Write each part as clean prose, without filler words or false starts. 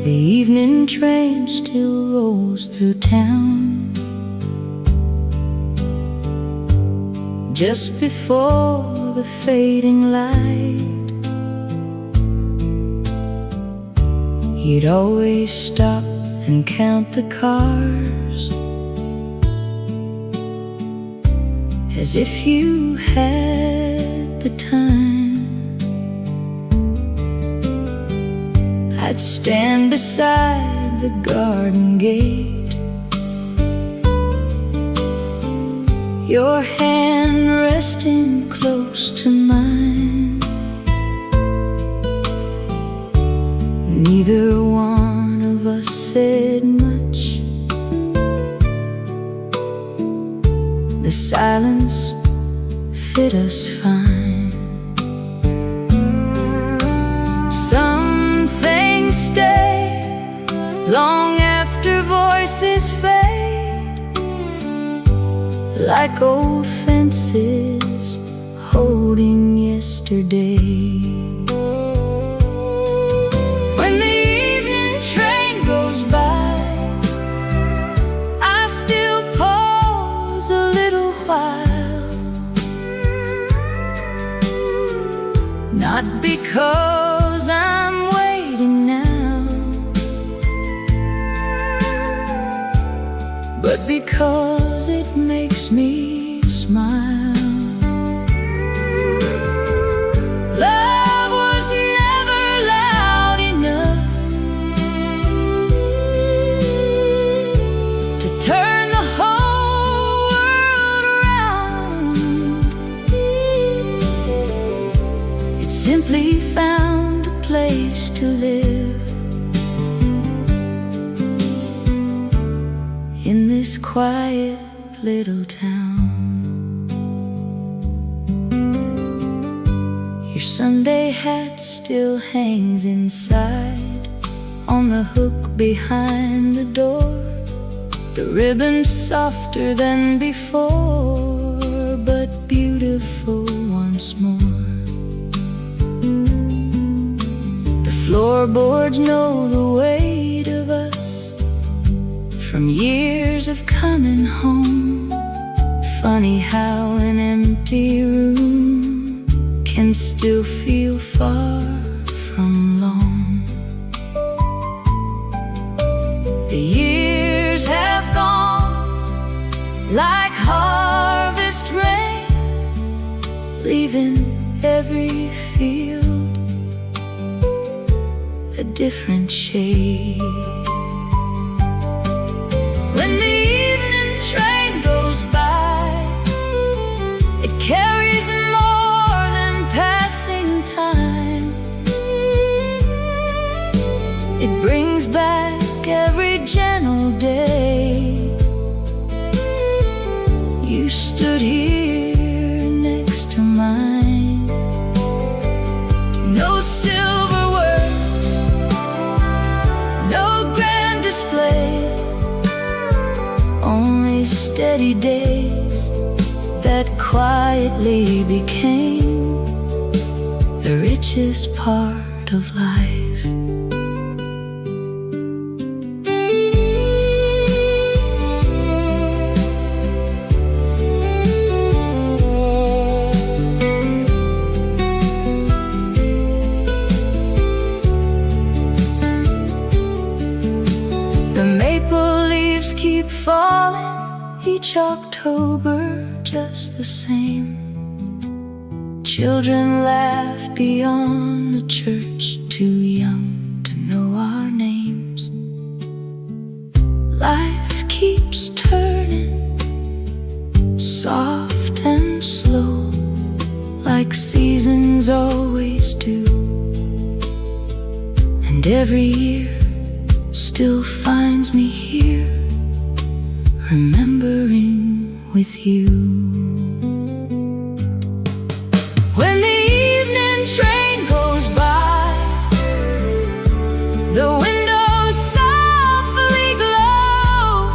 The evening train still rolls through town. Just before the fading light, you'd always stop and count the cars, as if you had the time. I'd stand beside the garden gate, your hand resting close to mine. Neither one of us said much. The silence fit us fine. Some things stay long after voices fade, like old fences holding yesterday. When the evening train goes by, I still pause a little while, not because I'm waiting now, but because it makes me smile. Love was never loud enough to turn the whole world around. It simply found a place to live in this quiet little town. Your Sunday hat still hangs inside, on the hook behind the door. The ribbon's softer than before, but beautiful once more. The floorboards know the weight of us from years of coming home. Funny how an empty room can still feel far from long. The years have gone like harvest rain, leaving every field a different shade. When the evening train goes by, it carries more than passing time. It brings back every gentle day you stood here next to mine. No silver words, no grand display, only steady days that quietly became the richest part of life. The maple leaves keep falling each October just the same. Children laugh beyond the church, too young to know our names. Life keeps turning, soft and slow, like seasons always do. And every year still finds me here, remembering with you. When the evening train goes by, the windows softly glow.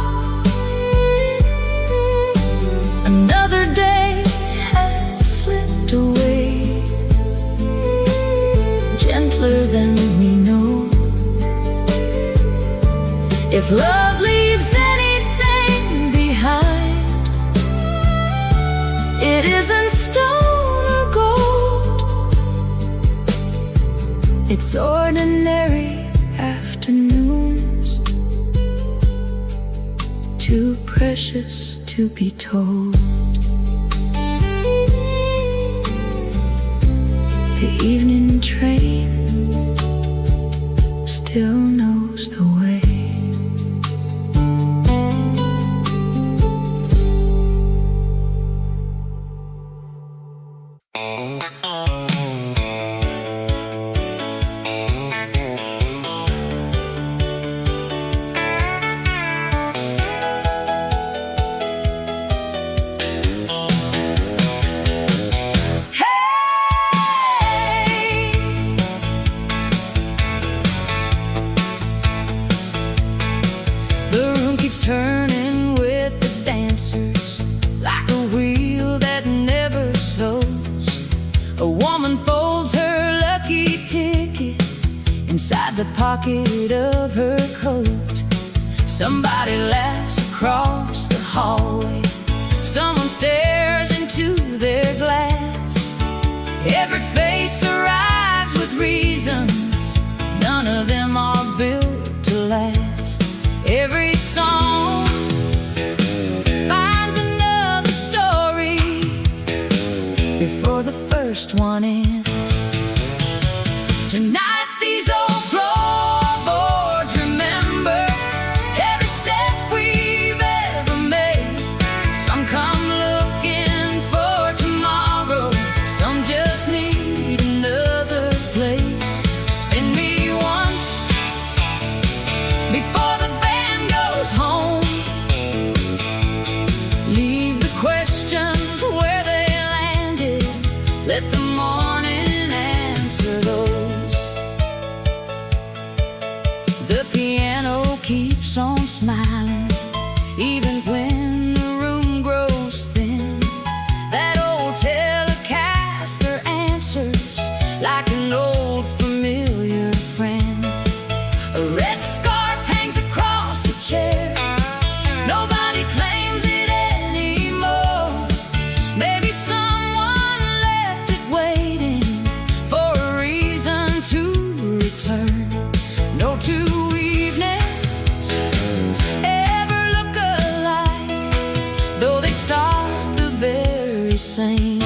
Another day has slipped away, gentler than we know. If love leaves anything behind, it isn't stone or gold. It's ordinary afternoons, too precious to be told. The evening train still knows the way. Turning with the dancers like a wheel that never slows. A woman folds her lucky ticket inside the pocket of her coat. Somebody laughs across the hallway. Someone stares into their glass. Every face arrives with reasons. None of them are built to last. Every song finds another story before the first one ends. Tonight these old floorboards remember every step we've ever made. Some come looking for tomorrow, some just need another place. Spin me once before the home. Leave the questions where they landed. Let the morning answer those. The piano keeps on smiling even when the room grows thin. That old Telecaster answers like an old familiar friend. A red scarf hangs across the chair. Nobody claims it anymore. Maybe someone left it waiting for a reason to return. No two evenings ever look alike, though they start the very same.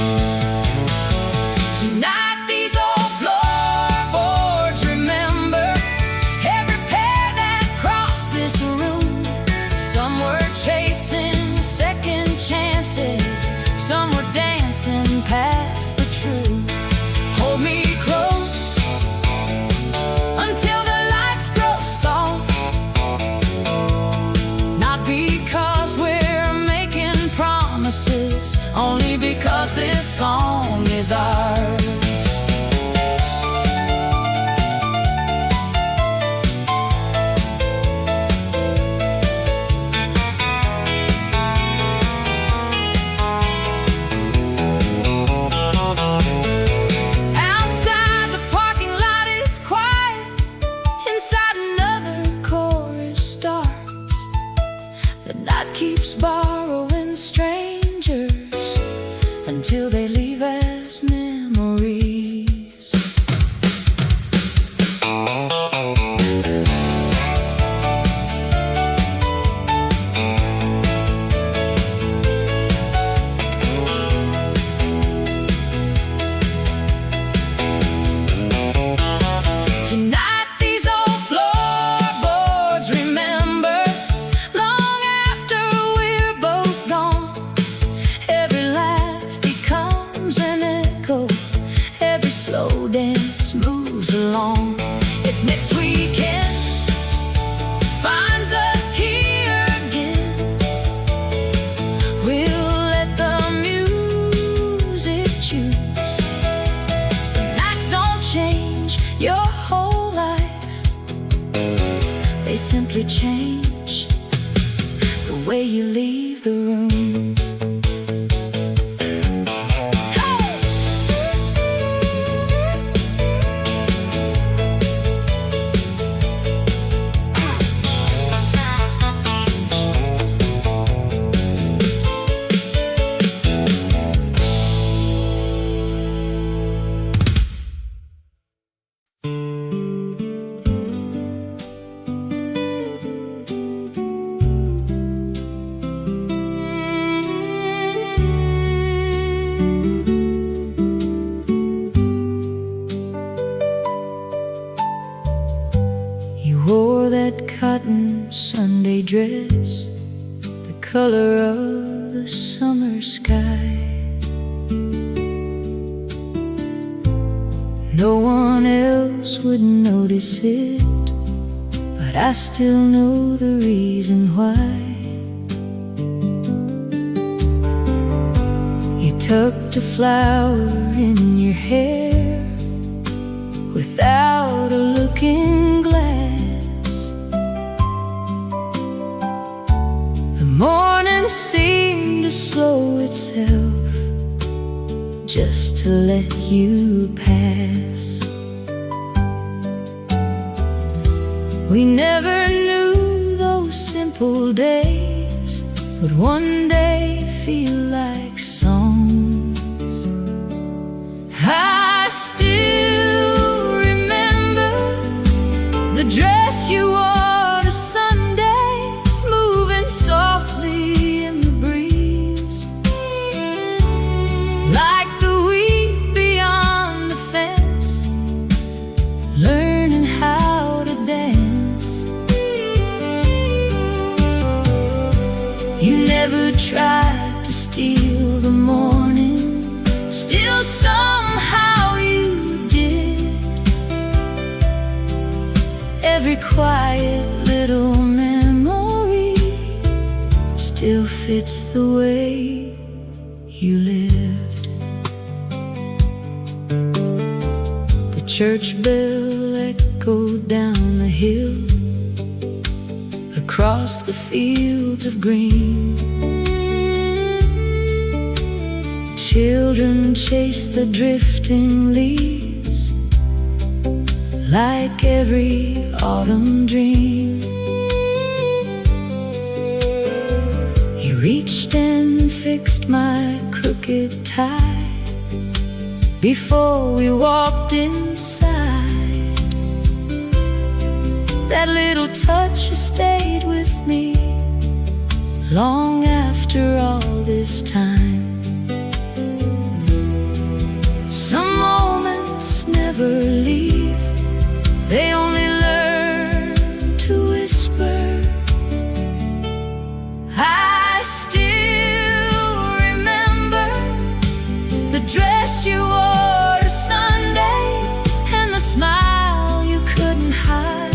Tonight these old floorboards remember every pair that crossed this room. Some were chasing second chances, some were dancing past the truth. Hold me close until the lights grow soft. Not because we're making promises, only because this song is ours. Keeps borrowing strangers until they leave as memories. Tonight these old floorboards remember long after we're both gone. Every laugh becomes an echo, every slow dance moves along. If next weekend finds us here again, we'll let the music choose. Some nights don't change your whole life, they simply change the way you leave the room. wore that cotton Sunday dress, the color of the summer sky. No one else would notice it, but I still know the reason why. You tucked a flower in your hair without a looking glass. The morning seemed to slow itself just to let you pass. We never knew those simple days would one day feel like songs. I still remember the dress you wore to Sunday, moving softly in the breeze, like the wheat beyond the fence, learning how to dance. You never tried to steal the morning, still somehow you did. Every quiet little memory still fits the way you lived. The church bell echoed down the hill, across the fields of green. Children chased the drifting leaves like every autumn dream. You reached and fixed my crooked tie before we walked inside. That little touch has stayed with me long after all this time. Some moments never leave, they only learn to whisper. I still remember the dress you wore to Sunday and the smile you couldn't hide,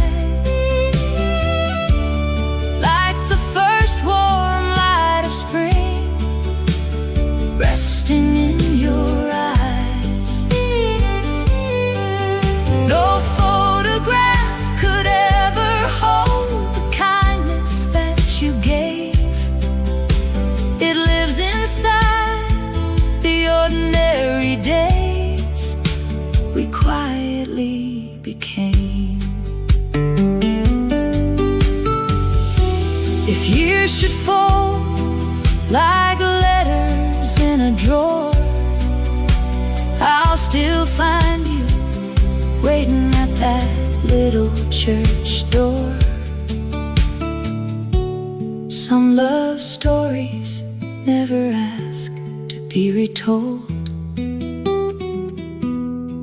like the first warm light of spring resting in your eyes. No photograph could ever hold the kindness that you gave. It lives inside the ordinary days we quietly became. If years should fall like letters in a drawer, I'll still find you waiting at that little church door. Some love stories never ask to be retold,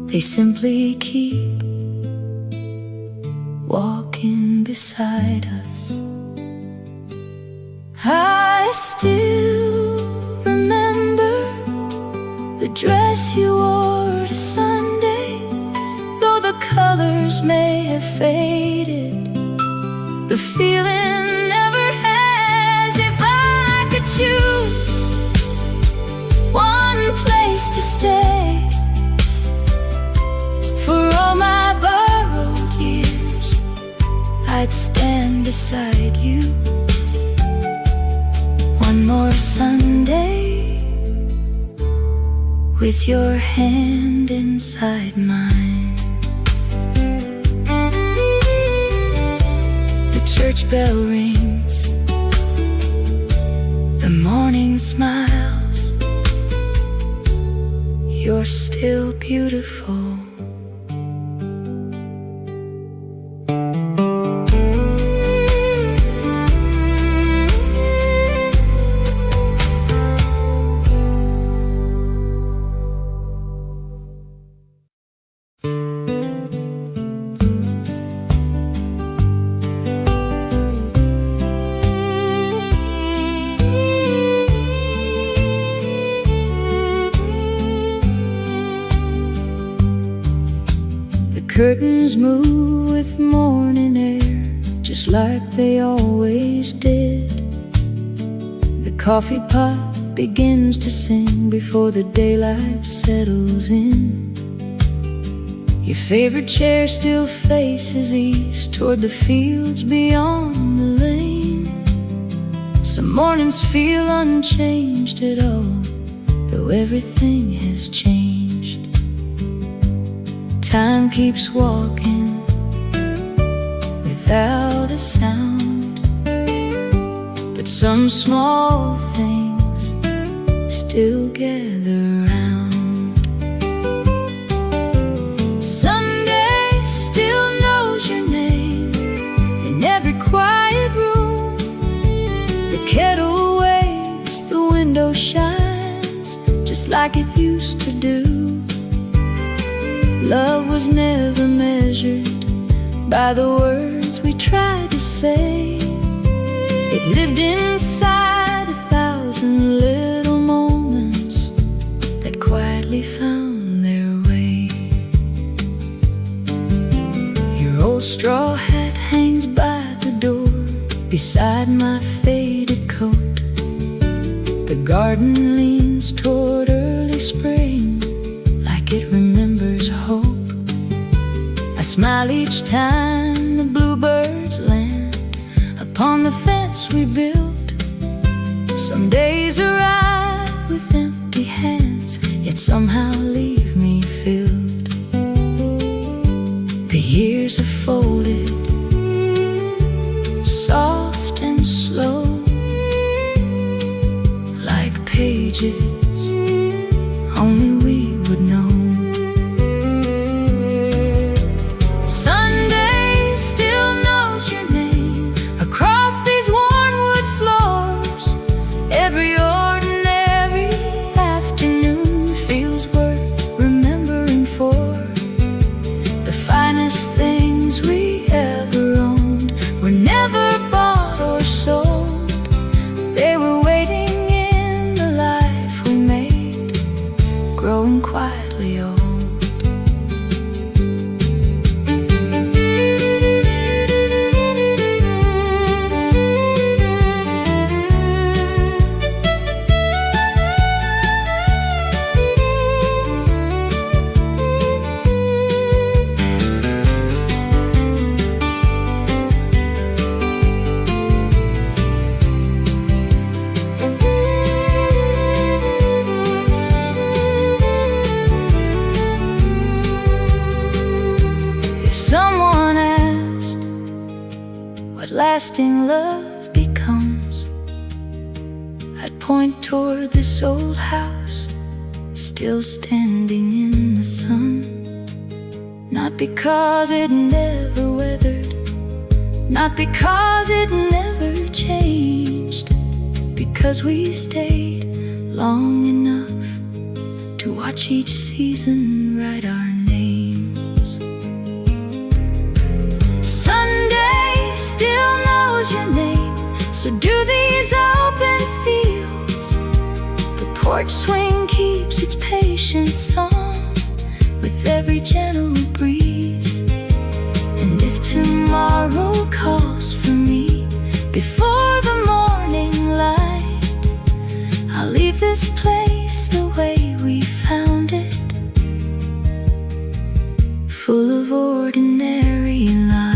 they simply keep walking beside us. I still remember the dress you wore to Sunday, though the colors may have faded, the feeling never has. If I could choose one place to stay for all my borrowed years, I'd stand beside you. One more Sunday with your hand inside mine. The church bell rings, the morning smiles, you're still beautiful. curtains move with morning air, just like they always did. The coffee pot begins to sing before the daylight settles in. Your favorite chair still faces east, toward the fields beyond the lane. Some mornings feel unchanged at all, though everything has changed. Time keeps walking without a sound, but some small things still gather round. Sunday still knows your name in every quiet room. The kettle waits, the window shines just like it used to do. Love was never measured by the words we tried to say. It lived inside 1,000 little moments that quietly found their way. Your old straw hat hangs by the door beside my faded coat. The garden leans toward early spring like it remembers hope. I smile each time the bluebirds land upon the fence we built. Some days arrive with empty hands, yet somehow leave me filled. The years are folded, soft and slow, like pages only we would know. Sunday still knows your name across these worn wood floors. Every ordinary afternoon feels worth remembering for. The finest things we ever owned were never bought or sold. They were waiting in the life we made, growing quietly old. Someone asked what lasting love becomes, I'd point toward this old house still standing in the sun. Not because it never weathered, not because it never changed, because we stayed long enough to watch each season write our names. Still knows your name, so do these open fields. The porch swing keeps its patient song with every gentle breeze. And if tomorrow calls for me before the morning light, I'll leave this place the way we found it, full of ordinary life.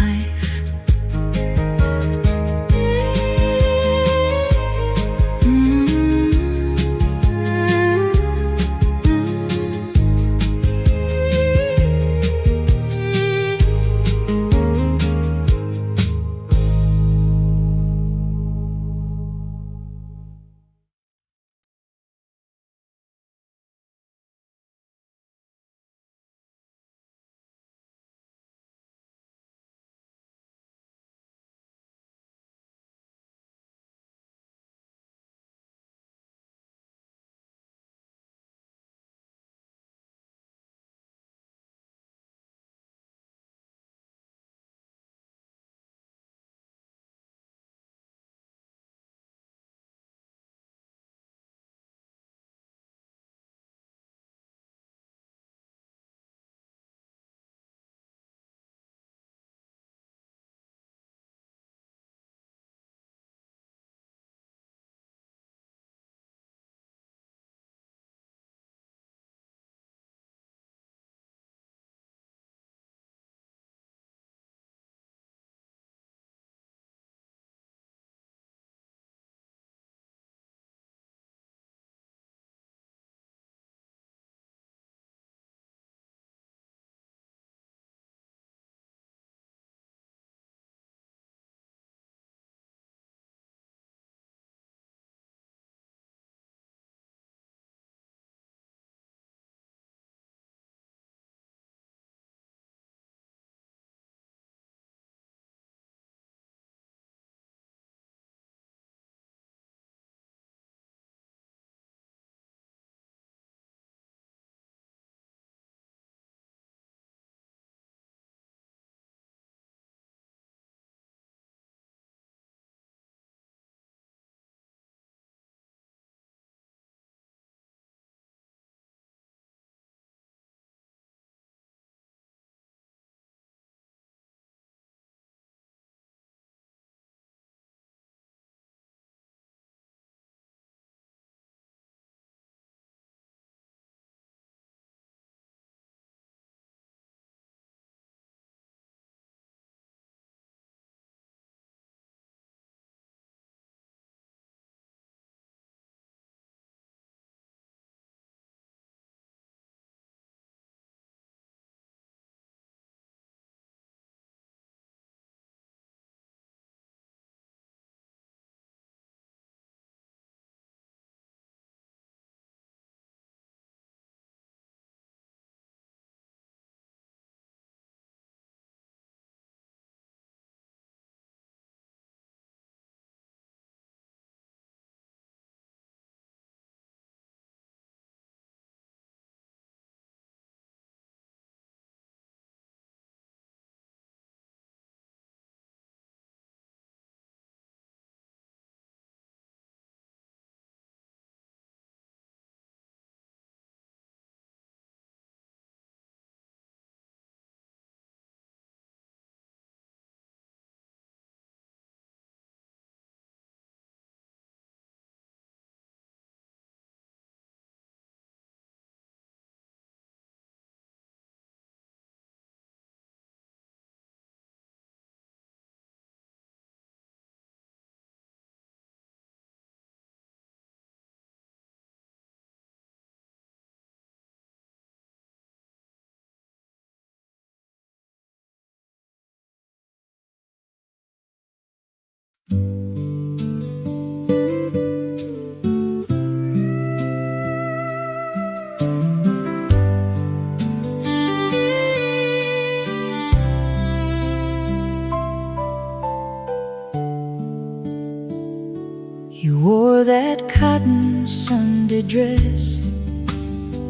wore that cotton Sunday dress,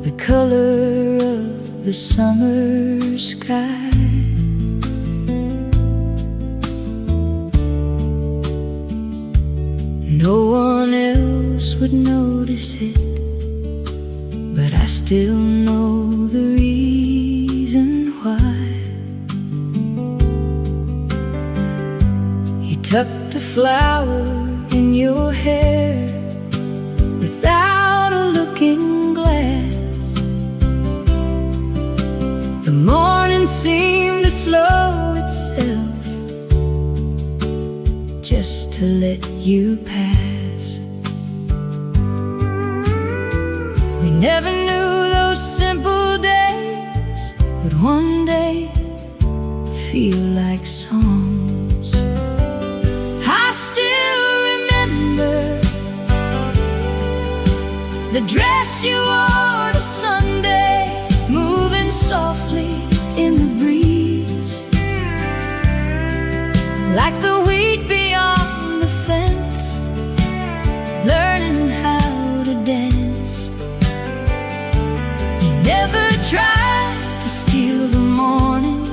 the color of the summer sky. No one else would notice it, but I still know the reason why. You tucked a flower in your hair without a looking glass. The morning seemed to slow itself just to let you pass. We never knew those simple days would one day feel like songs. I still remember the dress you wore to Sunday, moving softly in the breeze, like the wheat beyond the fence, learning how to dance. You never tried to steal the morning,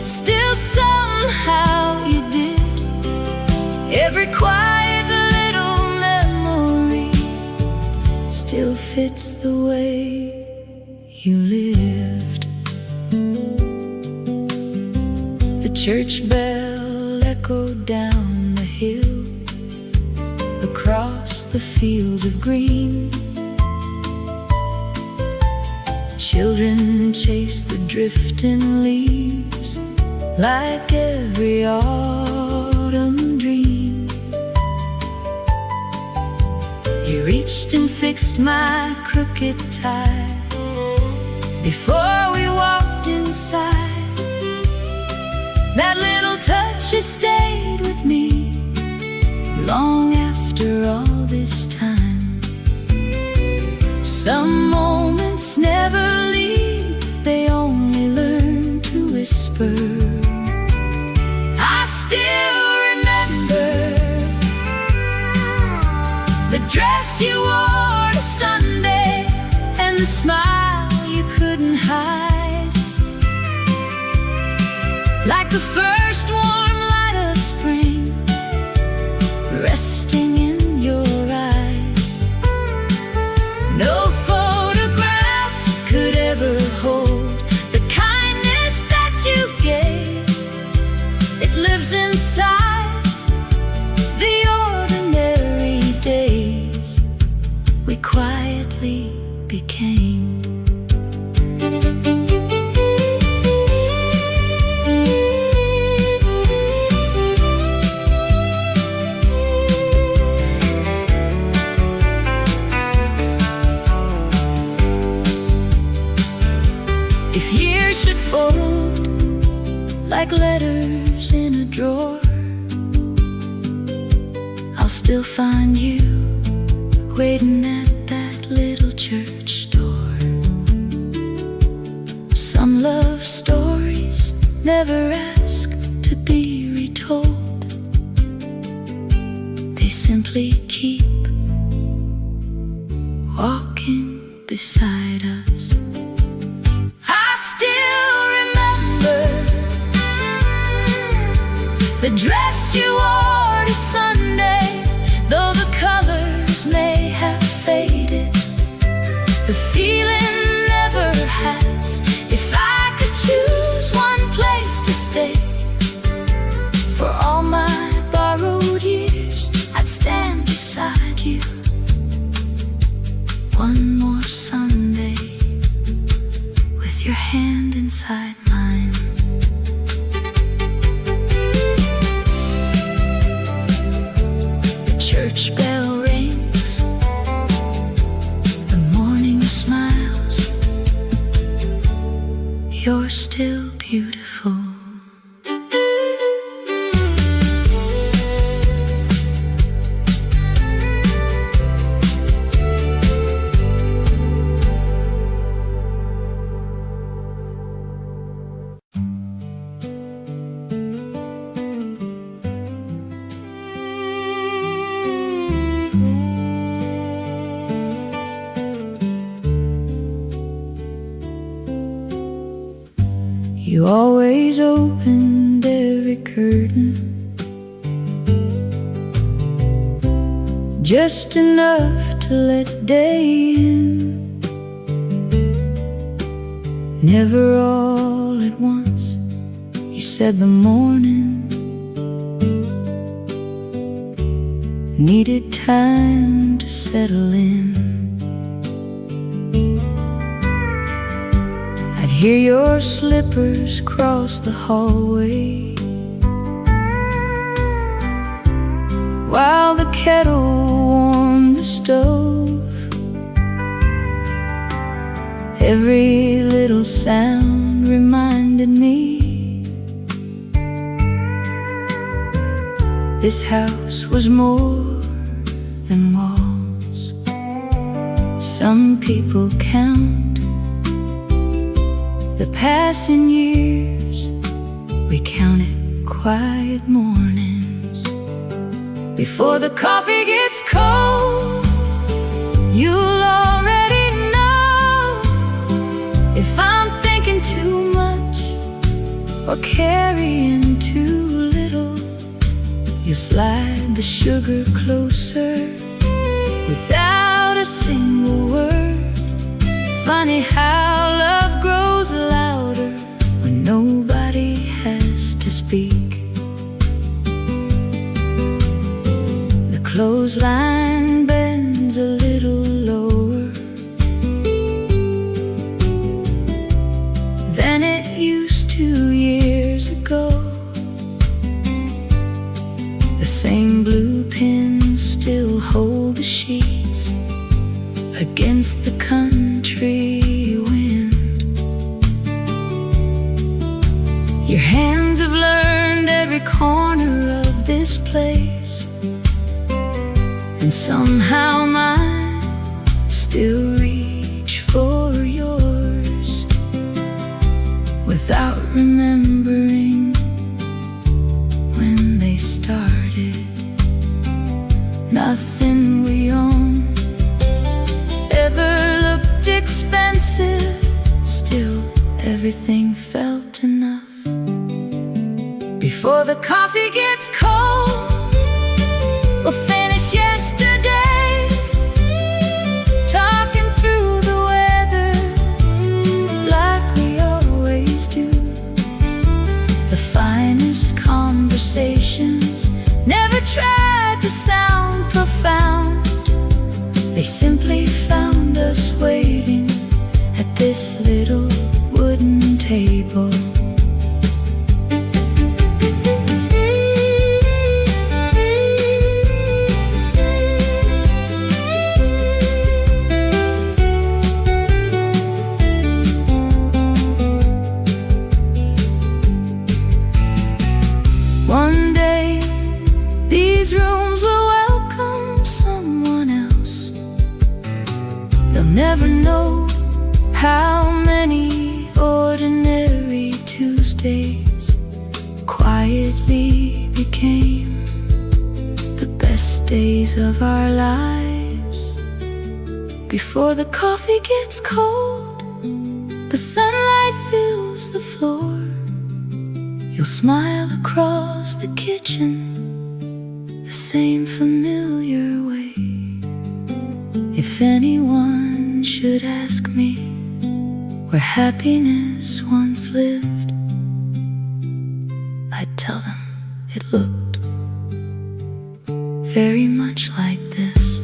still somehow you did. Every quiet little memory still fits the way you lived. The church bell echoed down the hill, across the fields of green. Children chased the drifting leaves like every autumn dream. You reached and fixed my crooked tie before we walked inside. That little touch has stayed with me long after all this time. Some moments never leave, they only learn to whisper. I still remember the dress you wore to Sunday and the smile you couldn't hide, like the first warm light of spring resting in your eyes. No photograph could ever hold the kindness that you gave. It lives inside the ordinary days we quietly became. If years should fold like letters in a drawer, I'll still find you waiting at that little church door. Some love stories never ask to be retold, they simply keep walking beside us. The dress you wore to Sunday, though the colors may have faded, the feeling never has. If I could choose one place to stay for all my borrowed years, I'd stand beside you one more Sunday with your hand inside mine. Church bell rings, the morning smiles, you're still beautiful. just enough to let day in. Never all at once, you said the morning needed time to settle in. I'd hear your slippers cross the hallway while the kettle warmed the stove. Every little sound reminded me this house was more than walls. Some people count the passing years, we counted quiet mornings. Before the coffee gets cold, you'll already know if I'm thinking too much or carrying too little. You slide the sugar closer without a single word. Funny how love grows louder when nobody has to speak. The clothesline bends a little lower than it used to years ago. The same blue pins still hold the sheets against the country wind. Your hands have learned every corner of this place, and somehow mine still reach for yours without remembering when they started. Nothing we own ever looked expensive, still everything felt enough. Before the coffee gets cold, we'll finish yesterday, talking through the weather like we always do. The finest conversations never tried to sound profound. They simply found us waiting at this little wooden table. One day, these rooms will welcome someone else. They'll never know how many ordinary Tuesdays quietly became the best days of our lives. Before the coffee gets cold, the sunlight fills the floor. You'll smile across the kitchen the same familiar way. If anyone should ask me where happiness once lived, I'd tell them it looked very much like this.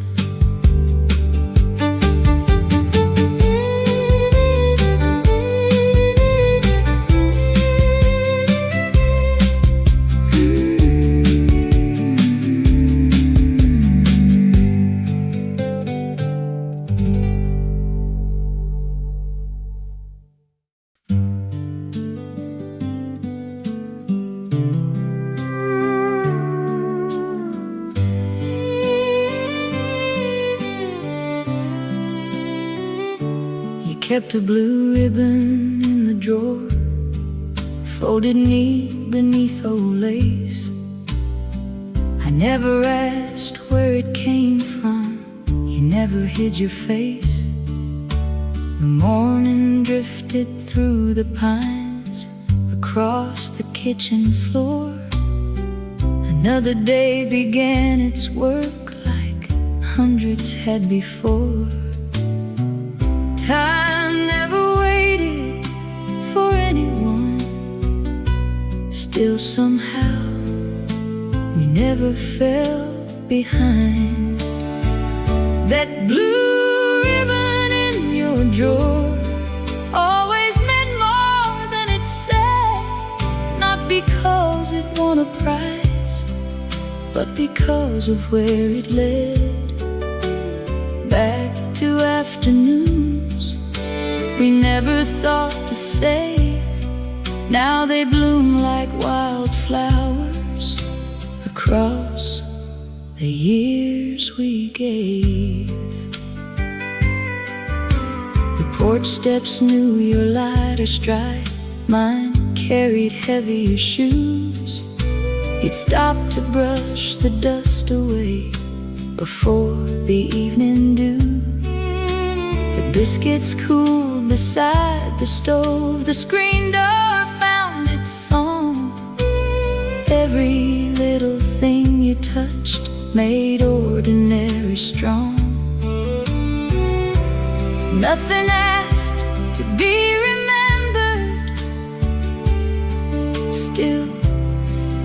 Kept a blue ribbon in the drawer, folded neat beneath old lace. I never asked where it came from, you never hid your face. The morning drifted through the pines, across the kitchen floor. Another day began its work like hundreds had before. Time never waited for anyone. Still somehow we never fell behind. That blue ribbon in your drawer always meant more than it said. Not because it won a prize, but because of where it led. Back to afternoons we never thought to save. Now they bloom like wildflowers across the years we gave. The porch steps knew your lighter stride, mine carried heavier shoes. You'd stop to brush the dust away before the evening dew. The biscuits cooled beside the stove, the screen door found its song. Every little thing you touched made ordinary strong. Nothing asked to be remembered, still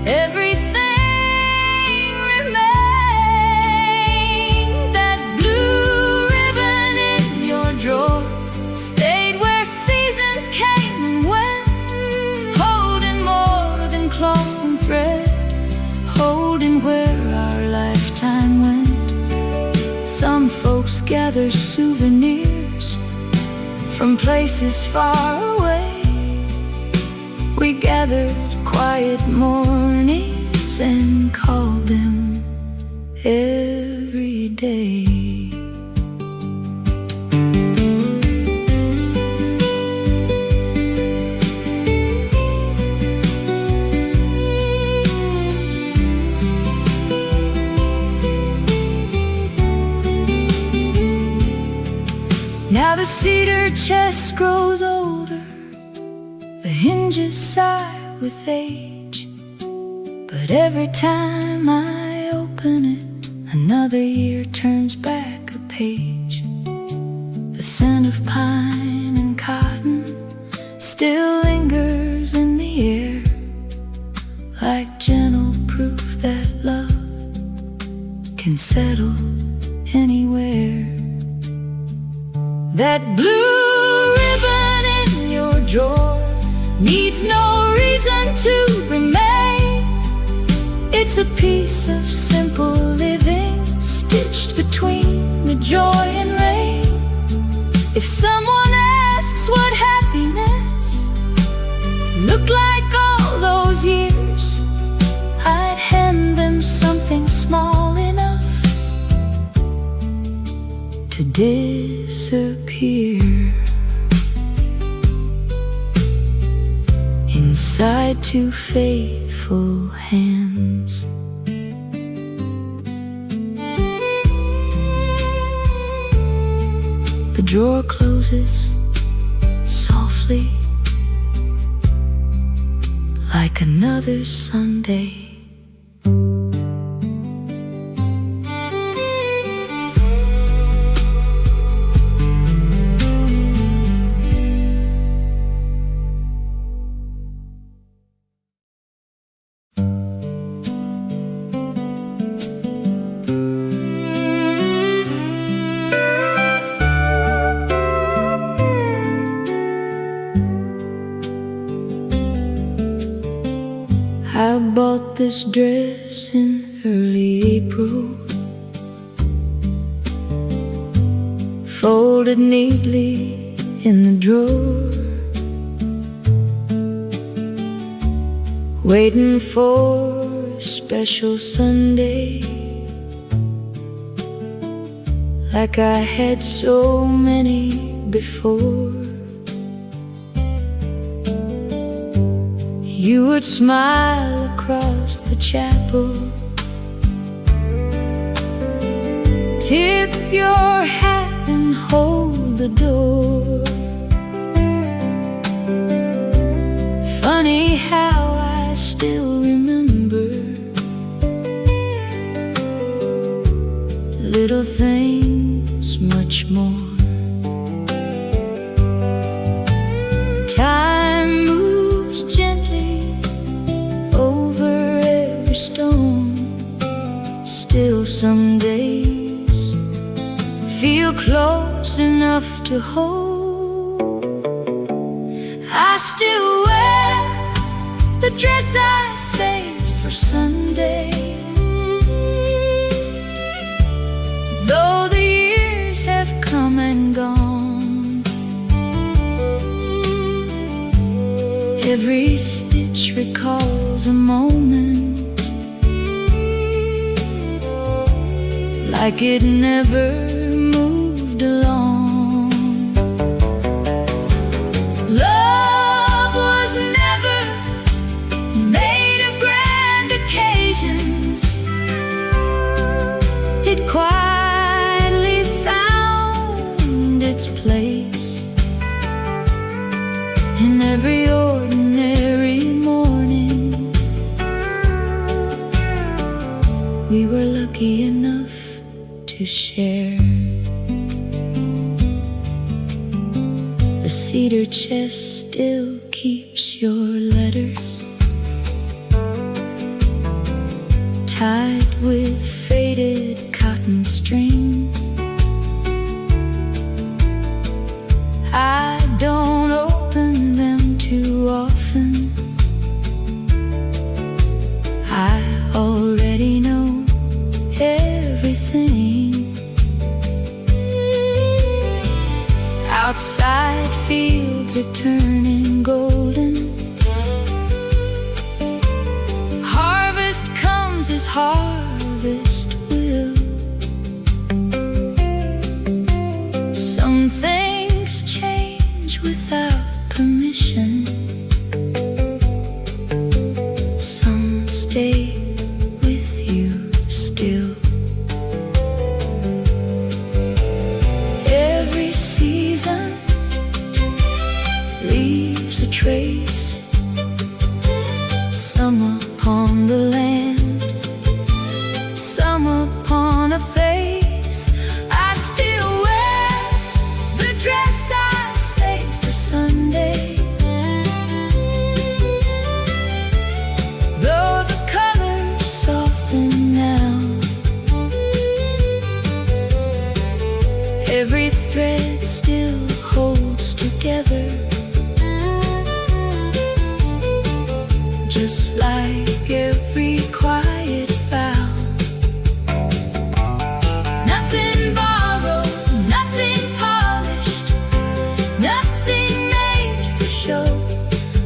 everything remained. That blue ribbon in your drawer stayed where seasons came and went, holding more than cloth and thread, holding where our lifetime went. Some folks gather souvenirs from places far away. We gathered quiet mornings and called them every day. Now the cedar chest grows older, the hinges sigh with age, but every time I open it, another year turns back a page. The scent of pine and cotton still lingers in the air, like gentle proof that love can settle anywhere. That blue ribbon in your drawer needs no reason to remain. It's a piece of simple living stitched between the joy and rain. If someone asks what happiness looked like all those years, I'd hand them something small enough to disappear inside two faithful hands. The drawer closes softly like another Sunday. I bought this dress in early April, folded neatly in the drawer, waiting for a special Sunday, like I had so many before. You would smile across the chapel, tip your hat and hold the door. Funny how I still remember little things much more. Time moves gently over every stone. Still some days feel close enough to hold. I still wear the dress I saved for Sunday, though the years have come and gone. Every stitch recalls a moment, like it never moved along. Love was never made of grand occasions. It quietly found its place in every ordinary morning. We were lucky enough to share. The cedar chest still keeps your letters, tied with faded cotton string. I don't open them too often. I already know everything. Outside fields are turning golden. Harvest comes as harvest will. Some things change without permission. Some stay with you still. Every season leaves a trace, some upon the land, some upon a face. I still wear the dress I saved for Sunday, though the colors soften now. Every thread still holds together, just like every quiet vow. Nothing borrowed, nothing polished, nothing made for show.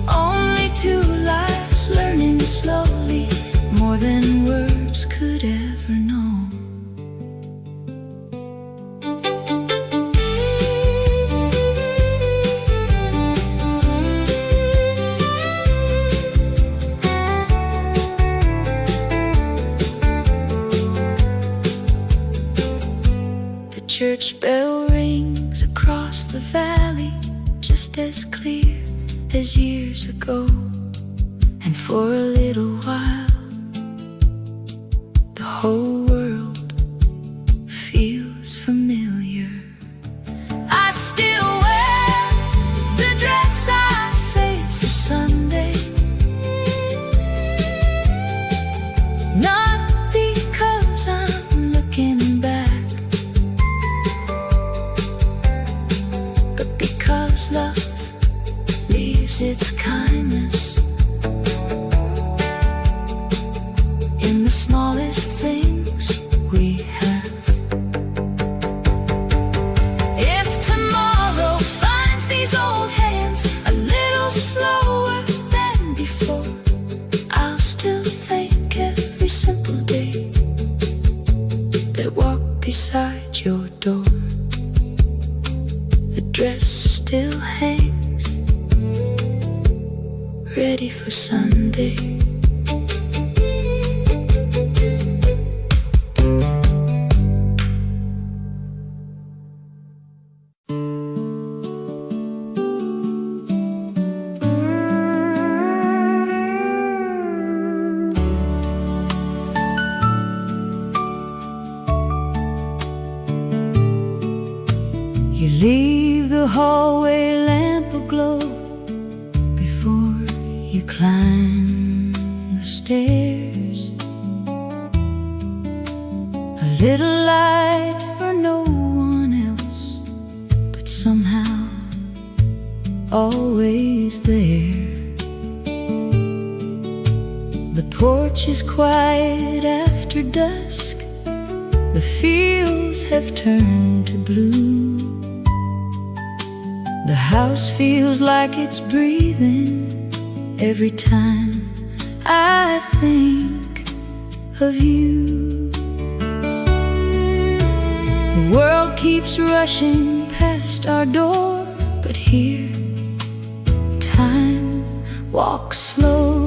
Only two lives learning slowly, more than words could ever know. Church bell rings across the valley, just as clear as years ago. And for a little while, the whole world feels familiar. I still wear the dress I saved for Sunday, not because I'm looking back, but because love leaves its kindness in the smallest things we have. If tomorrow finds these old hands a little slower than before, I'll still thank every simple day that walked beside your door. The dress still hangs, ready for Sunday. leave the hallway lamp aglow before you climb the stairs. A little light for no one else, but somehow always there. The porch is quiet after dusk. The fields have turned to blue. The house feels like it's breathing every time I think of you. The world keeps rushing past our door, but here time walks slow.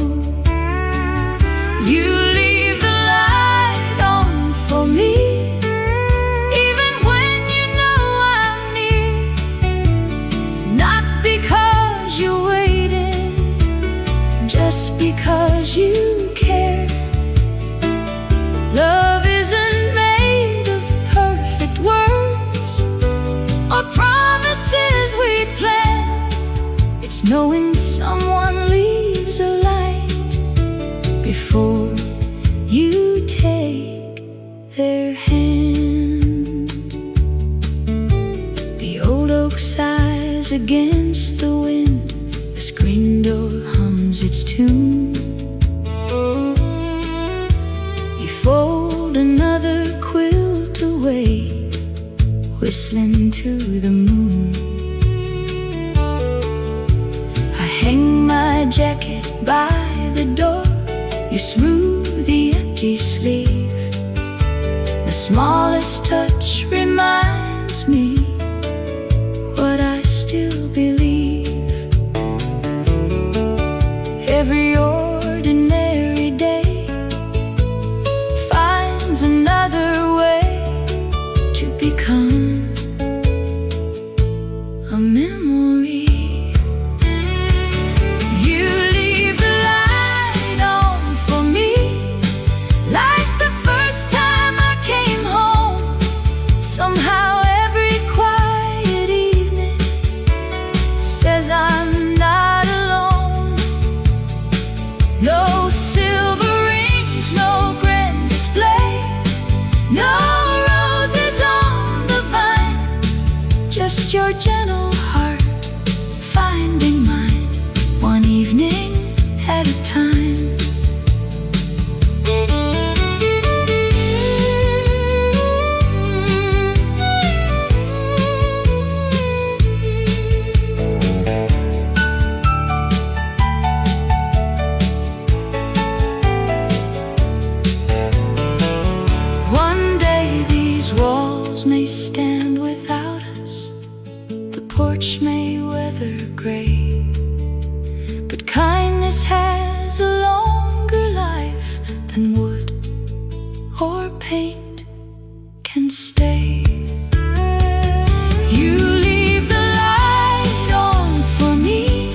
You leave the light on for me, even when you know I'm near. Not because you're waiting, just because you care. Love isn't made of perfect words or promises we plan. It's knowing someone leaves a light before you take their hand. The old oak sighs against the wind. The screen door hums its tune. You fold another quilt away, whistling to the moon. I hang my jacket by the door. You smooth the empty sleeve. The smallest touch reminds me what I still believe. Every ordinary day finds another way to become a memory. You leave the light on for me, like the first time I came home. Somehow every quiet evening says I'm not alone. No silver rings, no grand display, no roses on the vine, just your gentle heart finding mine, one evening at a time. One day these walls may stand without us, the porch may weather gray, but kindness has a longer life than wood or paint can stay. You leave the light on for me,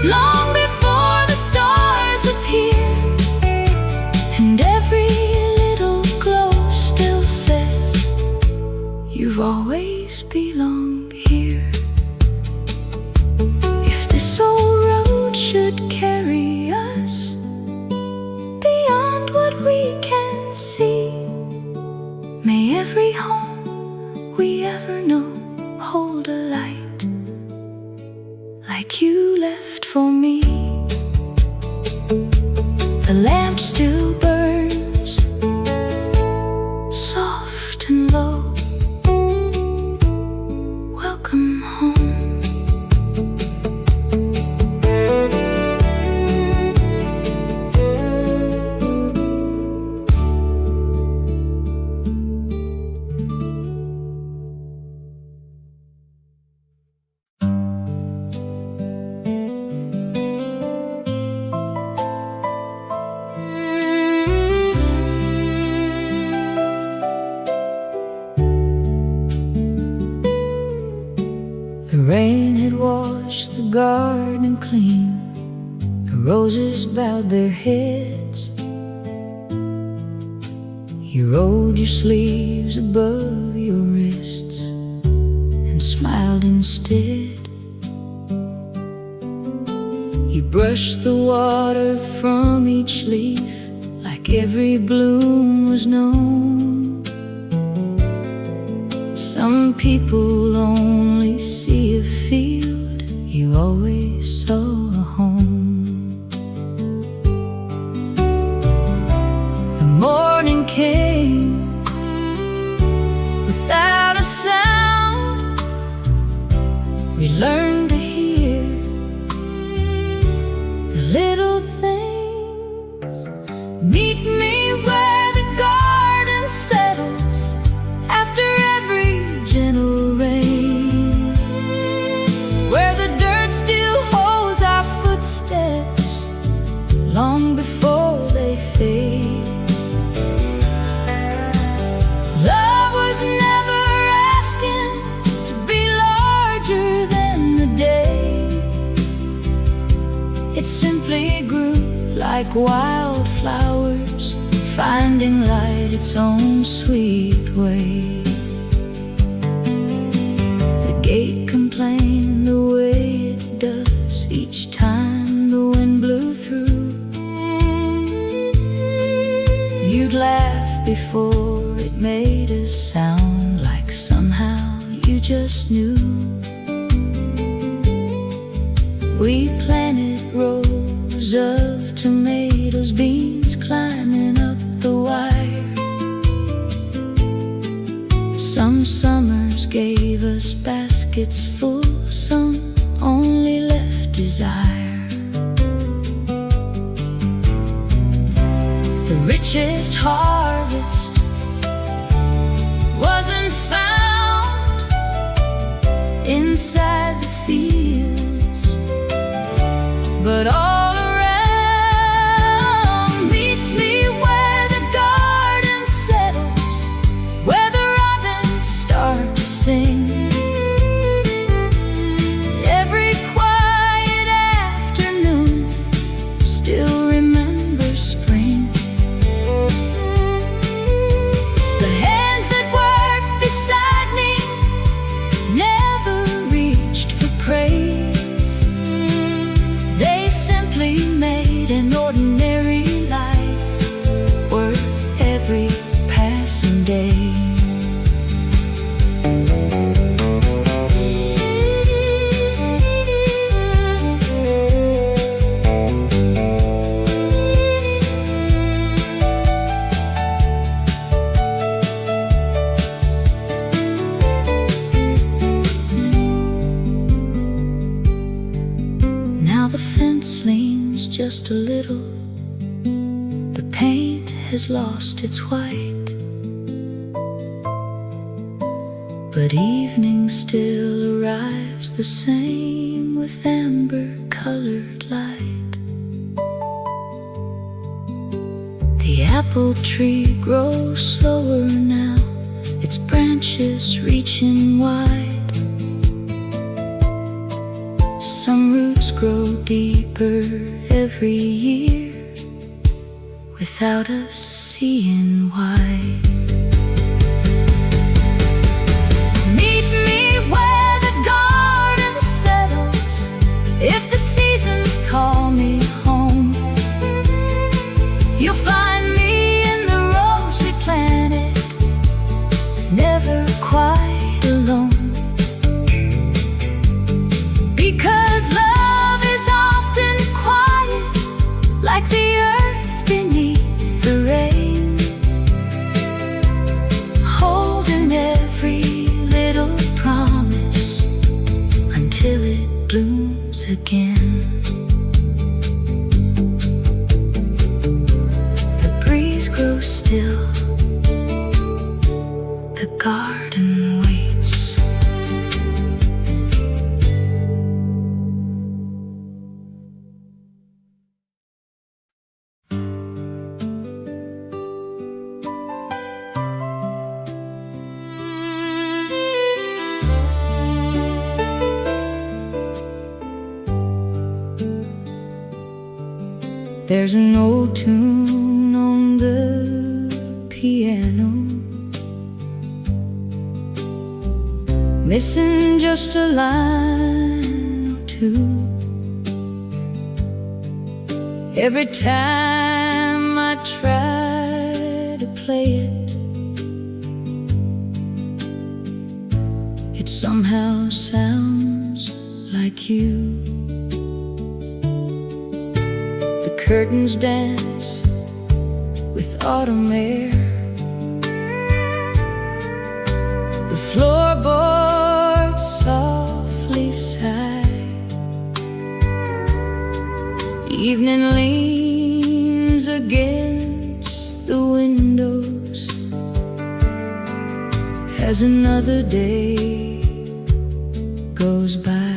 long before the stars appear, and every little glow still says you've always belonged here. If this old road should carry us beyond what we can see, may every home we ever know hold a light like you left for me. The lamp still burns, soft and low. Welcome home. The rain had washed the garden clean. The roses bowed their heads. You rolled your sleeves above your wrists and smiled instead. He brushed the water from each leaf like every bloom was known. Some people only see a field, you always saw a home. The morning came without a sound. We learned to hear the little things. Meet me where the garden settles after every gentle rain, where the dirt still holds our footsteps long before they fade. Love was never asking to be larger than the day. It simply grew like wildflowers, finding light its own sweet way. The gate complained the way it does each time the wind blew through. You'd laugh before it made a sound, like somehow you just knew. We planted rows of tomatoes, beans climbing up the wire. Some summers gave us baskets full, some only left desire. The richest harvest wasn't found inside the fields, but all around. Meet me where the garden settles, where the robins start to sing. Every quiet afternoon still remembers spring. The hands that worked beside me never reached for praise. They simply made an ordinary life worth every passing day. Now the fence leans just a little, the paint has lost its white, but evening still arrives the same with amber-colored light. The apple tree grows slower now, its branches reaching wide. Some roots grow deeper every year without us seeing why. Meet me where the garden settles, if the seasons call me home. You'll find me in the rows we planted, never quite alone. Because love is often quiet, like the earth beneath the rain, holding every little promise until it blooms again. The breeze grows still, the garden waits. There's an old tune on the piano, missing just a line or two. Every time I try to play it, it somehow sounds like you. The curtains dance with autumn air, the floorboards softly sigh. Evening leans against the windows as another day goes by.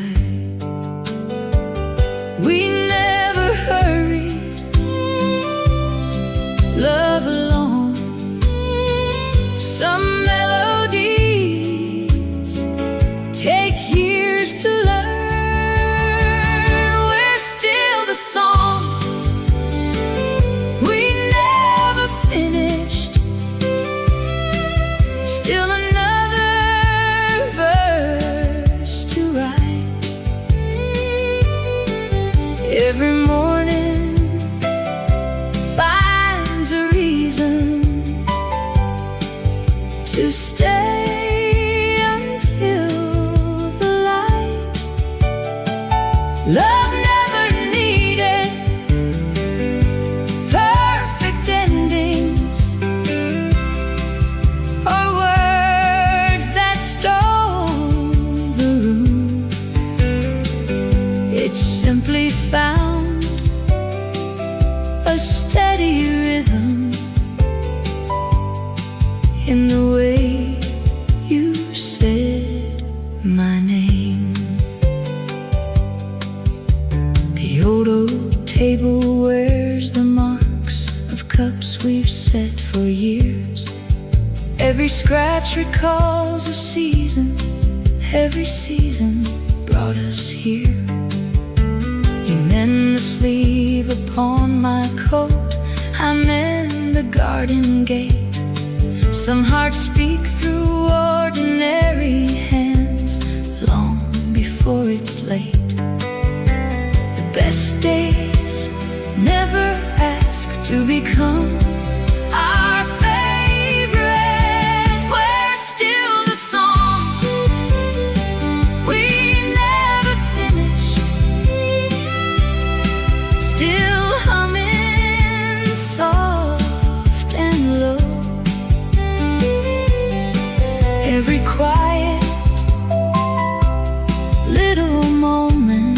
We never hurried, love alone. Some melodies take years to learn. We're still the song we never finished, still another verse to write. Every morning finds a reason to stay until the light. Love never needed perfect endings or words that stole the room. It simply found a steady rhythm in the way you said my name. The old oak table wears the marks of cups we've set for years. Every scratch recalls a season, every season brought us here. You mend the sleeve upon my coat, I mend the garden gate. Some hearts speak through ordinary hands long before it's late. The best days never ask to become our favorites. We're still the song we never finished, still humming soft and low. Every quiet little moment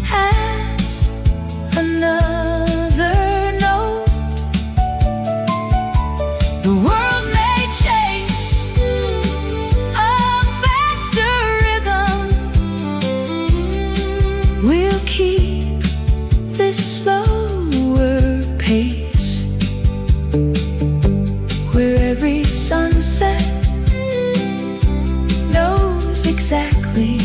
has another note. The world may chase a faster rhythm, we'll keep this slower pace, where every sunset knows exactly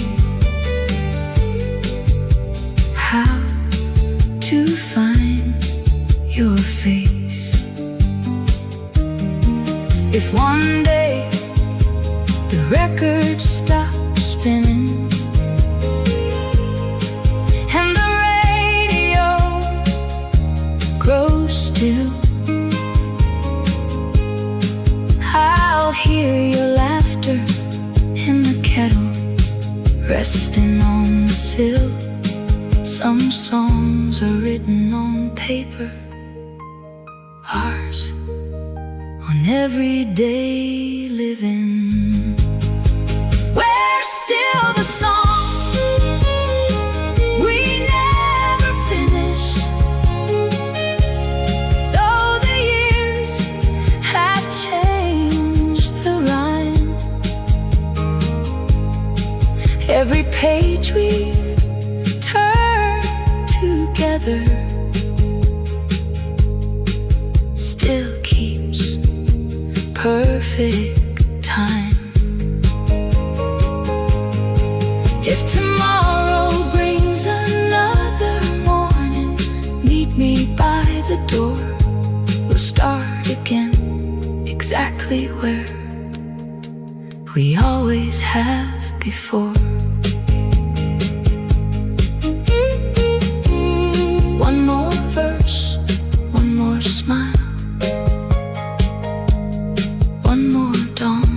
how to find your face. If one day the records stop spinning and the radio grows still, I'll hear your laughter in the kettle resting on the sill. Some songs are written on paper, ours on everyday living. We're still the song we never finished, though the years have changed the rhyme. Every page we turn together still keeps perfect time. If tomorrow brings another morning, meet me by the door. We'll start again exactly where we always have before. One more verse, one more smile, one more dawn.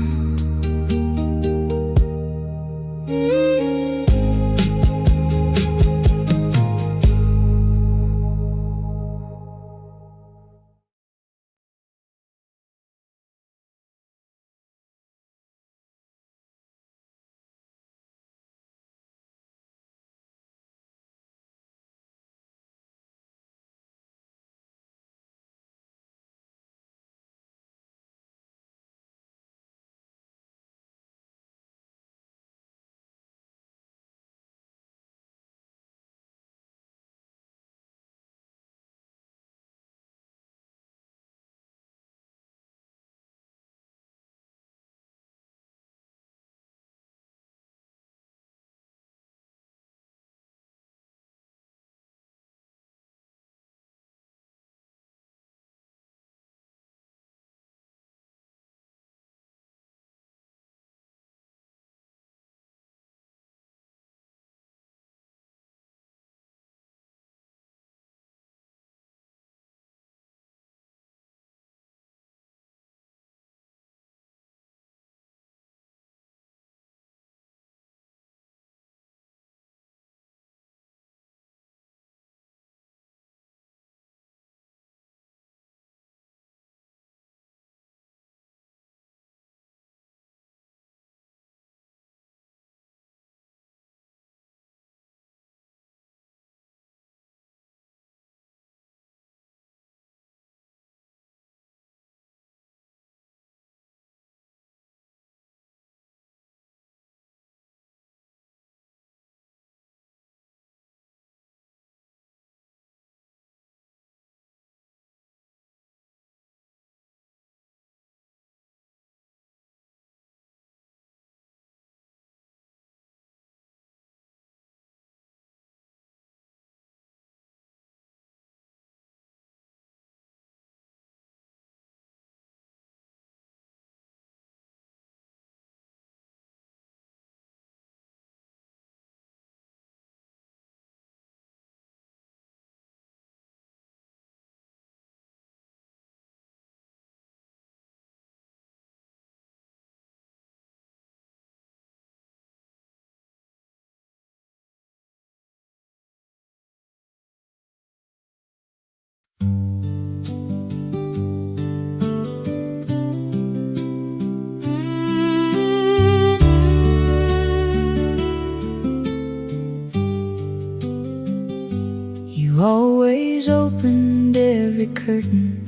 You always opened every curtain,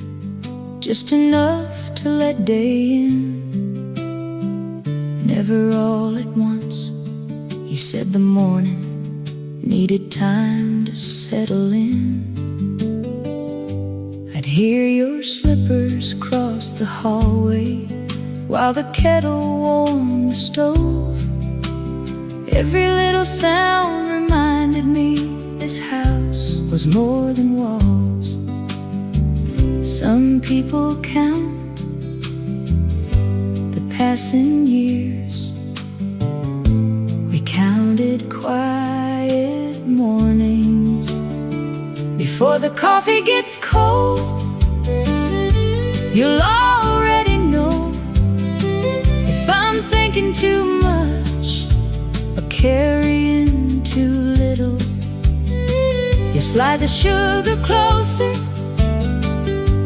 just enough to let day in. Never all at once. You said the morning needed time to settle in. I'd hear your slippers cross the hallway while the kettle warmed the stove. Every little sound reminded me this house was more than walls. Some people count the passing years. We counted quiet mornings before the coffee gets cold. You'll already know if I'm thinking too much or carrying too little. You slide the sugar closer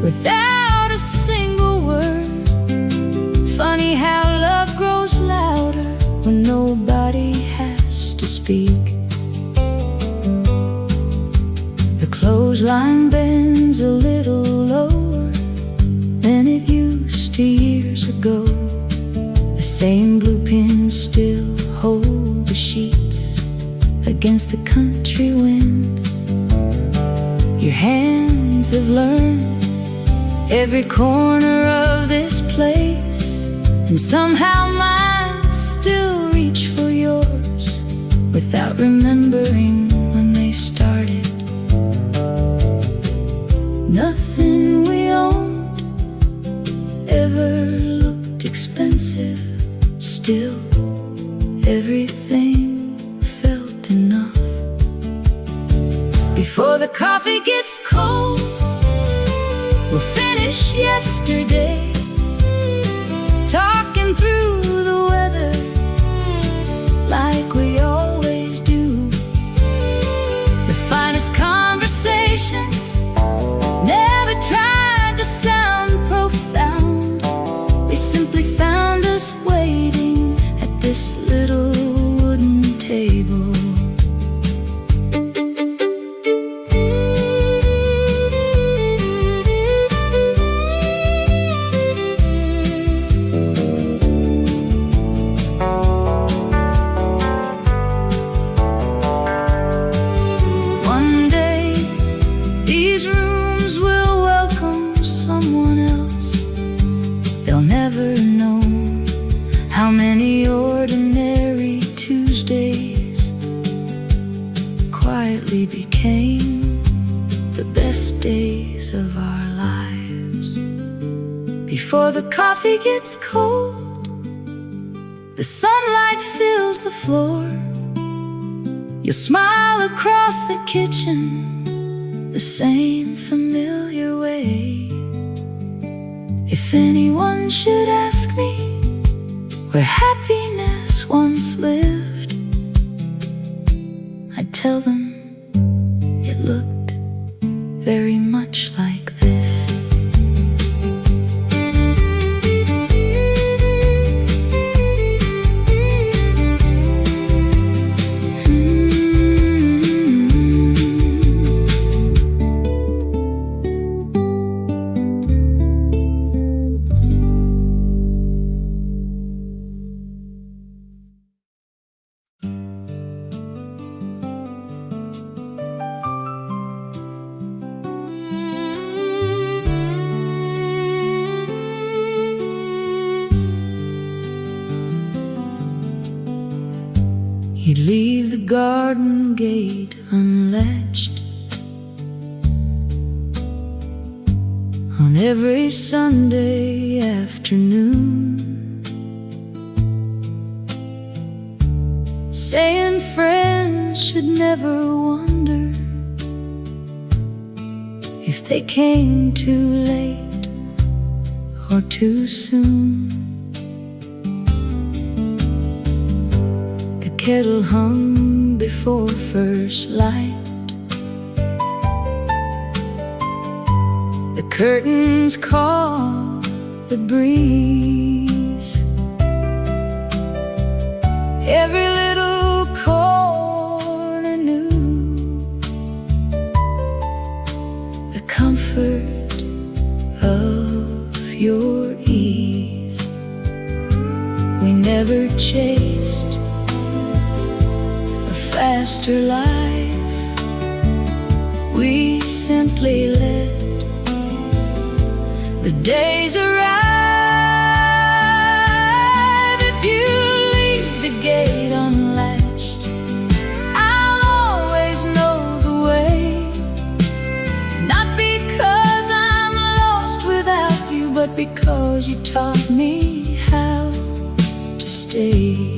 without a single word. Funny how love grows louder when nobody has to speak. The clothesline bends a little lower than it used to years ago. The same blue pins still hold the sheets against the country wind. Your hands have learned every corner of this place, and somehow mine still reach for yours without remembering when they started. Nothing we owned ever looked expensive. Still everything felt enough. Before the coffee gets cold, we'll finish yesterday, talking through the weather like we always do. The finest conversations never tried to sound profound. They simply found us waiting at this little wooden table. Never know how many ordinary Tuesdays quietly became the best days of our lives. Before the coffee gets cold, the sunlight fills the floor. You'll smile across the kitchen the same familiar way. If anyone should ask me where happiness once lived, I'd tell them it looked very much like this. He'd leave the garden gate unlatched on every Sunday afternoon, saying friends should never wonder if they came too late or too soon. The kettle hung before first light, the curtains caught the breeze. Every little corner knew the comfort of your ease. We never chased a faster life, we simply let the days arrive. If you leave the gate unlatched, I'll always know the way. Not because I'm lost without you, but because you taught me how to stay.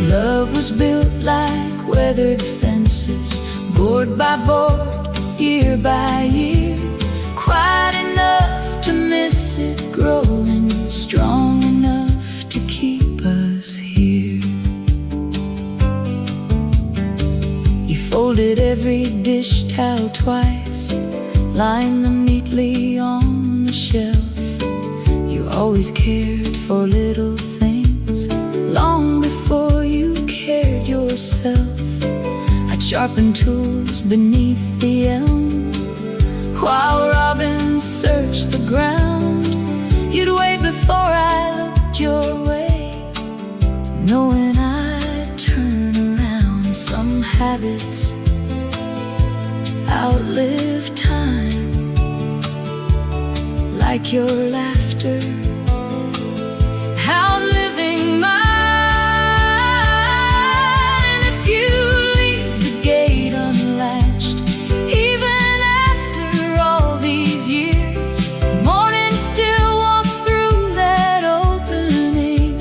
Love was built like weathered fences, board by board, year by year, quiet enough to miss it growing, strong enough to keep us here. You folded every dish towel twice, lined them neatly on the shelf. You always cared for little things long before you cared yourself. I'd sharpen tools beneath the elm while robins searched the ground. You'd wait before I looked your way, knowing I'd turn around. Some habits outlive time, like your laughter outliving mine. If you leave the gate unlatched, even after all these years, morning still walks through that opening.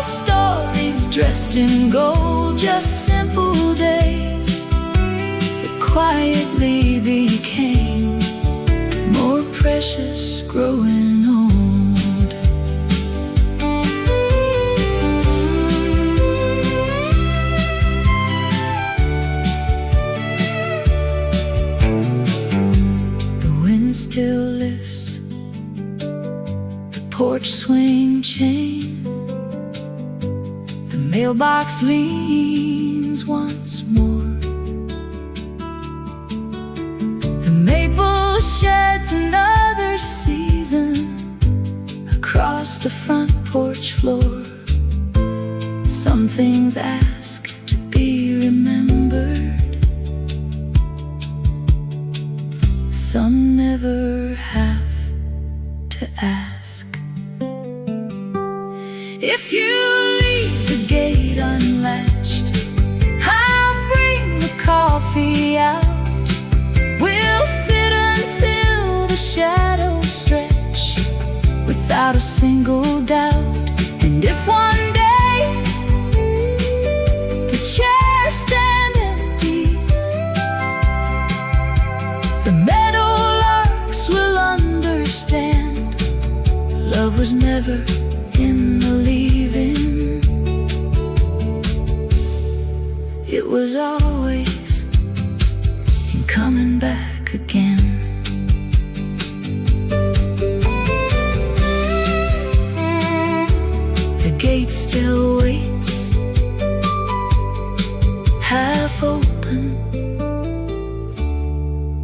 stories dressed in gold, just simple days that quietly became more precious growing old. The wind still lifts the porch swing chain, the mailbox leans once more, the maple sheds another season across the front porch floor. Some things ask to be remembered, some never have to ask. If you leave the gate unlatched, I'll bring the coffee out. We'll sit until the shadows stretch without a single doubt. And if one day the chairs stand empty, the meadowlarks will understand. Love was never in the leaving, it was always in coming back again. The gate still waits, half open,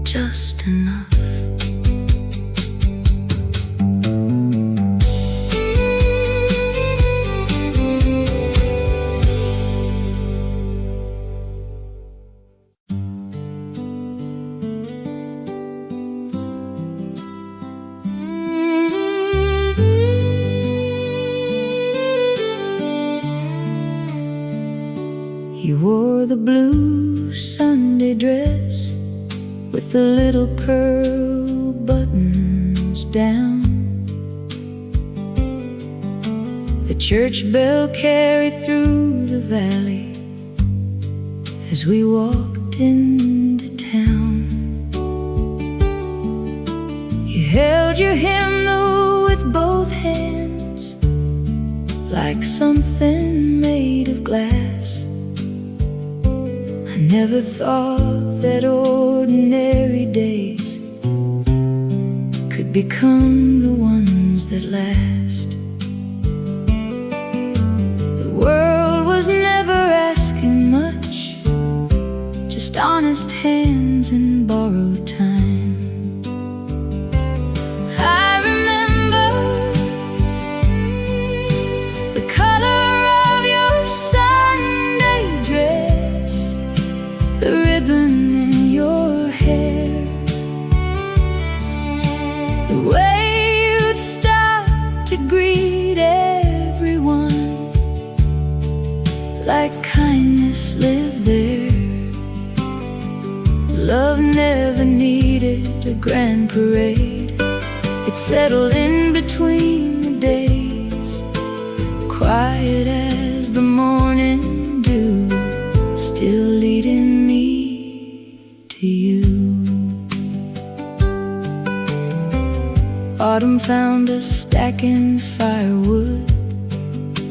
just enough. He wore the blue Sunday dress with the little pearl buttons down. The church bell carried through the valley as we walked into town. You held your hymnal with both hands like something made of glass. I never thought that ordinary days could become the ones that last. The world was never asking much, just honest hands and borrowed time. I remember the color of your Sunday dress, the ribbon in your hair, the way you'd stop to greet everyone, like kindness lived there. Love never needed a grand parade, it settled in between the days, quiet as the morning dew, still leading me to you. Autumn found us stacking firewood,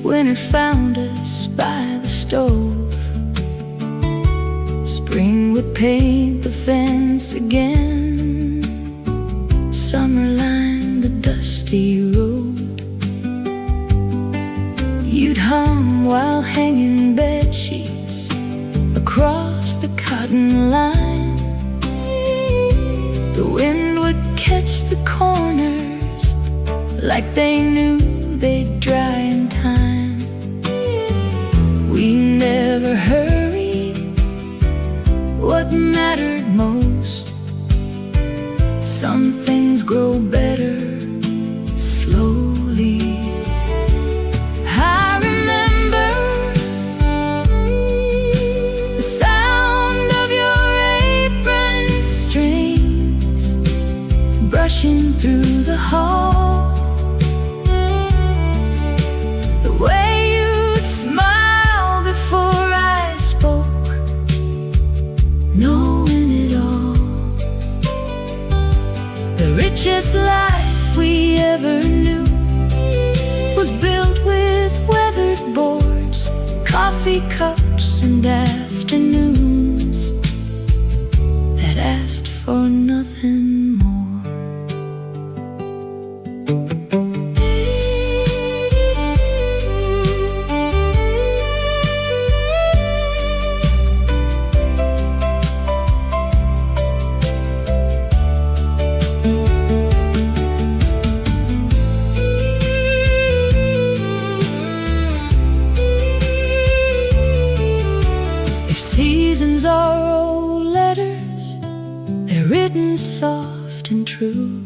winter found us by the stove. Spring would paint the fence again, summer lined the dusty road. You'd hum while hanging bed sheets across the cotton line. The wind would catch the corners like they knew they'd dry in time. We never hurried, what mattered most. Some things grow better slowly. I remember the sound of your apron strings brushing through the hall, coffee cups and afternoons that asked for nothing more. Seasons are old letters, they're written soft and true.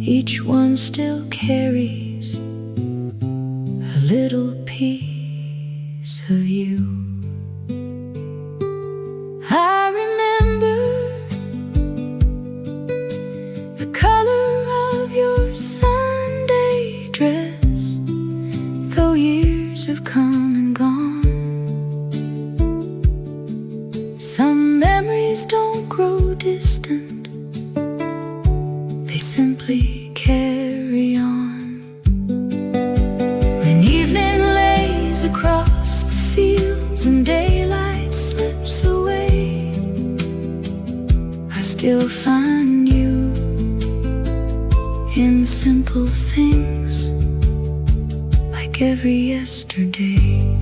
Each one still carries a little piece of you. I remember the color of your Sunday dress, though years have come and gone. Some memories don't grow distant, they simply carry on. When evening lays across the fields and daylight slips away, I still find you in simple things, like every yesterday.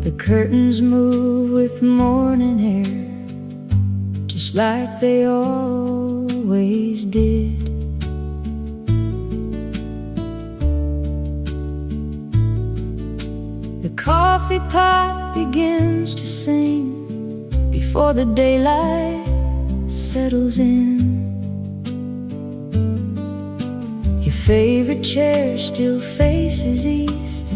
The curtains move with morning air, just like they always did. The coffee pot begins to sing before the daylight settles in. Your favorite chair still faces east,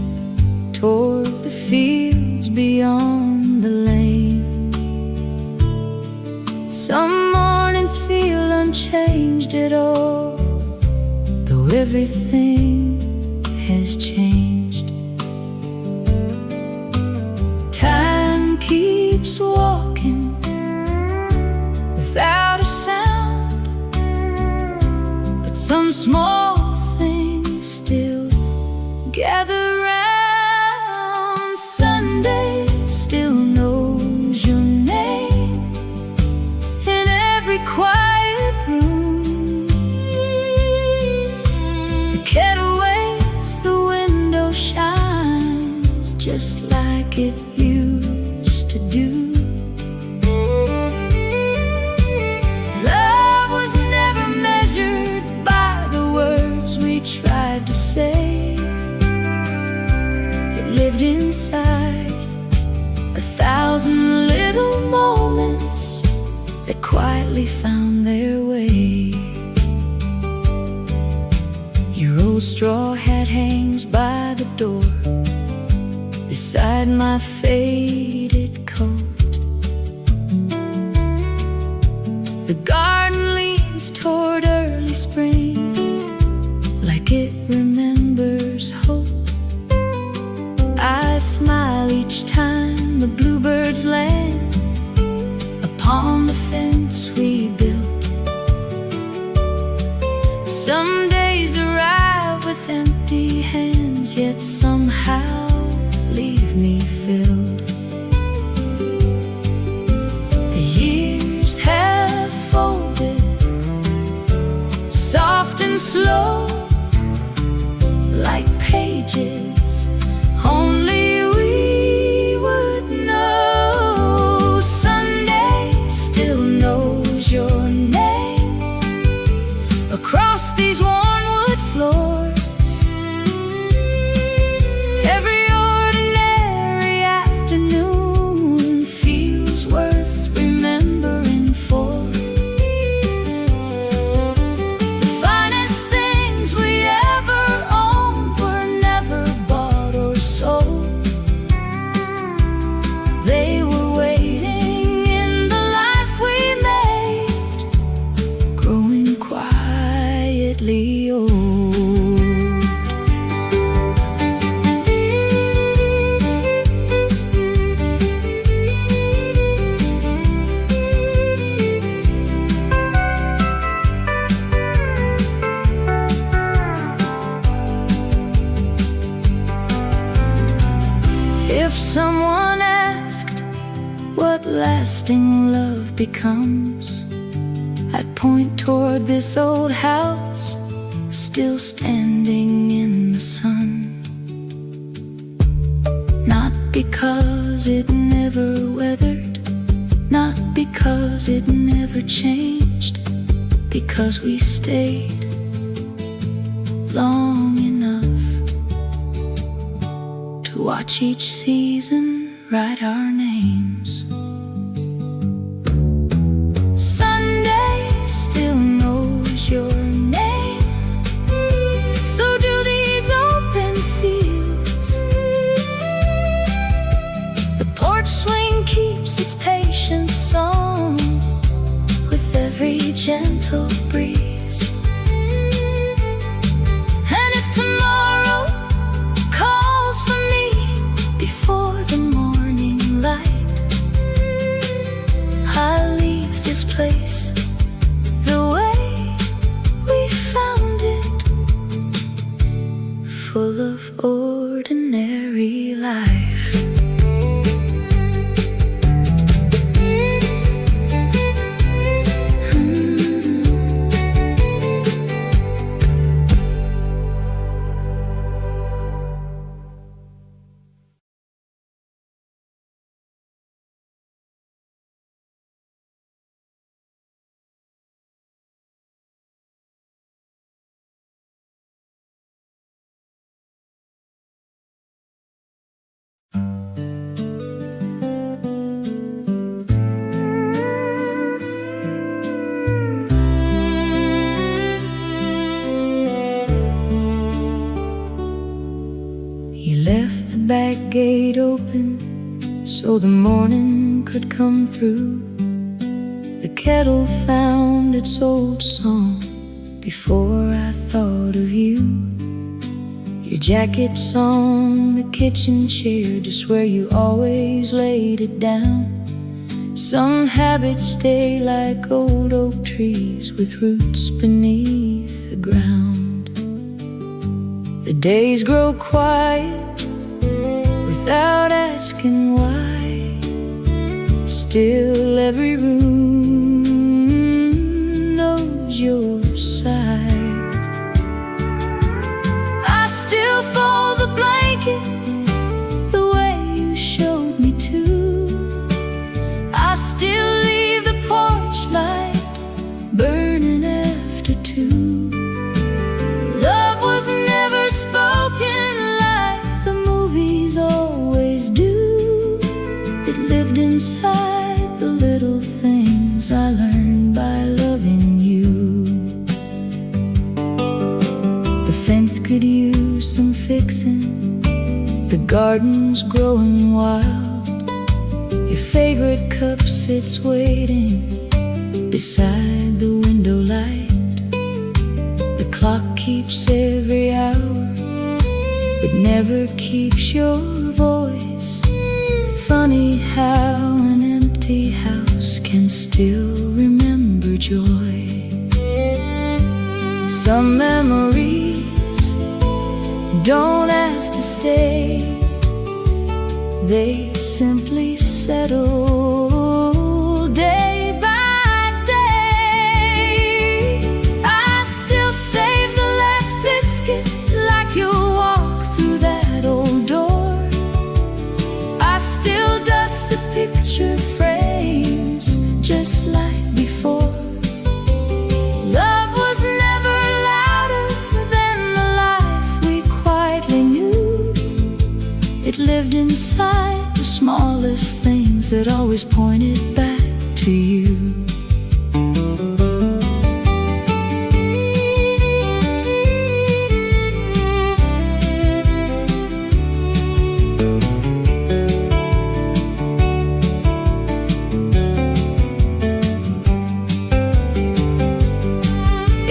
toward the fields beyond the lane. Some mornings feel unchanged at all, though everything has changed. Time keeps walking without a sound, but some small things still gather round. Sunday still knows your name in every quiet room. The kettle waits, the window shines just like it used to do. Love was never measured by the words we tried to say. It lived inside 1,000 little moments that quietly found their way. Your old straw hat hangs by the door, beside my faded coat. The garden leans toward early spring, like it remembers hope. I smile each time the bluebirds land upon the fence we built. Some days arrive with empty hands, yet somehow leave me filled. The years have folded, soft and slow, like pages only we would know. Sunday still knows your name across these worn wood floors. Every ordinary afternoon feels worth remembering for. The finest things we ever owned lasting love becomes. I'd point toward this old house, still standing in the sun. Not because it never weathered, not because it never changed, because we stayed long enough to watch each season write our names. Sunday still knows your name, so do these open fields. The porch swing keeps its patient song with every gentle breeze. And if tomorrow calls for me before the morning light, I'll leave this place the way we found it, full of ordinary life. Back gate open so the morning could come through. The kettle found its old song before I thought of you. Your jacket's on the kitchen chair, just where you always laid it down. Some habits stay like old oak trees with roots beneath the ground. The days grow quiet without asking why. Still every room knows your side. I still fold the blanket the way you showed me to. I still leave the porch light burning after 2. Love was never spoken like the movies always do. It lived inside the little things I learned by loving you. The fence could use some fixing, the garden's growing wild. Your favorite cup sits waiting beside the window light. The clock keeps every hour, but never keeps your voice. Funny how an empty house can still remember joy. Some memories don't ask to stay, they simply settle day by day. I still save the last biscuit like you'll walk through that old door. I still dust the picture frames just like before. Love was never louder than the life we quietly knew. It lived inside the smallest things that always pointed back to you.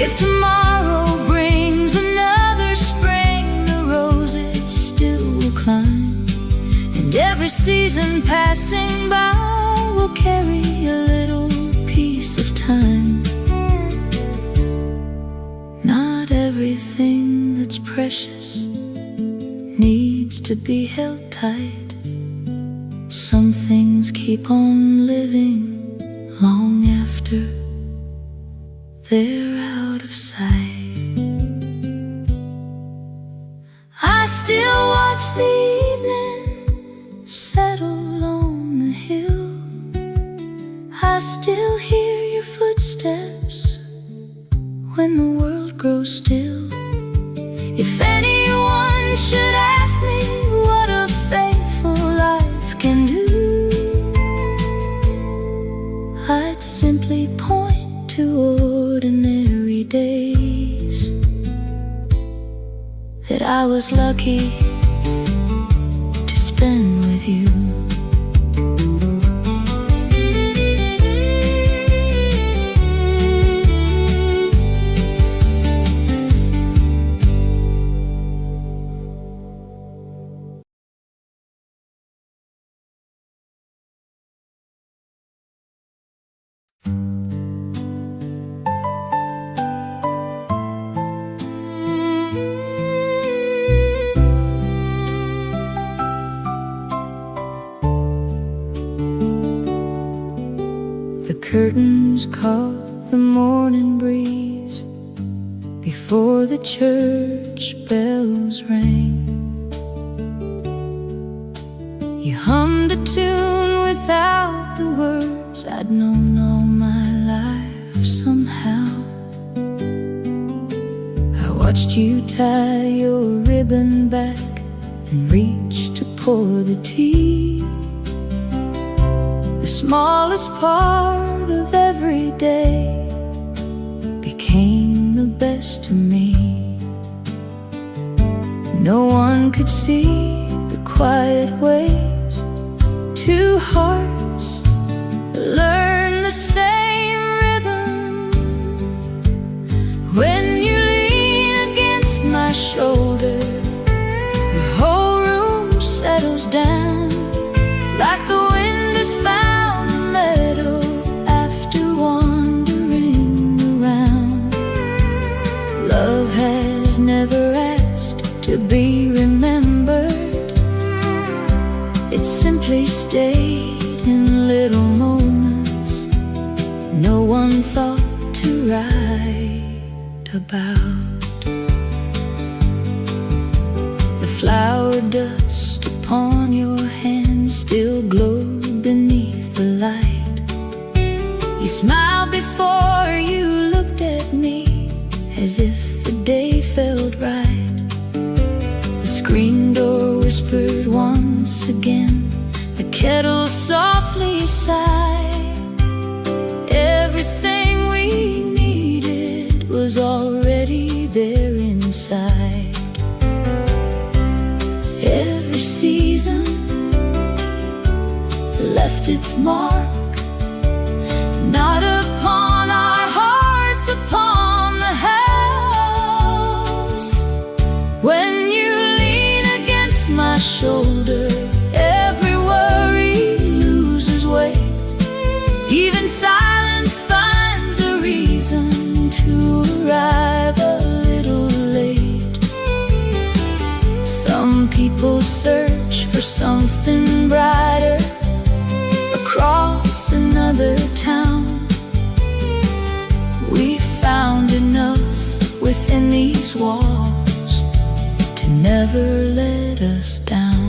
If tomorrow brings another spring, the roses still will climb, and every season passing by will carry a little piece of time. Not everything that's precious needs to be held tight. Some things keep on living long after they're out of sight. I still watch the evening settle on the hill. I still hear your footsteps when the world grows still. If anyone should ask me what a faithful life can do, I'd simply point to ordinary days that I was lucky to spend with you. The curtains caught the morning breeze before the church bells rang. You hummed a tune without the words I'd known all my life somehow. I watched you tie your ribbon back and reach to pour the tea. The smallest part of every day became the best to me. No one could see the quiet ways two hearts learn the same rhythm. When you lean against my shoulder, the whole room settles down like the wind has found the meadow after wandering around. Love has never asked to be remembered. It simply stayed in little moments no one thought to write about. The flower dust upon your hands still glowed beneath the light. You smiled before you looked at me, as if the day felt right. The screen door whispered once again, the kettle softly sighed. Everything we needed was already there inside. Every season left its mark, not upon our hearts, upon the house. When you lean against my shoulder, every worry loses weight. Even silence finds a reason to arrive a little late. Some people search for something brighter across another town. We found enough within these walls to never let us down.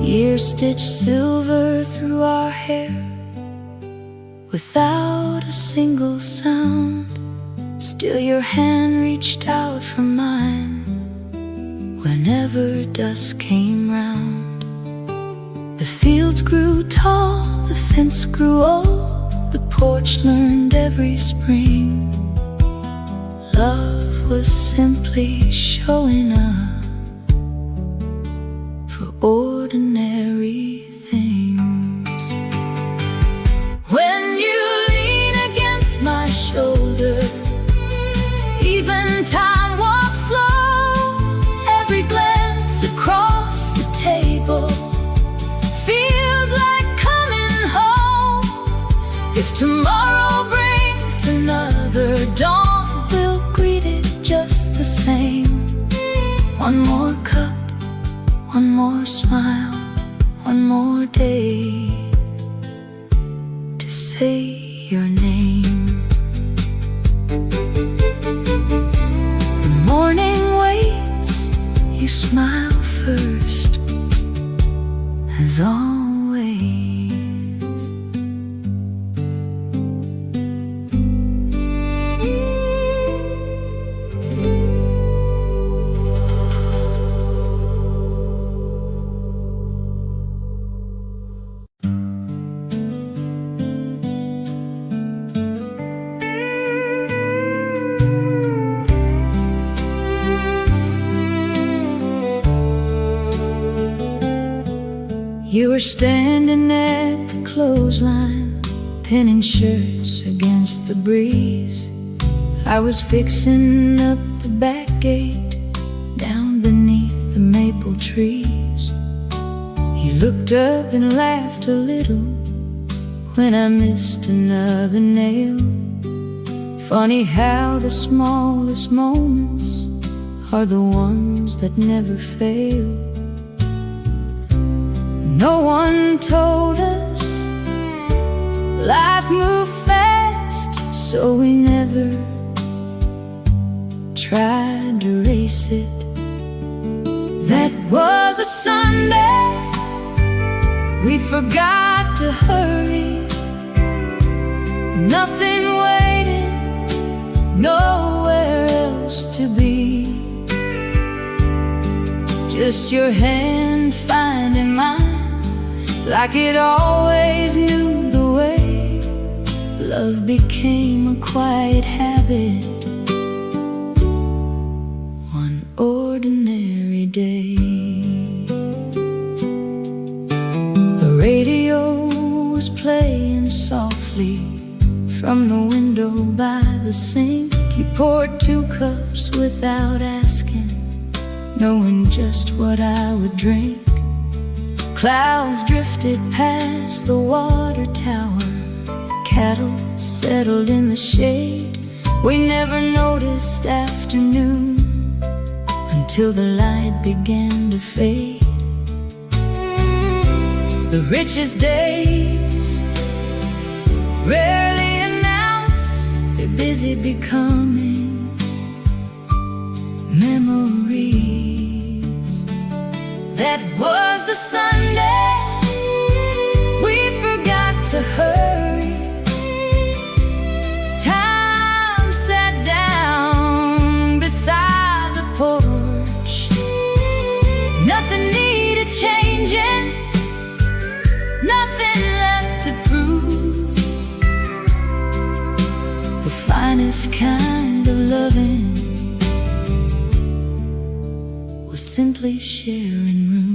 Years stitched silver through our hair without a single sound. Still your hand reached out for mine whenever dusk came round. The fields grew tall, the fence grew old, the porch learned every spring. Love was simply showing up for ordinary One more cup, one more smile, one more day to say your name. The morning waits, you smile first, as always. You were standing at the clothesline, pinning shirts against the breeze. I was fixing up the back gate down beneath the maple trees. You looked up and laughed a little when I missed another nail. Funny how the smallest moments are the ones that never fail. No one told us life moved fast, so we never tried to race it. That was a Sunday, we forgot to hurry. Nothing waiting, nowhere else to be. Just your hand finding mine, like it always knew the way. Love became a quiet habit, one ordinary day. The radio was playing softly from the window by the sink. You poured 2 cups without asking, knowing just what I would drink. Clouds drifted past the water tower, cattle settled in the shade. We never noticed afternoon until the light began to fade. The richest days rarely announce they're busy becoming memories. That was the Sunday we forgot to hurry. Time sat down beside the porch. Nothing needed changing, nothing left to prove. The finest kind of loving was simply sharing room.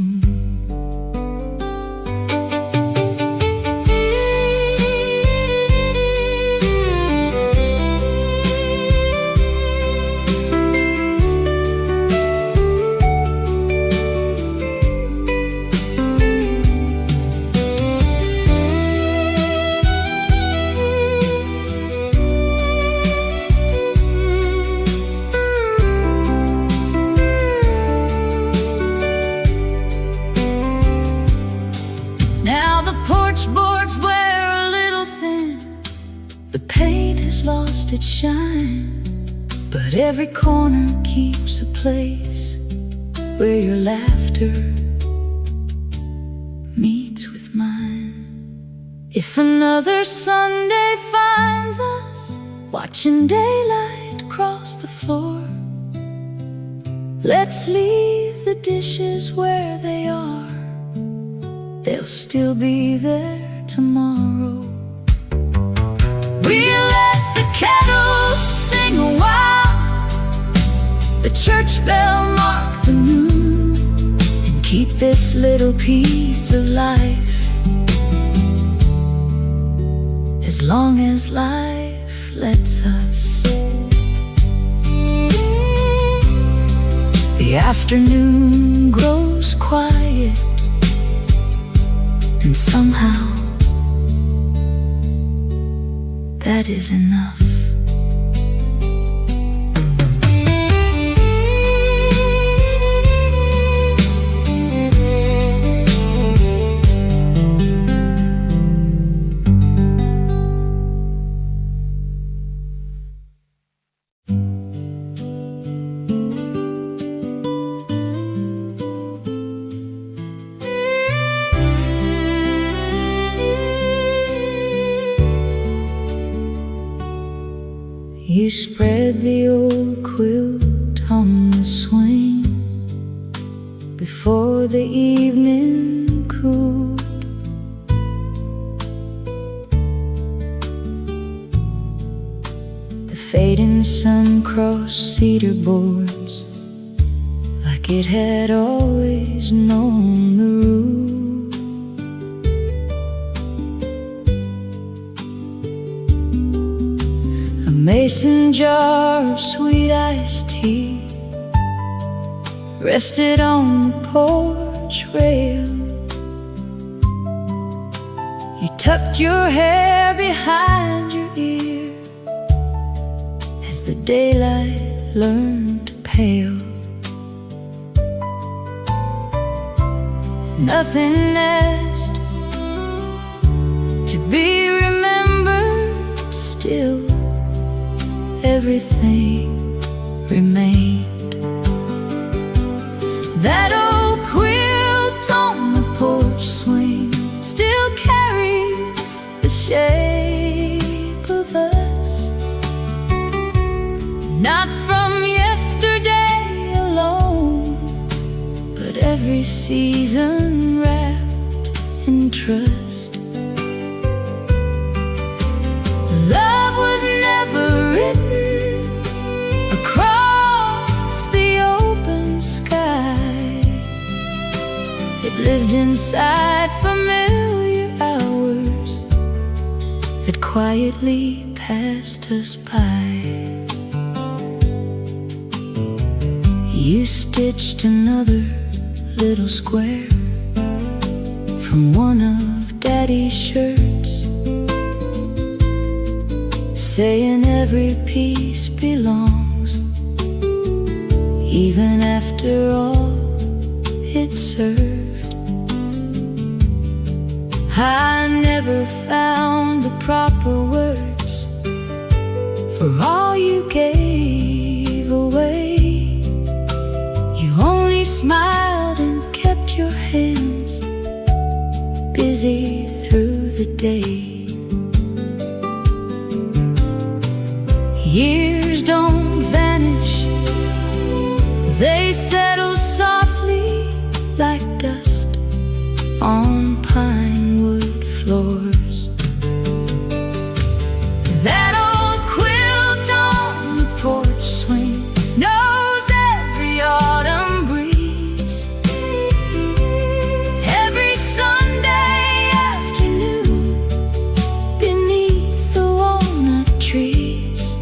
Lost its shine, but every corner keeps a place where your laughter meets with mine. If another Sunday finds us watching daylight cross the floor, let's leave the dishes where they are. They'll still be there tomorrow. We'll let the kettle sing a while, the church bell mark the noon, and keep this little piece of life as long as life lets us. The afternoon grows quiet, and somehow that is enough. spread the old quilt on the swing before the evening cooled. The fading sun crossed cedar boards like it had always known the rule. A mason jar of sweet iced tea rested on the porch rail. You tucked your hair behind your ear as the daylight learned to pale. Nothing asked to be remembered, still everything remained. That old quilt on the porch swing still carries the shape of us, not from yesterday alone, but every season wrapped in trust. Love was never written across the open sky. It lived inside familiar hours that quietly passed us by. You stitched another little square from one of Daddy's shirts, saying every piece belongs, even after all it served. I never found the proper words for all you gave away. You only smiled and kept your hands busy through the day. Years don't vanish, they settle softly like dust on pine wood floors. That old quilt on the porch swing knows every autumn breeze, every Sunday afternoon beneath the walnut trees.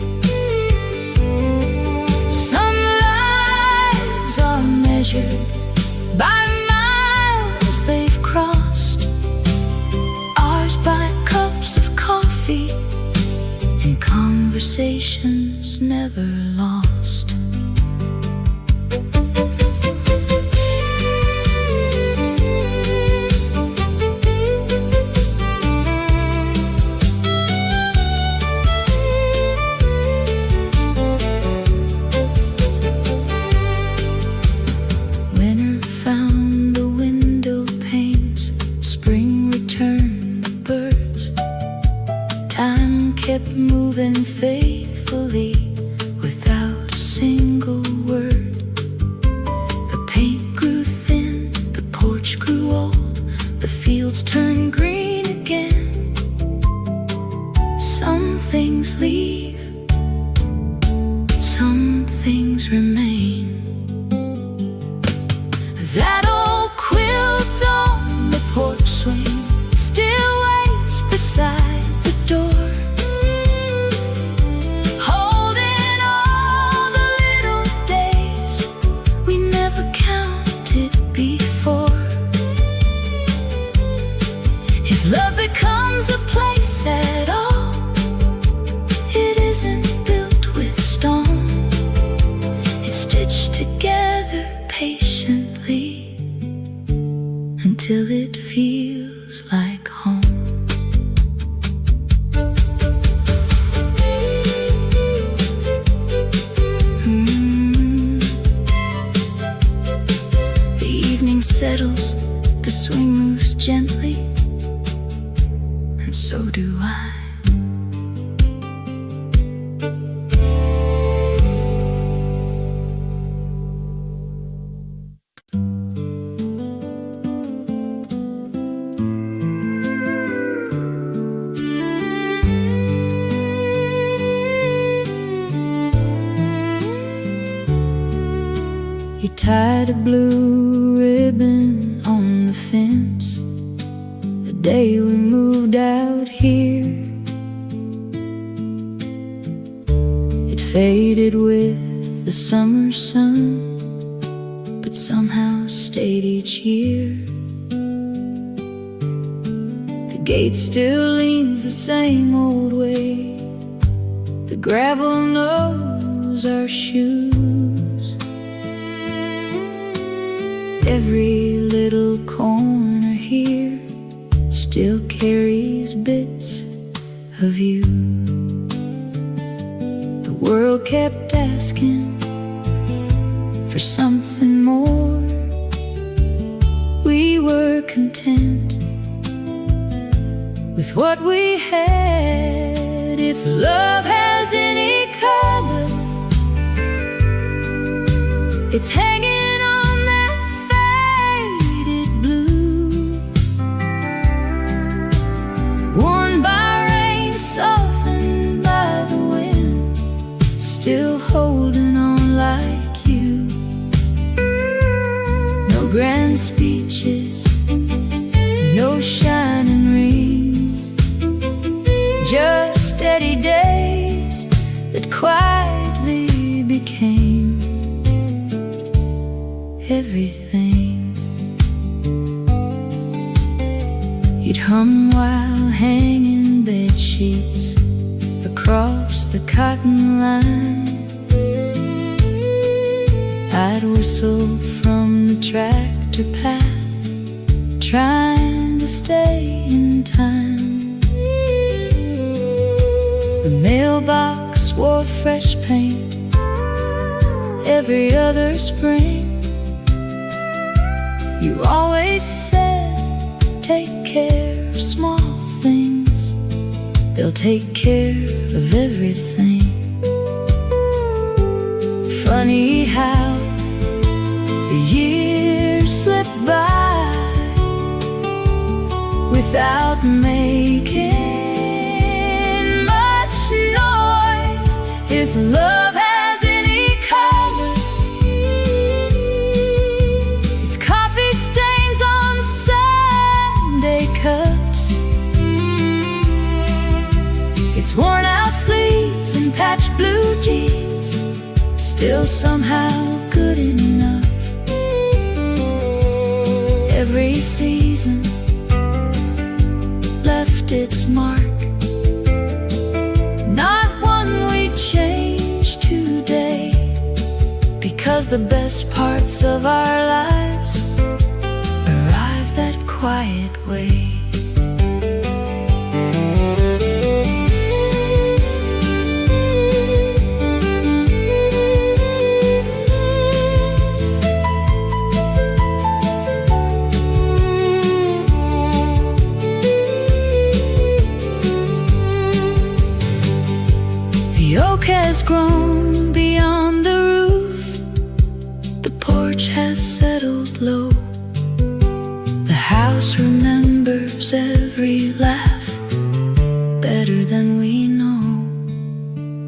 Some lives are measured by miles they've crossed, ours by cups of coffee and conversations never lost. Winter found the window panes, spring returned the birds. Time kept moving faithfully without a single word. The paint grew thin, the porch grew old, the fields turned green again. Some things leave, some things remain. That old quilt on the porch swing still waits beside the door, holding all the little days we never counted before. If love becomes a place at all, it isn't built with stone, it's You tied a blue ribbon on the fence the day we moved out here. It faded with the summer sun, but somehow stayed each year. The gate still leans the same old way. The gravel knows our shoes. Every little corner here still carries bits of you. The world kept asking for something more. We were content with what we had. If love has any color, it's hanging on that faded blue, worn by rain, softened by the wind, still holding on like you. No grand speeches, no shining rings, just steady days that quietly became everything. You'd hum while hanging bed sheets across the cotton line. I'd whistle from the tractor path, trying to stay in time. The mailbox wore fresh paint every other spring. You always said, take care of small things, they'll take care of everything. Funny how the years slip by without making much noise. If love has any color, it's coffee stains on Sunday cups, it's worn out sleeves and patched blue jeans, still somehow good enough. Every season left its mark, not one we change today, because the best parts of our lives arrive that quiet way. The oak has grown beyond the roof, the porch has settled low. The house remembers every laugh better than we know.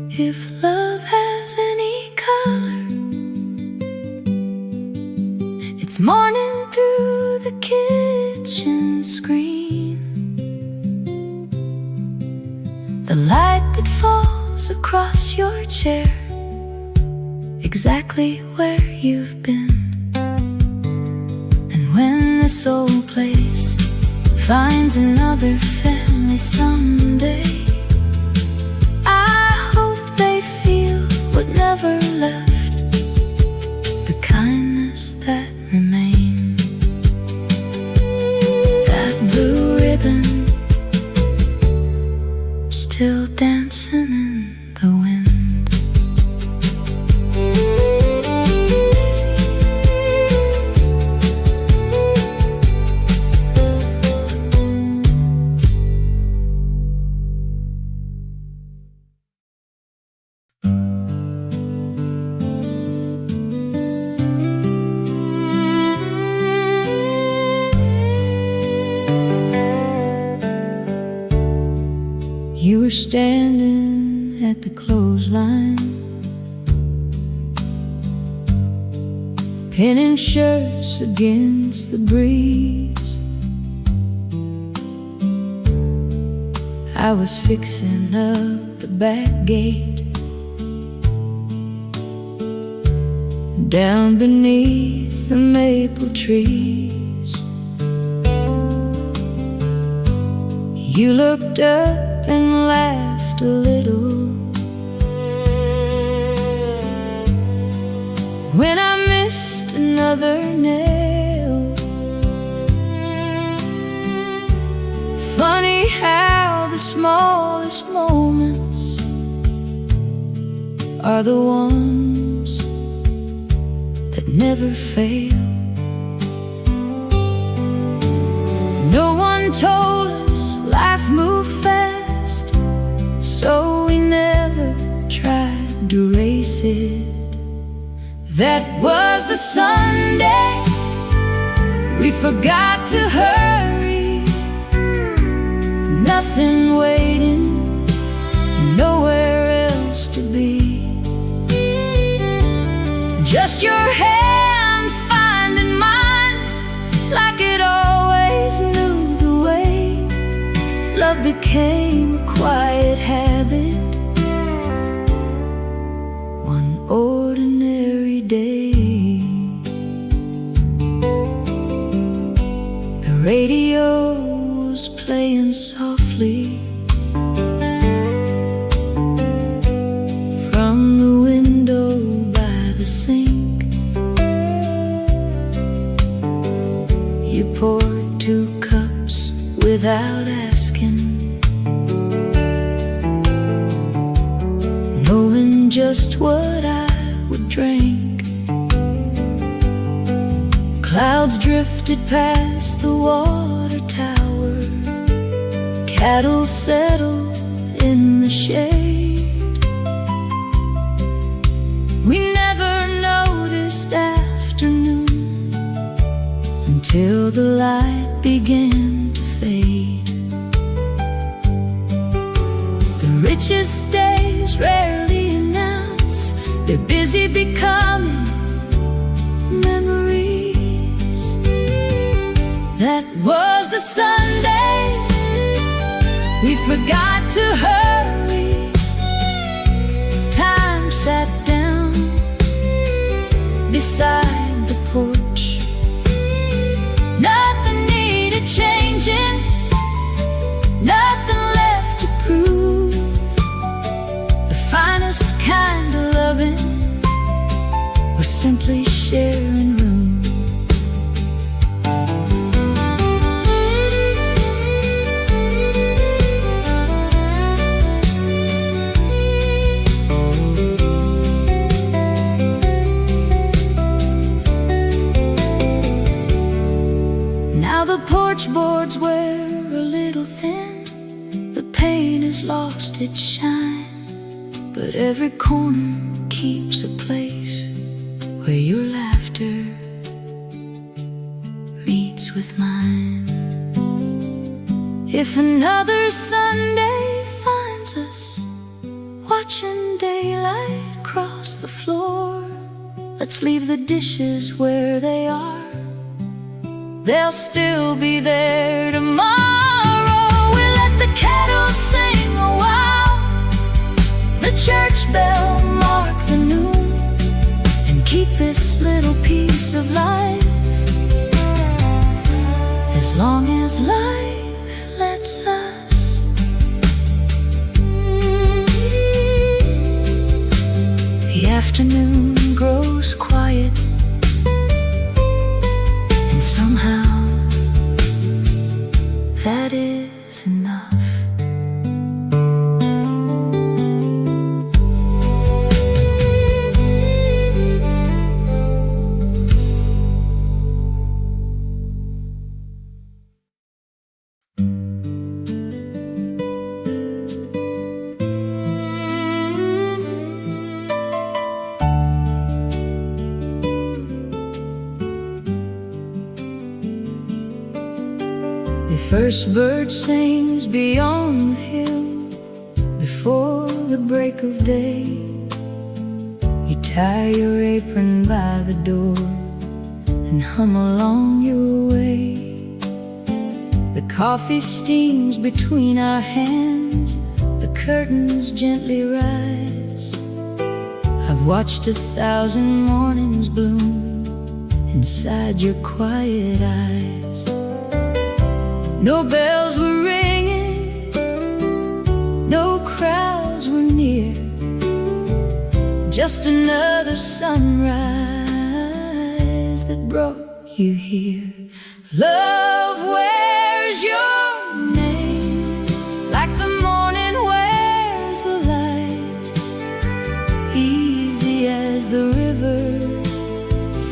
If love has any color, it's morning through the kitchen screen, the light that falls across your chair, exactly where you've been. And when this old place finds another family someday, I hope they feel what never left, the kindness that remained. That blue ribbon still dancing in the wind. You were standing at the clothesline, pinning shirts against the breeze. I was fixing up the back gate down beneath the maple trees. You looked up and laughed a little when I missed another nail. Funny how the smallest moments are the ones that never fail. No one told us life moved fast, so we never tried to race it. That was the Sunday we forgot to hurry. Nothing waiting, nowhere else to be. Just your hand finding mine, like it always knew the way. Love became a quiet habit, one ordinary day. The radio was playing softly from the window by the sink. You poured 2 cups without asking, knowing just what I would drink. Clouds drifted past the water tower, cattle settled in the shade. We never noticed afternoon until the light began to fade. The richest days rarely announce they're busy becoming memories. That was the Sunday we forgot to hurry. Time sat down beside the porch. Nothing needed changing, nothing left to prove. The finest kind of loving was simply sharing room. The porch boards wear a little thin, the paint has lost its shine, but every corner keeps a place where your laughter meets with mine. If another Sunday finds us watching daylight cross the floor, let's leave the dishes where they are. They'll still be there tomorrow. We let the kettle sing a while, the church bell mark the noon, and keep this little piece of life as long as life lets us. The afternoon grows quiet, and somehow that is enough. The first bird sings beyond the hill before the break of day. You tie your apron by the door and hum along your way. The coffee steams between our hands, the curtains gently rise. I've watched 1,000 mornings bloom inside your quiet eyes. No bells were ringing, no crowds were near, just another sunrise that brought you here. Love, where's your name? Like the morning wears the light, easy as the river,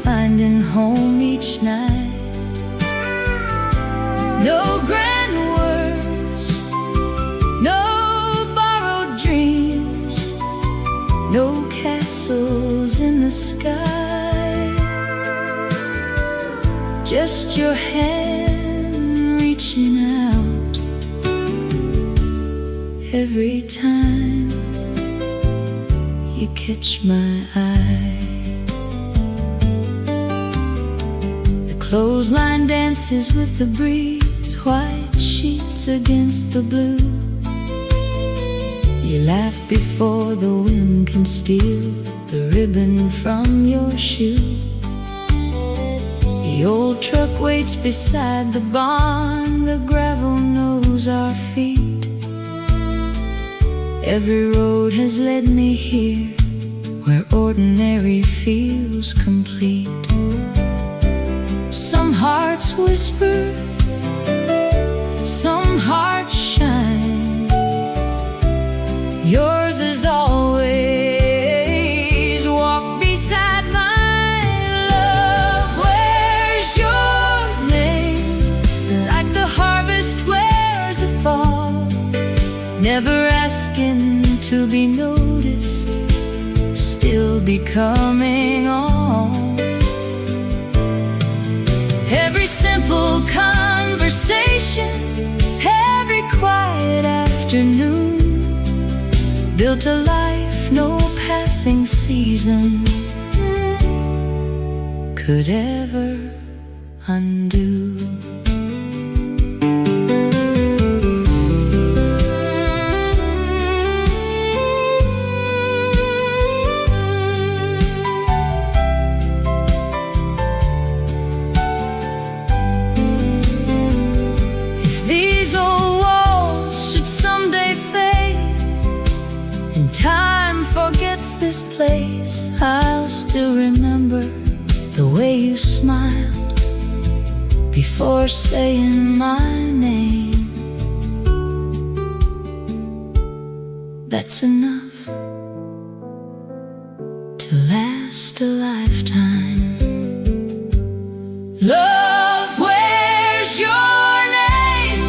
finding home each night. No grand words, no borrowed dreams, no castles in the sky, just your hand reaching out every time you catch my eye. The clothesline dances with the breeze, white sheets against the blue. You laugh before the wind can steal the ribbon from your shoe. The old truck waits beside the barn, the gravel knows our feet. Every road has led me here, where ordinary feels complete. Some hearts whisper, some hearts shine. Yours is always walk beside mine. Love, where's your name? Like the harvest wears the fall, never asking to be noticed, still becoming all. Every simple conversation, every quiet afternoon, built a life no passing season could ever undo. Time forgets this place, I'll still remember the way you smiled before saying my name. That's enough to last a lifetime. Love, where's your name?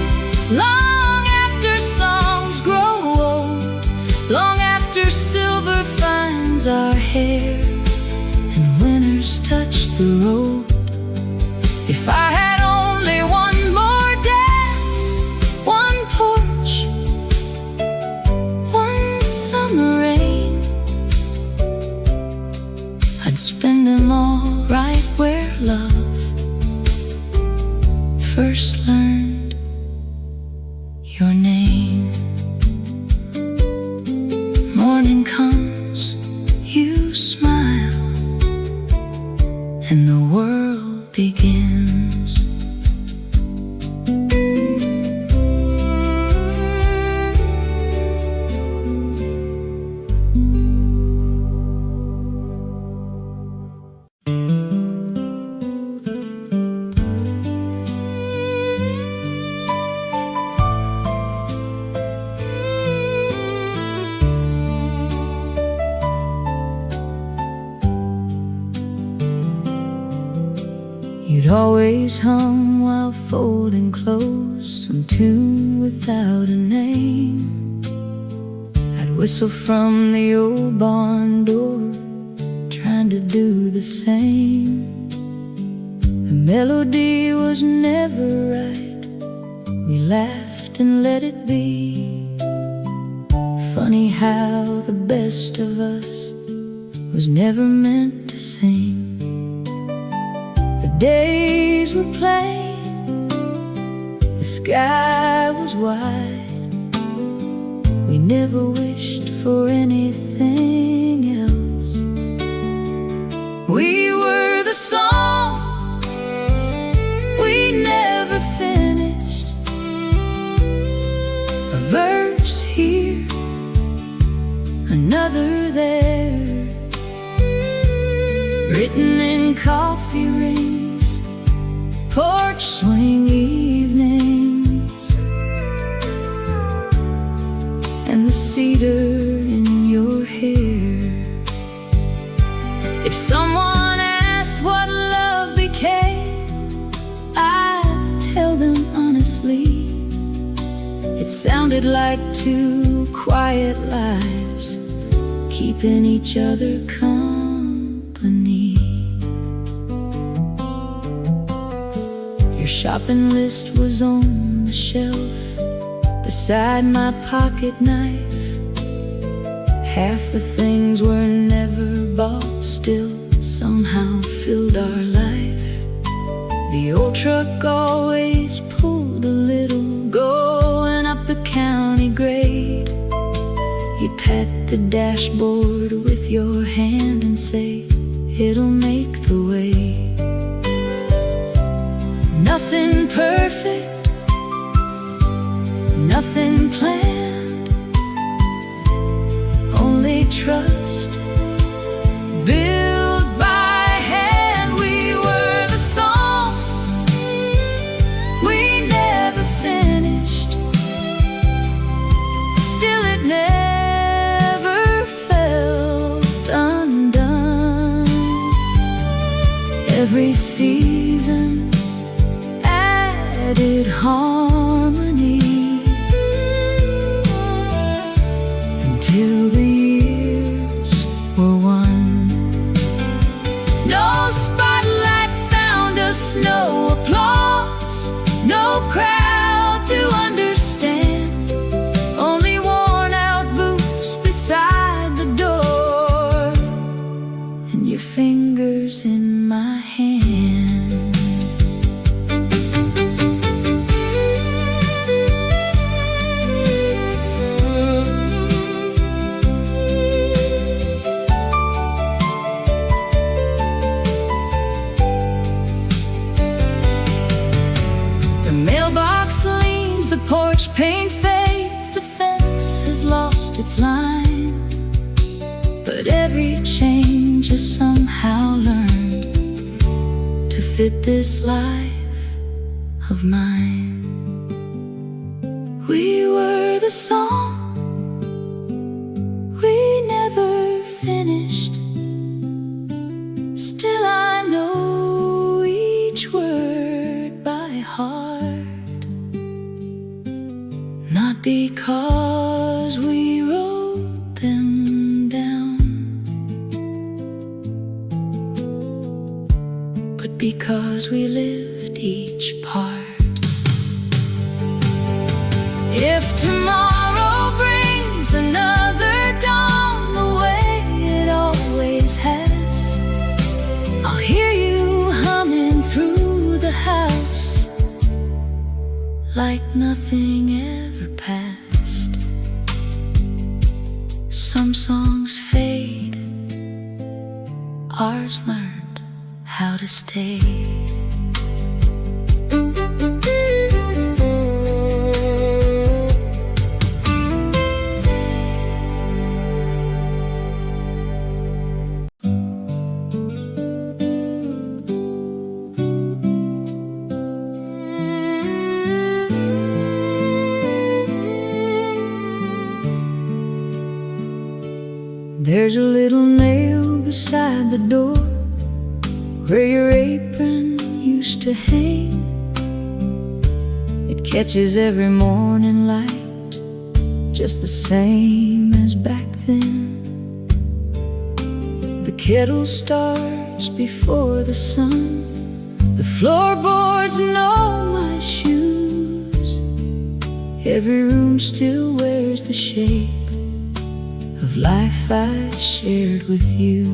Long after songs grow old, long after silver finds our hair and winters touch the road. If I had only one more dance, one porch, one summer rain, I'd spend them all right where love first learned your name. Morning comes, you smile, and the world begins. You'd always hum while folding clothes, some tune without a name. I'd whistle from the old barn door, trying to do the same. The melody was never right, we laughed and let it be. Funny how the best of us was never meant to sing. The days were plain, the sky was wide. We never wished for anything else. We were the song we never finished, a verse here, another there, written in coffee rings, porch swing evenings, and the cedar in your hair. If someone asked what love became, I'd tell them honestly, it sounded like two quiet lives, keeping each other company. Your shopping list was on the shelf beside my pocket knife. Half the things were never bought, still somehow filled our life. The old truck always pulled a little, going up the county grade. You'd pat the dashboard with your hand and say, it'll make the way. Nothing perfect, nothing planned, only trust built by hand. We were the song we never finished, still it never felt undone. Every season added harmony until the years were one. No spotlight found us, no applause, no crowd to understand, only worn out boots beside the door, and your fingers in my hand. The porch paint fades, the fence has lost its line, but every change has somehow learned to fit this life of mine. We were the song we never finished, still I know each word by heart. Not because we wrote them down, but because we lived each part. If tomorrow brings another dawn the way it always has, I'll hear you humming through the house like nothing ever passed. Some songs fade, ours learned how to stay. There's a little nail beside the door where your apron used to hang. It catches every morning light just the same as back then. The kettle starts before the sun, the floorboards know my shoes. Every room still wears the shape of life I shared with you.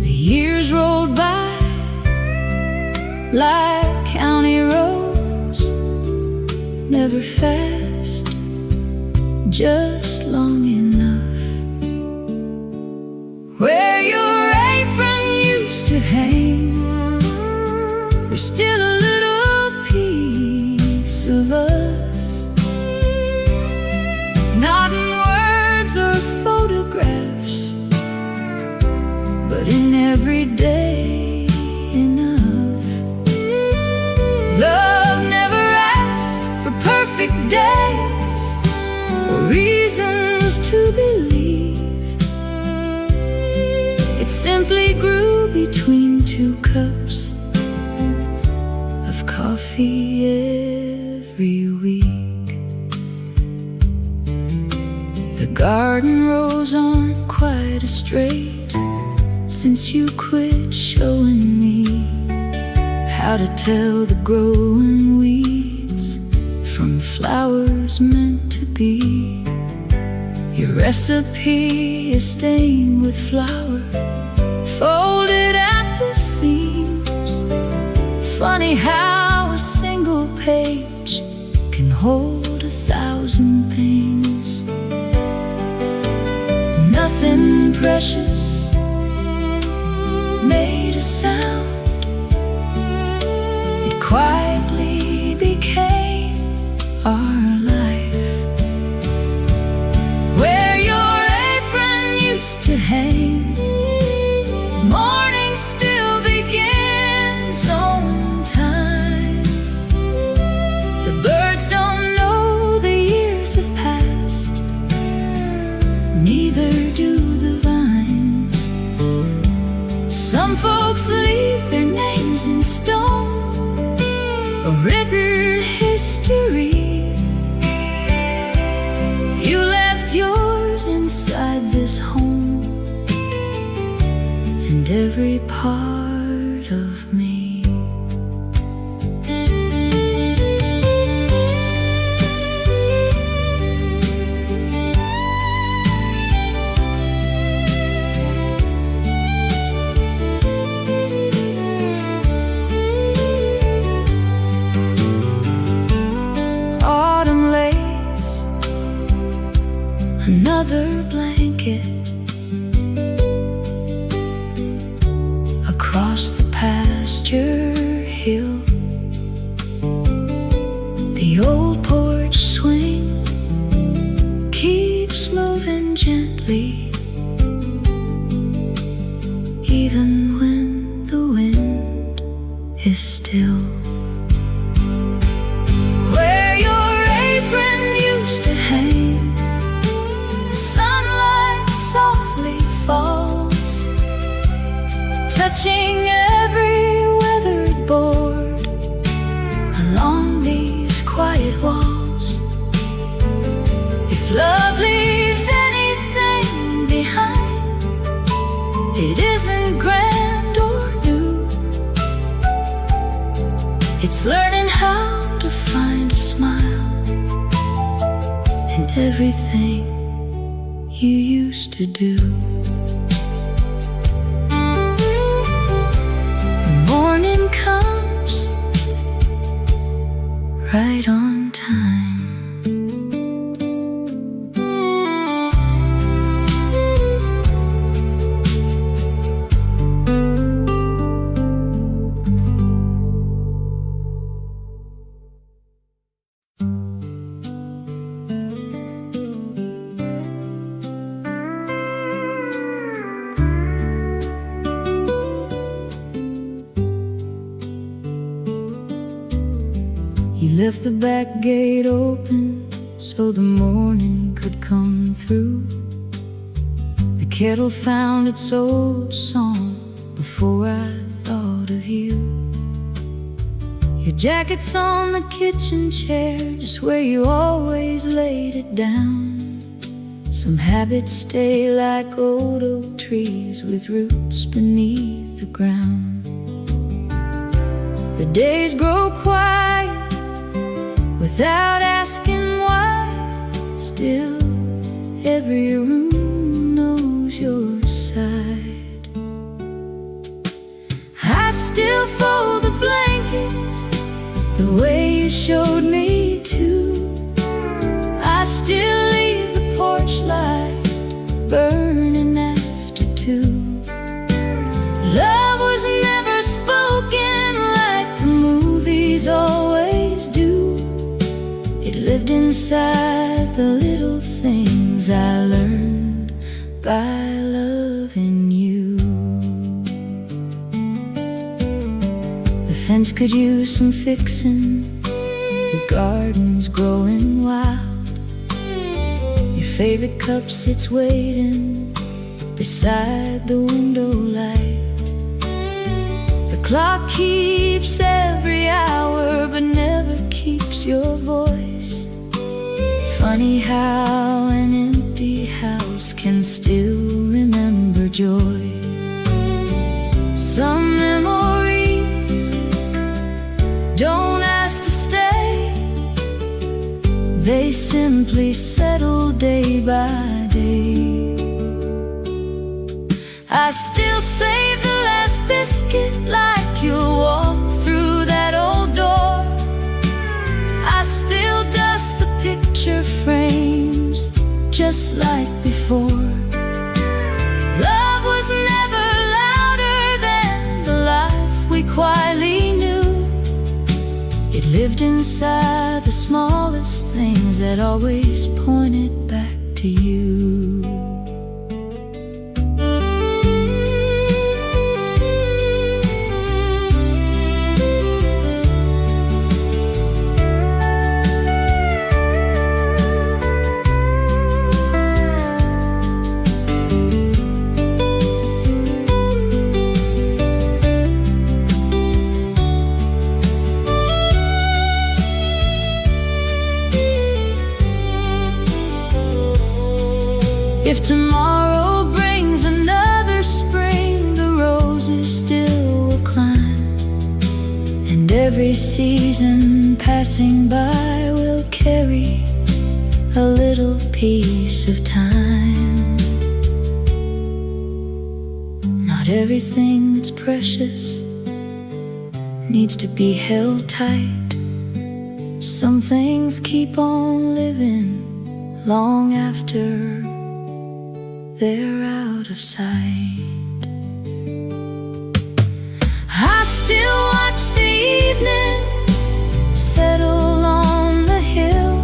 The years rolled by like county roads, never fast, just long enough. Where your apron used to hang, there's still a little piece of us, not in words or photographs, but in everyday enough. Love never asked for perfect days or reasons to believe. It simply grew between two cups of coffee every week. The garden rows aren't quite as straight since you quit showing me how to tell the growing weeds from flowers meant to be. Your recipe is stained with flour, folded at the seams. Funny how a single page can hold 1,000 things. Nothing precious made a sound. It quietly became our life. Where your apron used to hang, morning still begins on time. The birds don't know the years have passed, neither do the vines. Some folks leave their names in stone, a written history. You left yours inside this home and every part of me. Autumn lays another blanket across the pasture hill. The old porch swing keeps moving gently, even when the wind is still. Where your apron used to hang, the sunlight softly falls, touching every weathered board along these quiet walls. If love leaves anything behind, it isn't grand or new. It's learning how to find a smile in everything you used to do. The morning comes right on time. You left the back gate open so the morning could come through. The kettle found its old song before I thought of you. Your jacket's on the kitchen chair, just where you always laid it down. Some habits stay like old oak trees with roots beneath the ground. The days grow quiet without asking why. Still, every room knows your side. I still fold the blanket way you showed me to. I still leave the porch light burning after 2. Love was never spoken like the movies always do. It lived inside the little things I learned by loving you. The fence could use some fixing, the garden's growing wild. Your favorite cup sits waiting beside the window light. The clock keeps every hour but never keeps your voice. Funny how an empty house can still remember joy. Some memories don't ask to stay, they simply settle day by day. I still save the last biscuit like you'll walk through that old door. I still dust the picture frames just like before. Love was never louder than the life we quietly knew. It lived inside the smallest things that always pointed back to you. If tomorrow brings another spring, the roses still will climb, and every season passing by will carry a little piece of time. Not everything that's precious needs to be held tight. Some things keep on living long after they're out of sight. I still watch the evening settle on the hill.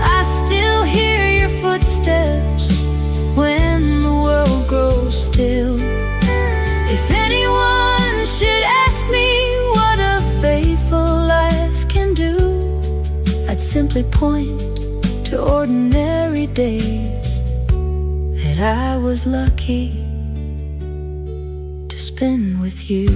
I still hear your footsteps when the world grows still. If anyone should ask me what a faithful life can do, I'd simply point to ordinary days that I was lucky to spend with you.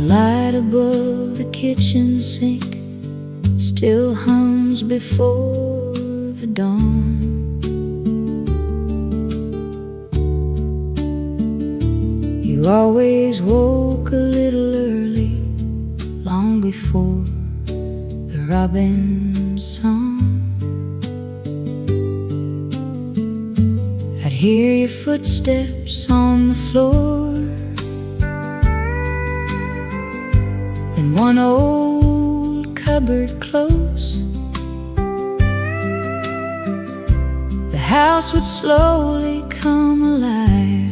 Light above the kitchen sink still hums before the dawn. You always woke a little early, long before the robin's song. I'd hear your footsteps on the floor, then one old cupboard close. The house would slowly come alive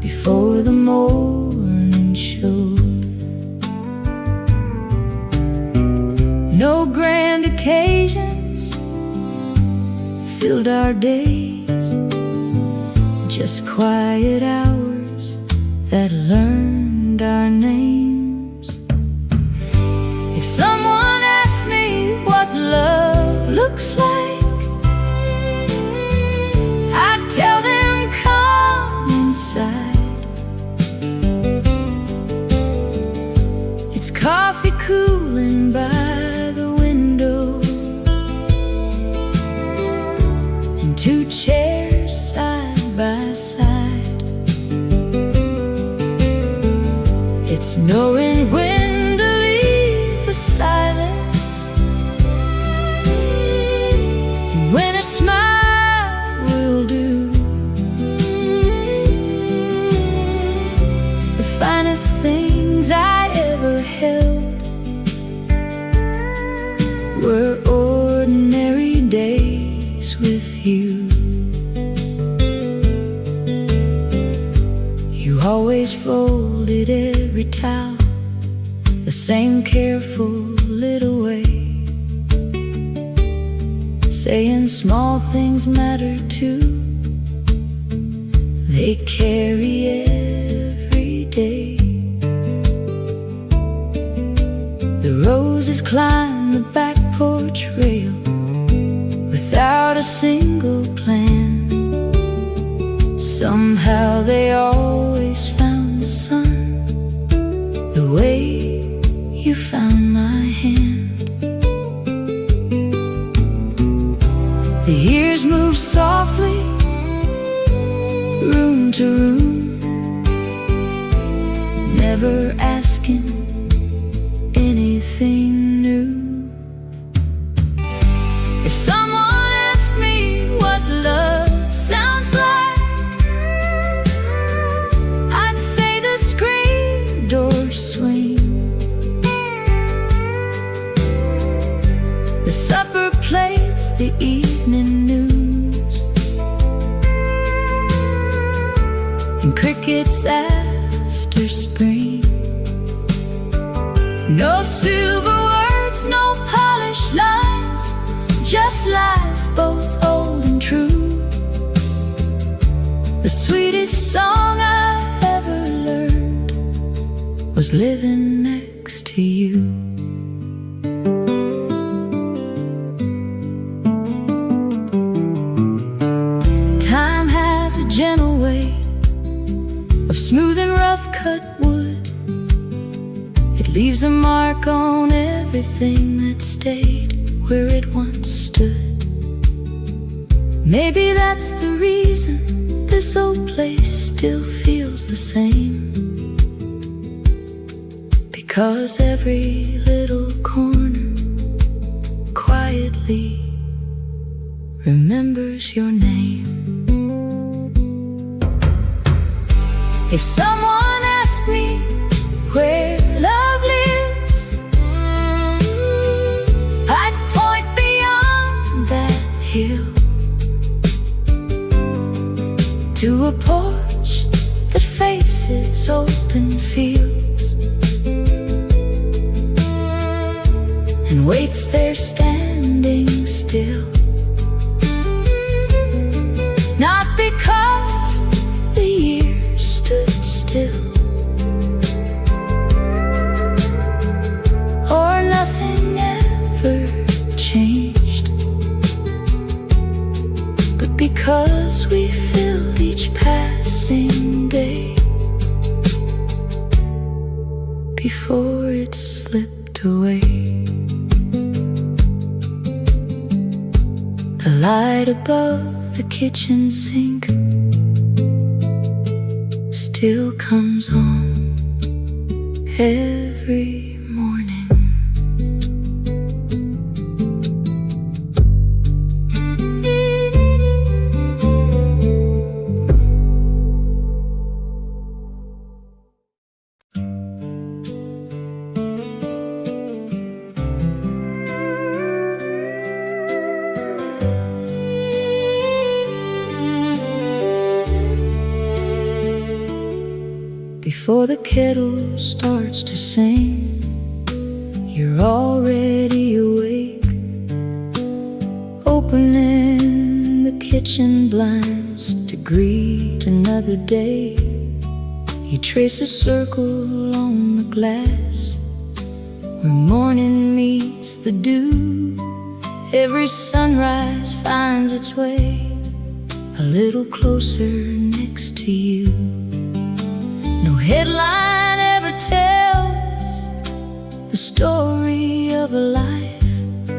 before the morning showed. No grand occasions filled our days, just quiet hours that learned our names. If someone asked me what love looks like, I'd tell them come inside. two chairs side by side. It's knowing when to leave the silence, and when a smile will do. The finest things I ever held were ordinary days with you. You always folded every towel the same careful little way, saying small things matter too. They carry every day. The roses climb the back porch rail without a single plan. Somehow they always found the sun, the way you found my hand. The years move softly, room to room, never asking anything new. If someone asked me what love sounds like, I'd say the screen door swing, the supper plates, the evening news, and crickets after spring. No silver words, no polished lines, just life, both old and true. The sweetest song I ever learned was living next to you. Time has a gentle way of smoothing rough-cut wood. It leaves a mark on everything that stayed where it once stood. Maybe that's the reason this old place still feels the same, because every little corner quietly remembers your name. If someone asked me where love lives, I'd point beyond that hill to a porch that faces open fields and waits there standing still. Not because the years stood still, or nothing ever changed, but because we filled each passing day before it slipped away. The light above the kitchen sink still comes on every morning. Before the kettle starts to sing, you're already awake, opening the kitchen blinds to greet another day. You trace a circle on the glass where morning meets the dew. Every sunrise finds its way a little closer next to you. No headline ever tells the story of a life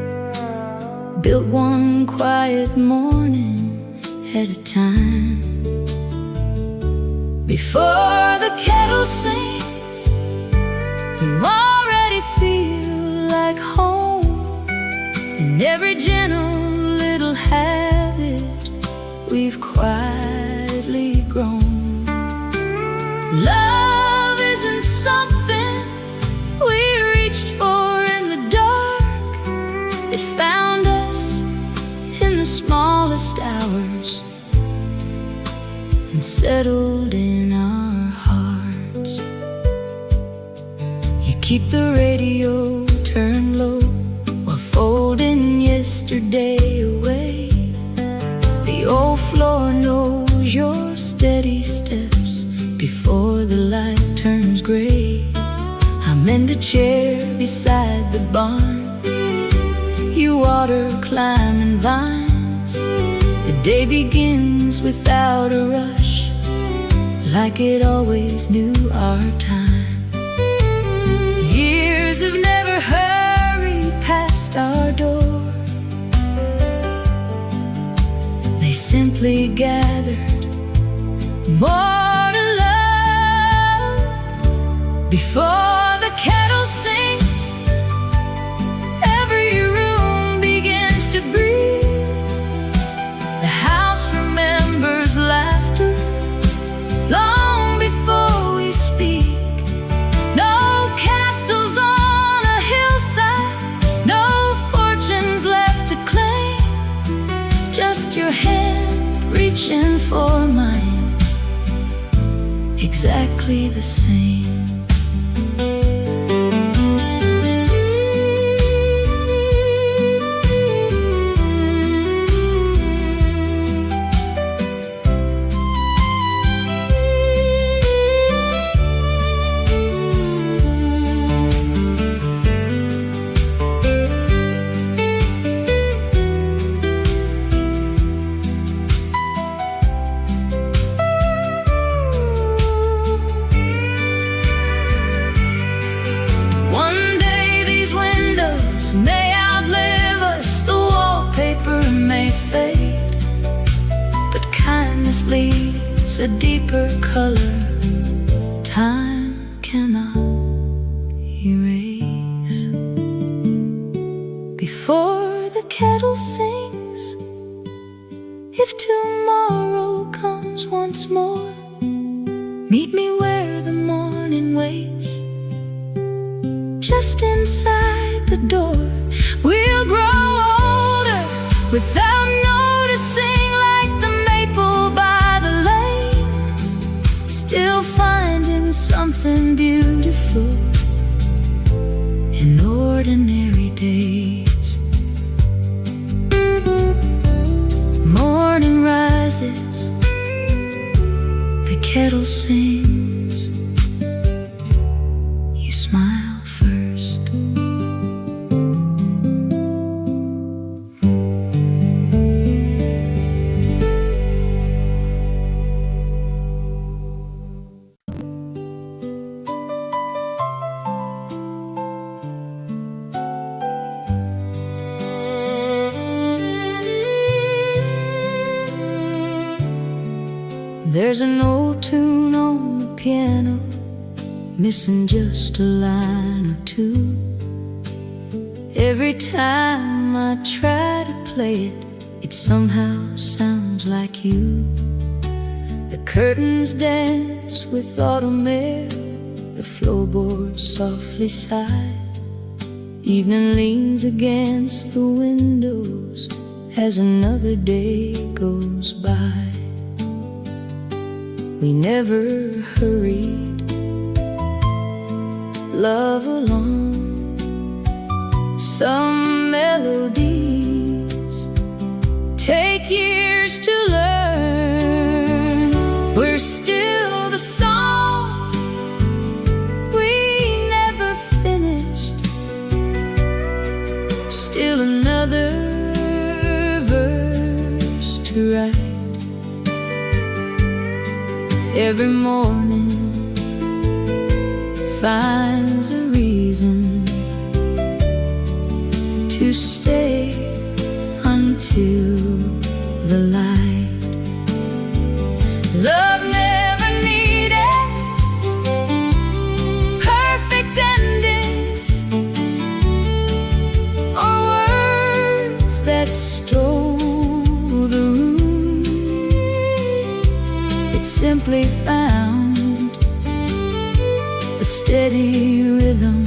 built one quiet morning at a time. Before the kettle sings, you already feel like home. In every gentle little habit we've quietly grown. Love isn't something we reached for in the dark. It found us in the smallest hours and settled in our hearts. You keep the radio turned low while folding yesterday away. The old floor knows your steady steps before the light turns gray. I mend a chair beside the barn. You water climbing vines. The day begins without a rush, like it always knew our time. Years have never hurried past our door. They simply gathered more to love. Before the kettle sings, every room begins to breathe. The house remembers laughter long before we speak. No castles on a hillside, no fortunes left to claim. Just your hand reaching for mine, exactly the same. May outlive us, the wallpaper may fade, but kindness leaves a deeper color time cannot erase. Before the kettle sings, if tomorrow comes once more, meet me where the morning waits, just inside the door. We'll grow older without noticing, like the maple by the lane, still finding something beautiful in ordinary days. Morning rises, the kettle sings, you smile first. There's an old tune on the piano, missing just a line or two. Every time I try to play it, it somehow sounds like you. The curtains dance with autumn air, the floorboards softly sigh. Evening leans against the windows as another day goes by. We never hurried love along. Some melodies take years to learn. We're still the song we never finished, still another verse to write. Every morning finds a reason to stay until the light simply found a steady rhythm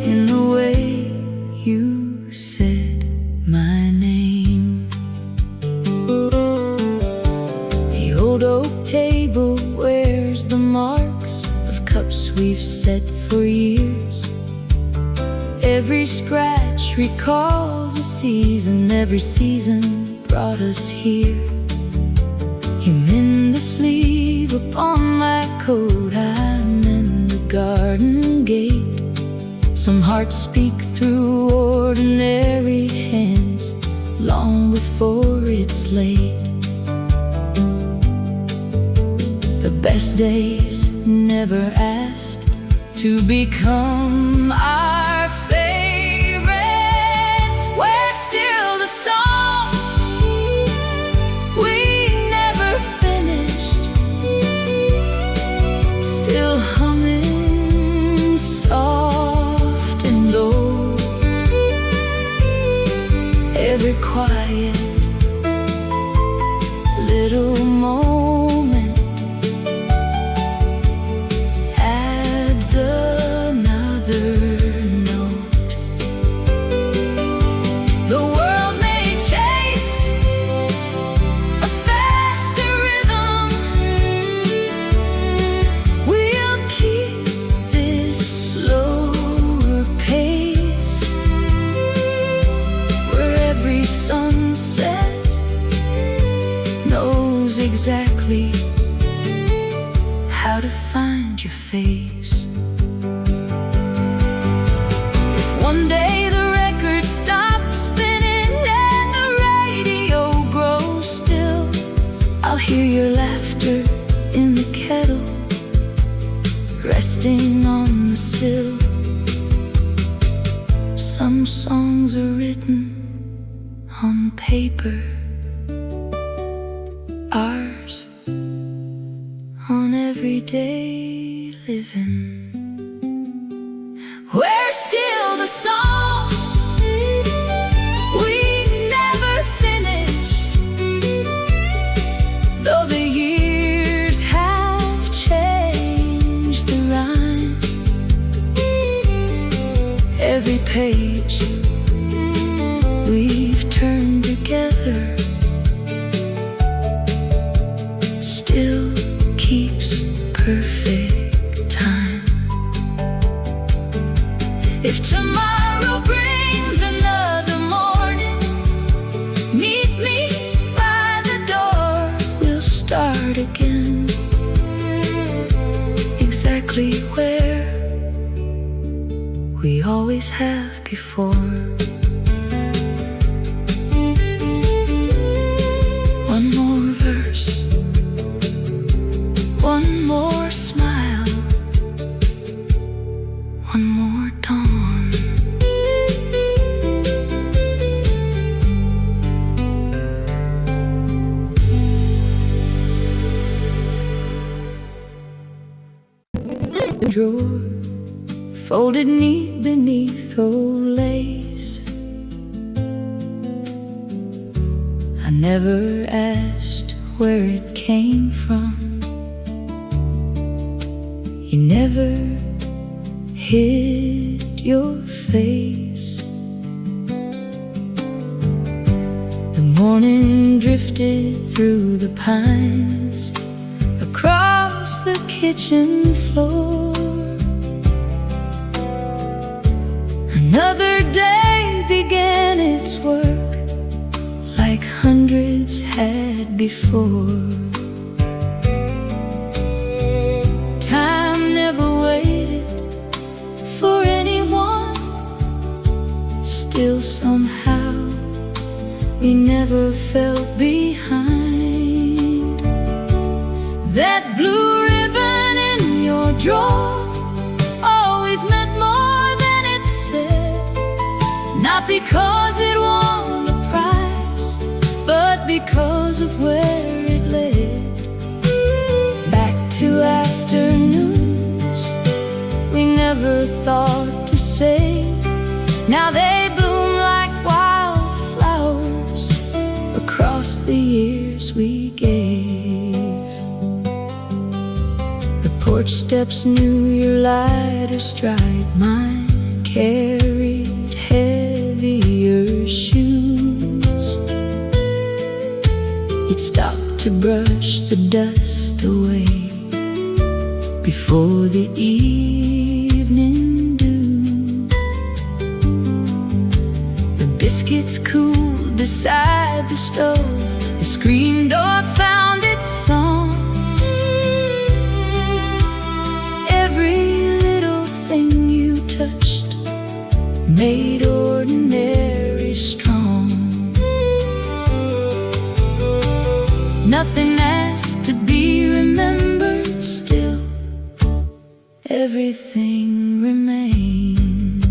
in the way you said my name. The old oak table wears the marks of cups we've set for years. Every scratch recalls a season, every season brought us here. You mend the sleeve upon my coat, I mend the garden gate. Some hearts speak through ordinary hands long before it's late. The best days never asked to become our favorites. We're still the song we never finished, still humming soft and low. Every quiet little moment adds another note. The world may chase a faster rhythm, we'll keep this slower pace, where every sunset knows exactly how to find your face. If one day the record stops spinning and the radio grows still, I'll hear your laughter in the kettle, resting on the sill. Some songs are written on paper, ours on everyday living. We're still the song we never finished, though the years have changed the rhyme. Every page we've turned together still keeps perfect time. If tomorrow brings another morning, meet me by the door. We'll start again, exactly where we always have before. One more verse, one more smile, one more dawn. The drawer folded neat beneath old lace. I never asked where it came from. You never hid your face. The morning drifted through the pines across the kitchen floor. Another day began its work like hundreds had before. Time never waited for anyone. Still somehow we never felt behind. That blue ribbon in your drawer always meant more than it said. Not because it won a prize, but because of where it led. Back to afternoons we never thought to save. Now they bloom like wildflowers across the years we gave. footsteps knew your lighter stride. Mine carried heavier shoes. You'd stop to brush the dust away before the evening dew. The biscuits cooled beside the stove. The screen door found its song. Every little thing you touched made ordinary strong. Nothing asked to be remembered, still everything remained.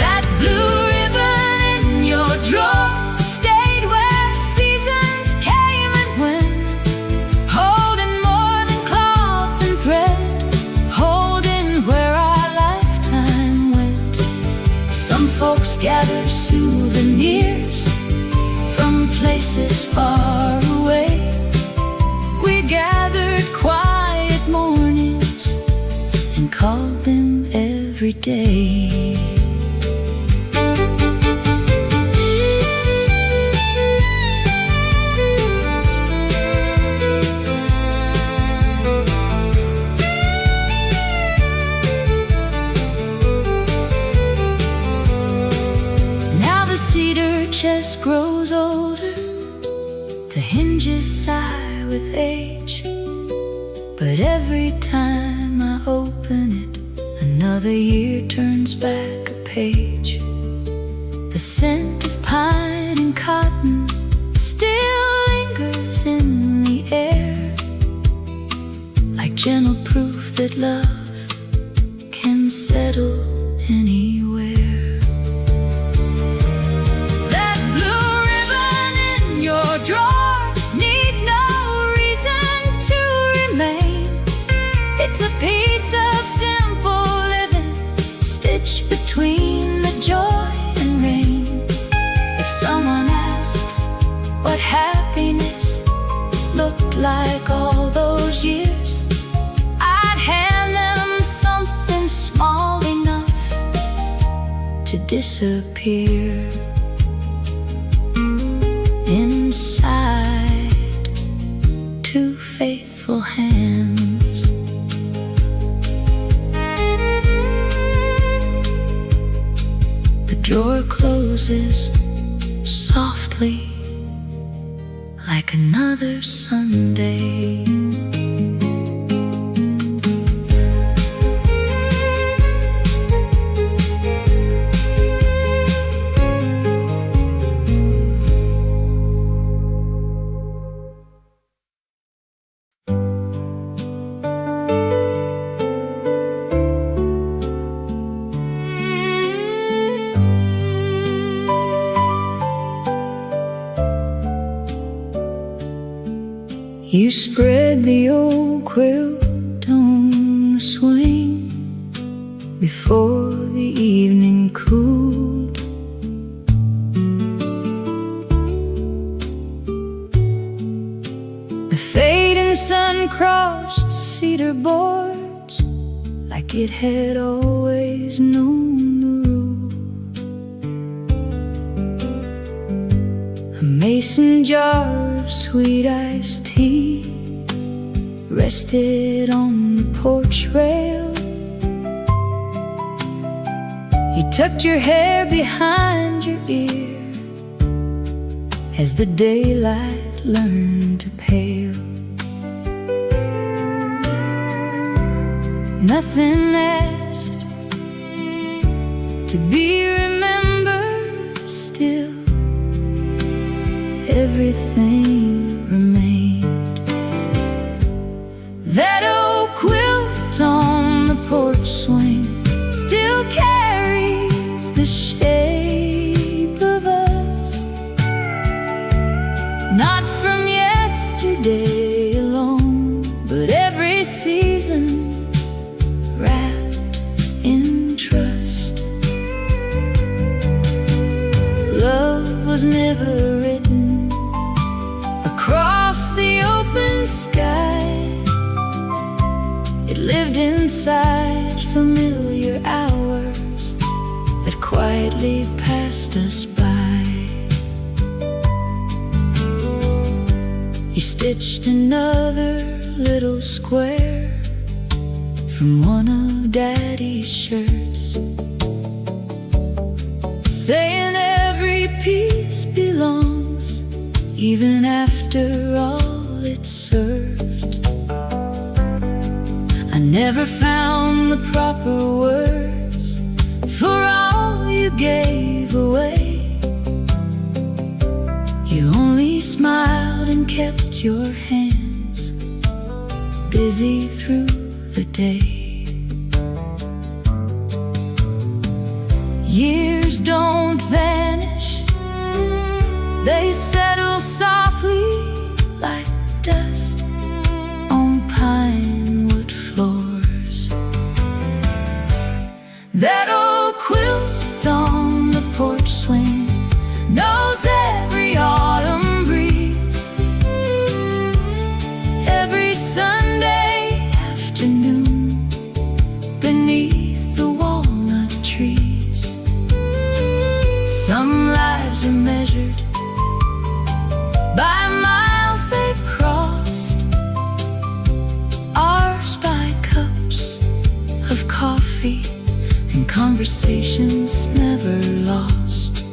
That blue ribbon in your drawer stayed where seasons came and went, holding more than cloth and thread, holding where our lifetime went. Some folks gather souvenirs from places far away. We gathered quiet mornings and called them every day. Now the cedar chest grows older, the hinges sigh with age, but every time I open it, another year turns back a page. The scent of pine and cotton still lingers in the air, like gentle proof that love can settle anywhere. That blue ribbon in your drawer needs no reason to remain. It's a piece of simple living, stitched between the joy and rain. If someone asks what happiness looked like all those years, I'd hand them something small enough to disappear. Inside two faithful hands, the drawer closes softly like another Sunday. You spread the old quilt on the swing before the evening cooled. The fading sun crossed cedar boards like it had always known the rule. A mason jar of sweet iced tea rested on the porch rail. You tucked your hair behind your ear as the daylight learned to pale. Nothing asked to be remembered, still everything remained. That old quilt on the porch swing still carries the shape of us, not from yesterday alone, but every season wrapped in trust. Love was never written across the open sky. passed us by. He stitched another little square from one of Daddy's shirts, saying every piece belongs, even after all it's served. I never found the proper words for all you gave away. You only smiled and kept your hands busy through the day. Years don't vanish, they settle softly like dust on pine wood floors. That old quilt on the porch swing knows every autumn breeze, every Sunday afternoon beneath the walnut trees. Some lives are measured by miles they've crossed, ours by cups of coffee and conversations never lost.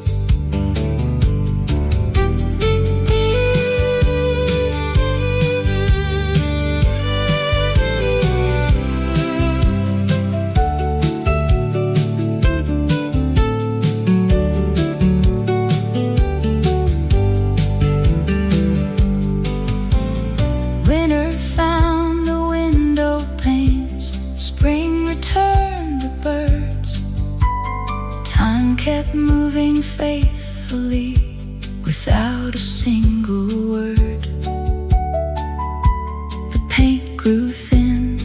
Winter found the window panes, spring returned the birds. Time kept moving faithfully without a single word. The paint grew thin,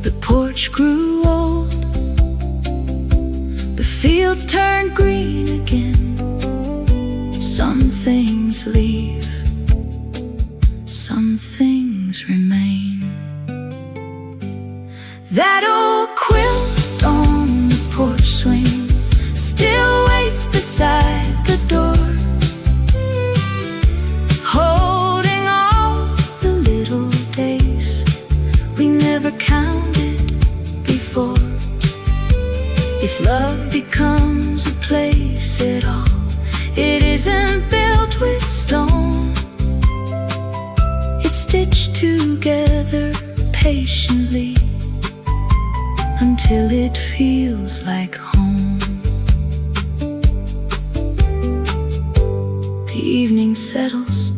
the porch grew old, the fields turned green again. Some things leave, some things remain. That old quilt on the porch swing still waits beside the door, holding all the little days we never counted before. If love becomes a place at all, it isn't built with stone. It's stitched together patiently until it feels like home. The evening settles,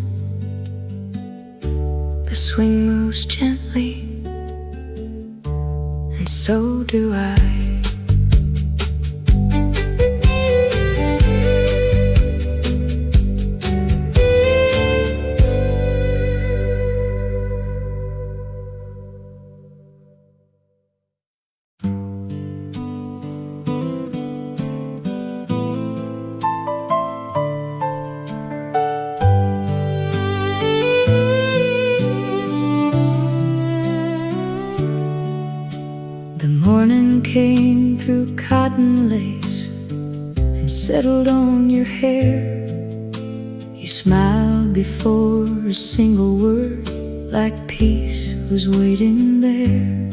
the swing moves gently, and so do I. Morning came through cotton lace and settled on your hair. You smiled before a single word, like peace was waiting there.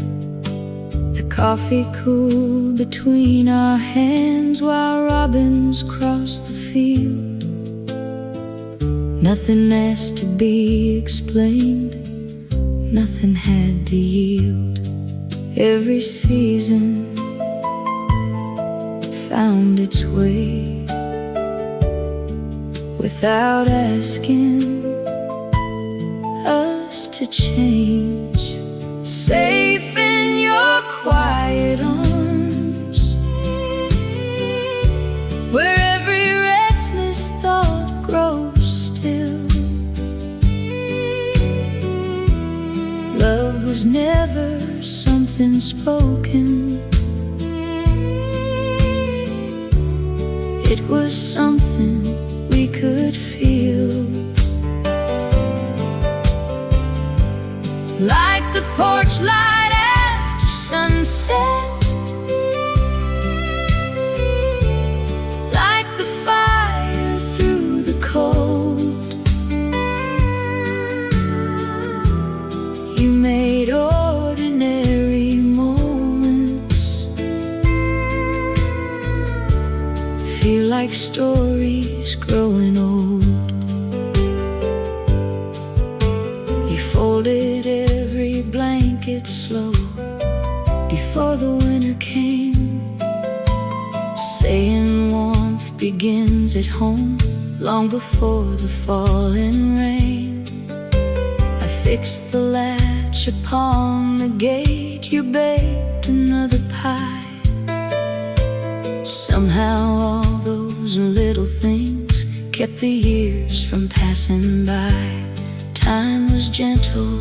The coffee cooled between our hands while robins crossed the field. Nothing asked to be explained, nothing had to yield. Every season found its way without asking us to change. Safe in your quiet arms, where every restless thought grows still. Love was never something spoken, it was something we could feel. Like the porch light after sunset, feel like stories growing old. He folded every blanket slow before the winter came, saying warmth begins at home long before the falling rain. I fixed the latch upon the gate, you baked another pie. Somehow all those little things kept the years from passing by. Time was gentle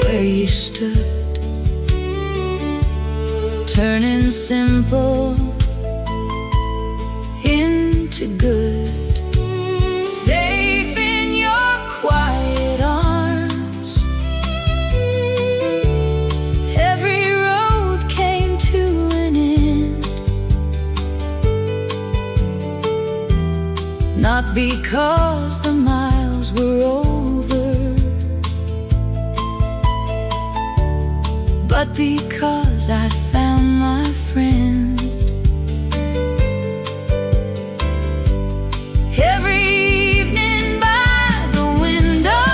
where you stood, turning simple into good. Safe in your quiet arms, every road came to an end. Not because the miles were over, but because I found my friend. Every evening by the window,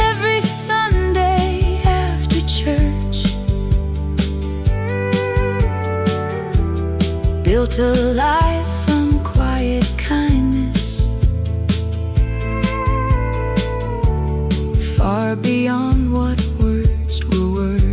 every Sunday after church, built a life from quiet kindness, far beyond what words were worth.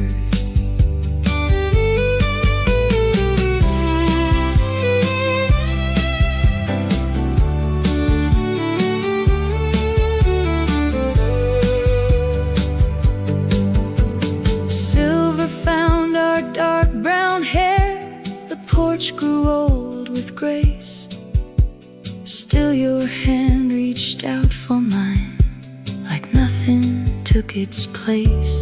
Silver found our dark brown hair, the porch grew old with grace. Still your hand reached out for mine, like nothing took its place.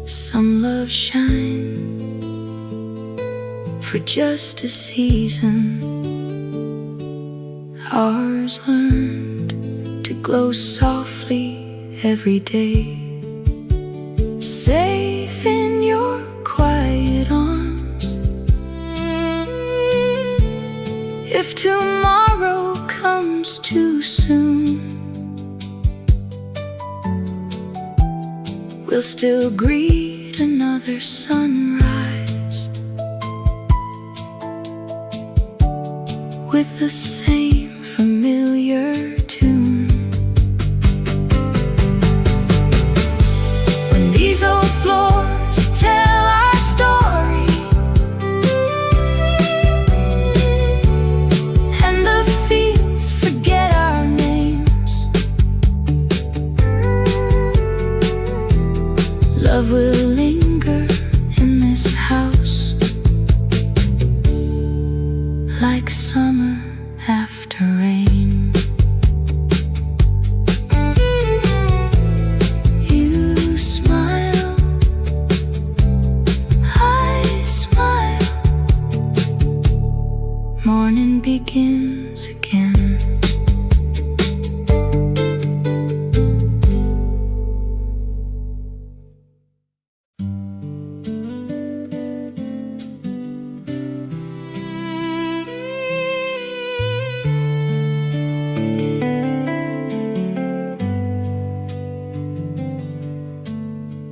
Some love shine for just a season, ours learned to glow softly every day. Safe in your quiet arms, if tomorrow comes too soon, we'll still greet another sunrise with the same familiar tune. When these old floors tell our story and the fields forget our names, love will linger in this house like summer after rain. You smile, I smile, morning begins again.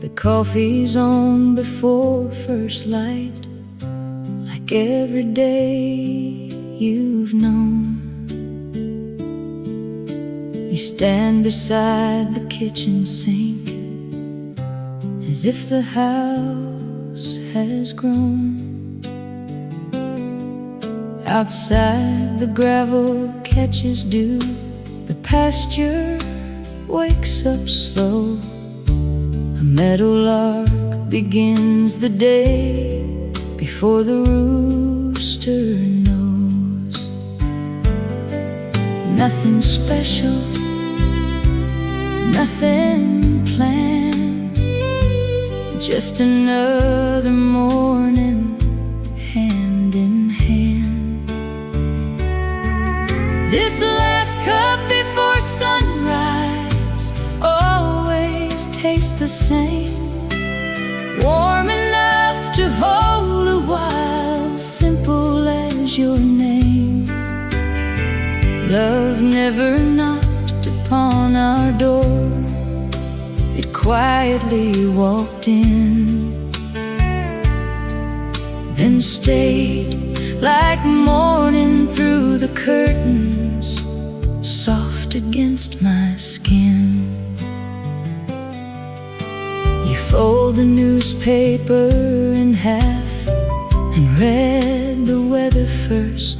The coffee's on before first light, like every day you've known. You stand beside the kitchen sink as if the house has grown. Outside the gravel catches dew, the pasture wakes up slow. A meadowlark begins the day before the rooster knows. Nothing special, nothing planned, just another morning hand in hand. This last cup before sunrise always tastes the same, to hold a while, simple as your name. Love never knocked upon our door, it quietly walked in, then stayed like morning through the curtains, soft against my skin. You fold the newspaper in half and read the weather first.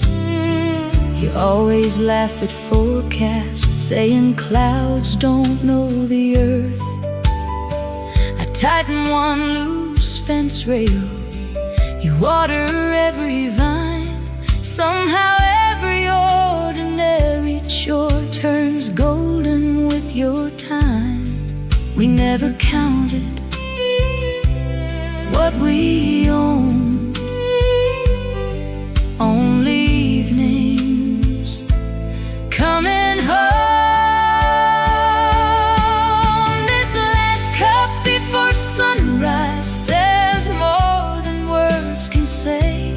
You always laugh at forecasts, saying clouds don't know the earth. I tighten one loose fence rail, you water every vine. Somehow every ordinary chore turns golden with your time. We never counted what we owned, only evenings coming home. This last cup before sunrise says more than words can say.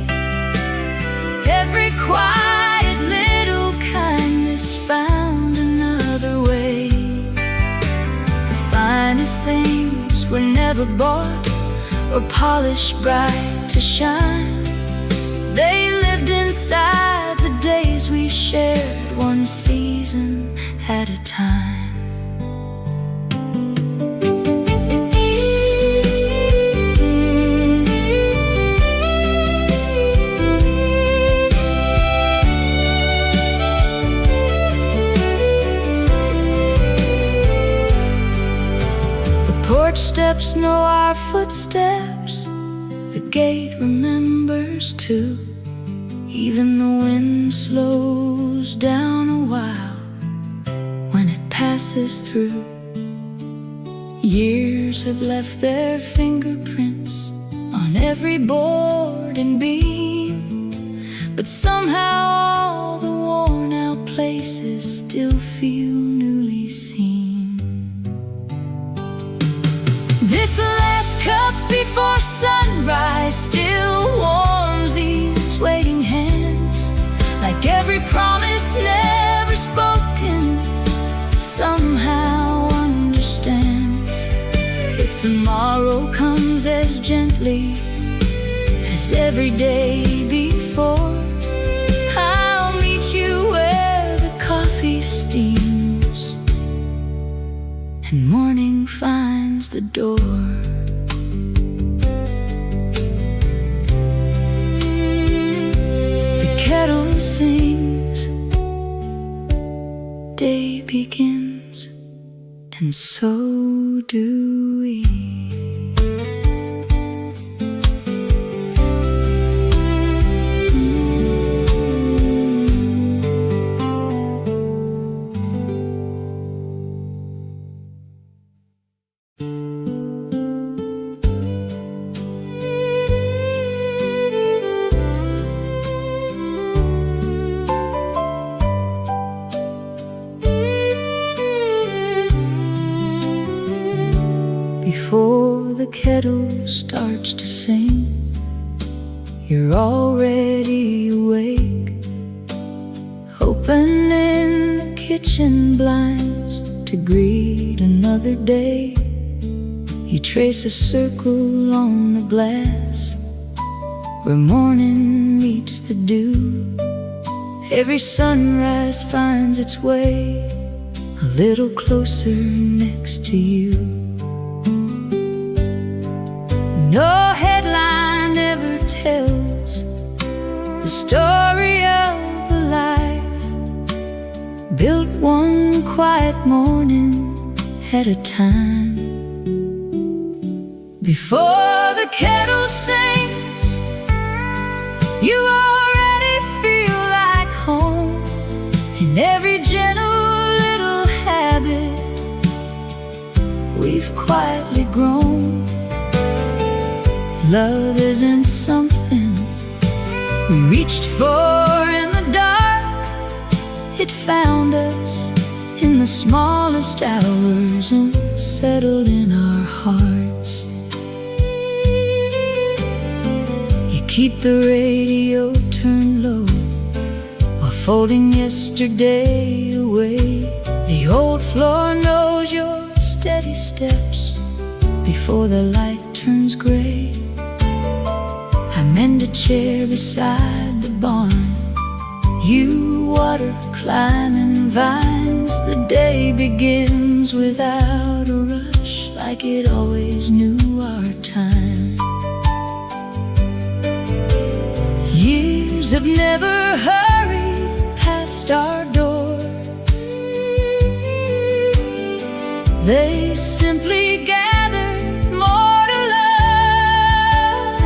Every quiet little kindness found another way. The finest things were never bought or polished bright to shine. They lived inside the days we shared, one season at a time. Porch steps know our footsteps, the gate remembers too. Even the wind slows down a while when it passes through. Years have left their fingerprints on every board and beam, but somehow all the worn out places still feel newly seen. This last cup before sunrise still warms these waiting hands, like every promise never spoken somehow understands. If tomorrow comes as gently as every day before, I'll meet you where the coffee steams and morning finds the door. The kettle sings, day begins, and so do we. Before the kettle starts to sing, you're already awake, opening the kitchen blinds to greet another day. You trace a circle on the glass where morning meets the dew. Every sunrise finds its way a little closer next to you. No headline ever tells the story of a life built one quiet morning at a time. Before the kettle sings, you already feel like home in every gentle little habit we've quietly grown. Love isn't something we reached for in the dark. It found us in the smallest hours and settled in our hearts. keep the radio turned low while folding yesterday away. The old floor knows your steady steps before the light turns gray. I mend a chair beside the barn, you water climbing vines. The day begins without a rush, like it always knew our time. Years have never hurried past our door, they simply gather more to love.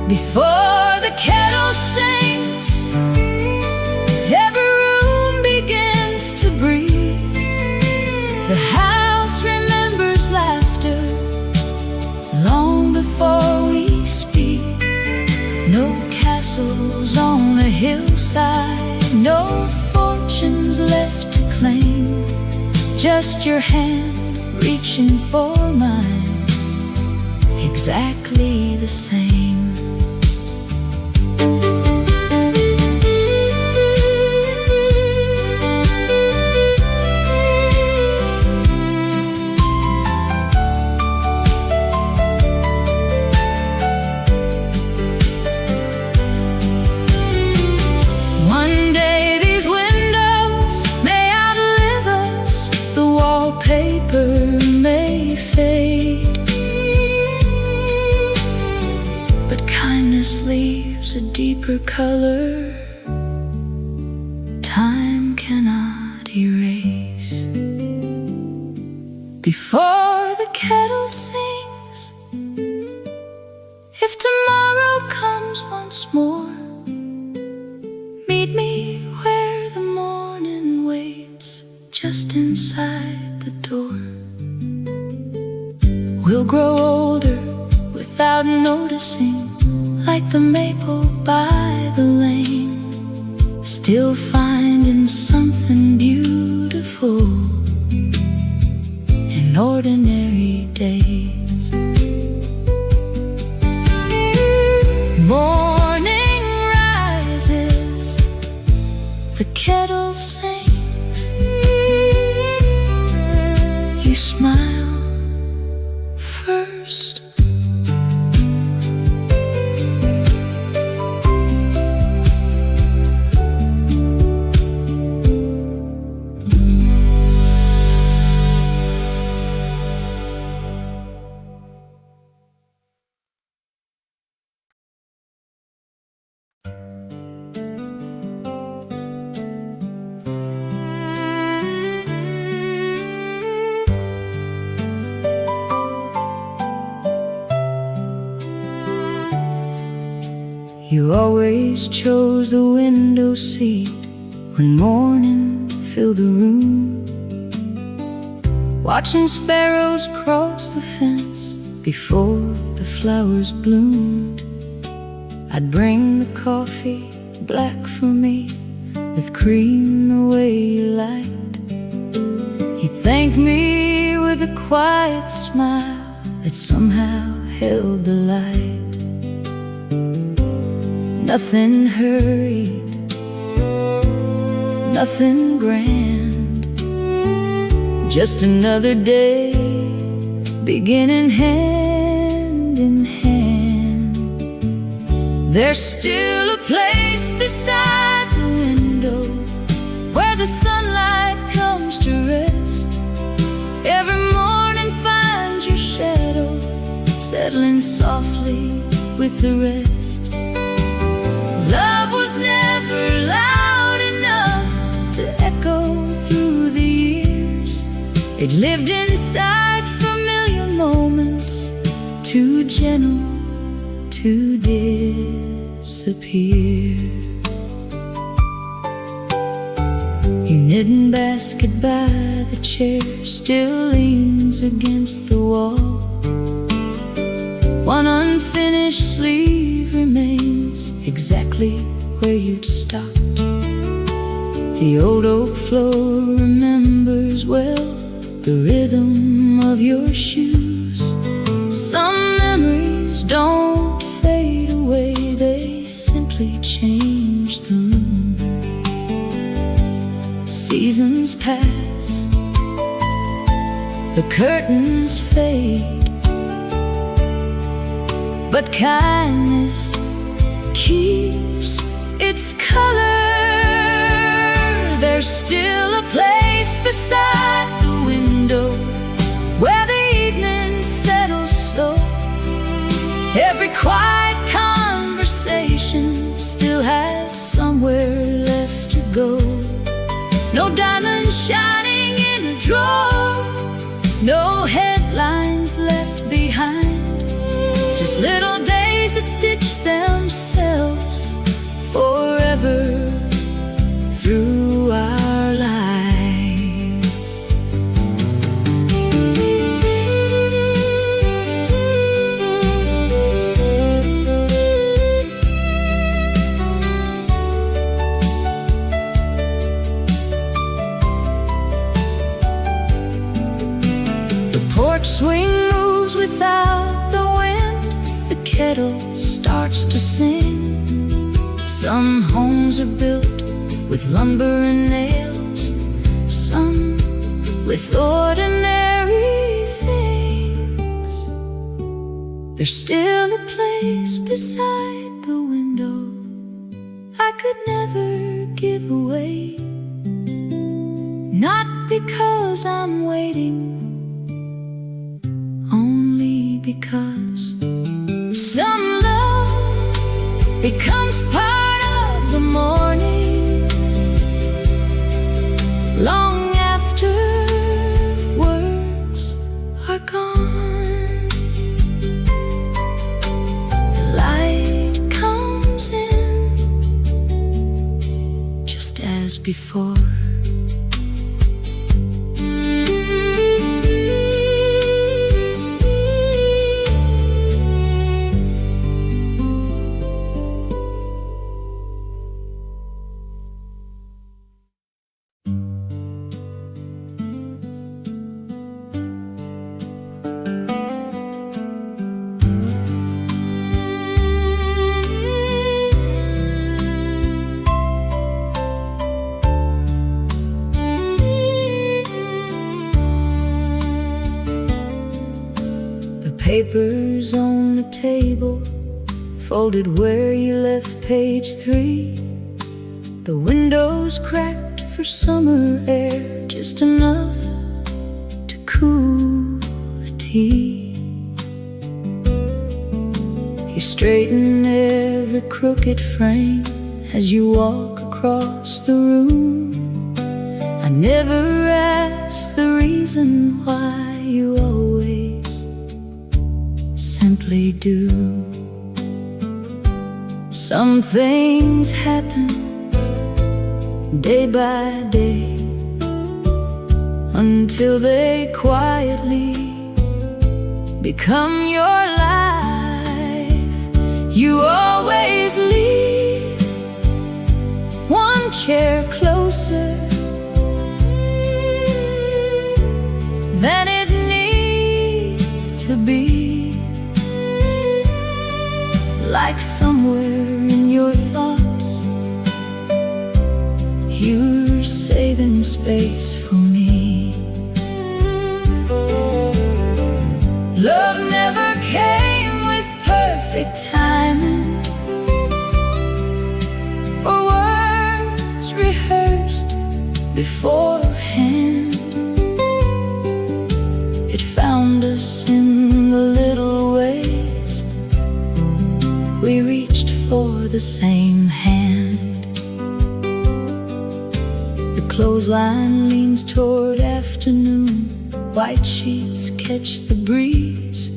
Before the kettle sings, every room begins to breathe. The house remembers laughter long before we speak. No castles on the hillside, no fortunes left to claim, just your hand reaching for mine, exactly the same. One day these windows may outlive us, the wallpaper may fade, but kindness leaves a deeper color time cannot erase. Before the kettle sings, if tomorrow comes once more, meet me where the morning waits, just inside the door. We'll grow older without noticing, like the maple by the lane, still finding something beautiful in ordinary days. Morning rises, the kettle sings, you smile first. You always chose the window seat when morning filled the room, watching sparrows cross the fence before the flowers bloomed. I'd bring the coffee black for me, with cream the way you liked. You thanked me with a quiet smile that somehow held the light. Nothing hurried, nothing grand, just another day beginning hand in hand. There's still a place beside the window where the sunlight comes to rest. Every morning finds your shadow settling softly with the rest. Love was never loud enough to echo through the years. It lived inside familiar moments, too gentle to disappear. Your knitting basket by the chair still leans against the wall. One unfinished sleeve remains exactly where you'd stopped. The old oak floor remembers well the rhythm of your shoes. Some memories don't fade away, pass, the curtains fade, but kindness keeps its color. There's still a place beside the window where the evening settles slow. Every quiet conversation still has somewhere left to go. No diamonds shining in a drawer, no headlines left behind, just little days that stitch themselves forever through our lives. The porch swing moves without the wind, the kettle starts to sing. Some homes are built with lumber and nails, some with ordinary things. There's still a place beside the window I could never give away, not because I'm waiting, only because some love becomes part of the morning, long after words are gone. The light comes in just as before. Papers on the table, folded where you left page 3. The windows cracked for summer air, just enough to cool the tea. You straighten every crooked frame as you walk across the room. I never asked the reason why you always simply do. Some things happen day by day until they quietly become your life. You always leave one chair closer than it needs to be. Like somewhere in your thoughts, you're saving space for me. Love never came with perfect timing or words rehearsed beforehand. It found us in the little ways we reached for the same hand. The clothesline leans toward afternoon, white sheets catch the breeze.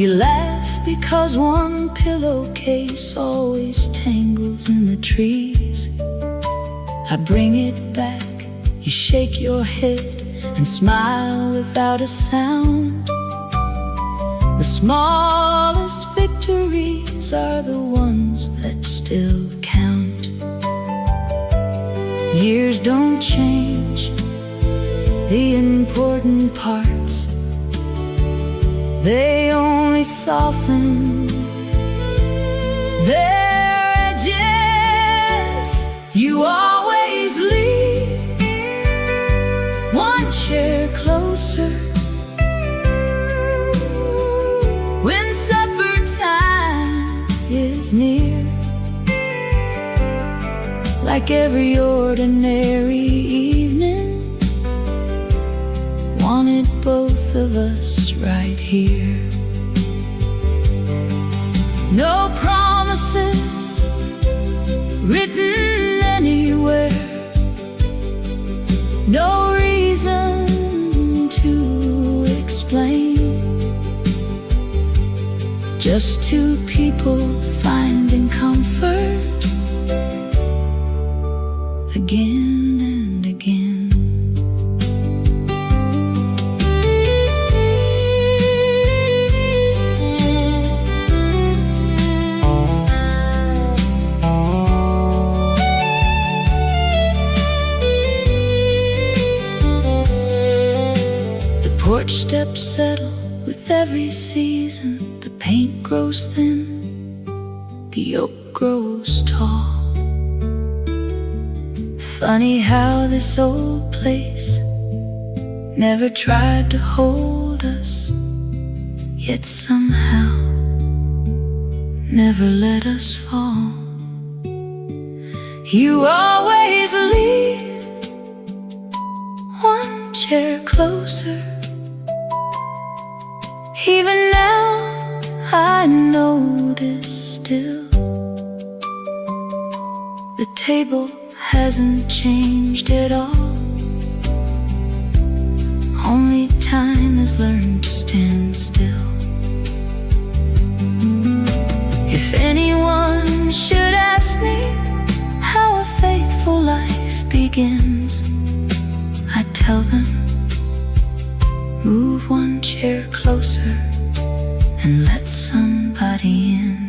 You laugh because one pillowcase always tangles in the trees. I bring it back, you shake your head and smile without a sound. The smallest victories are the ones that still count. Years don't change the important parts, they only soften their edges. You always leave was near. Like every ordinary evening, wanted both of us right here. No promises written anywhere, no reason to explain. Just two people finding comfort again and again. The porch steps settle with every season. The paint grows thin, the oak grows tall. Funny how this old place never tried to hold us, yet somehow never let us fall. You always leave one chair closer. Even now I notice still the table hasn't changed at all. Only time has learned to stand still. If anyone should ask me how a faithful life begins, I'd tell them, move one chair closer and let somebody in.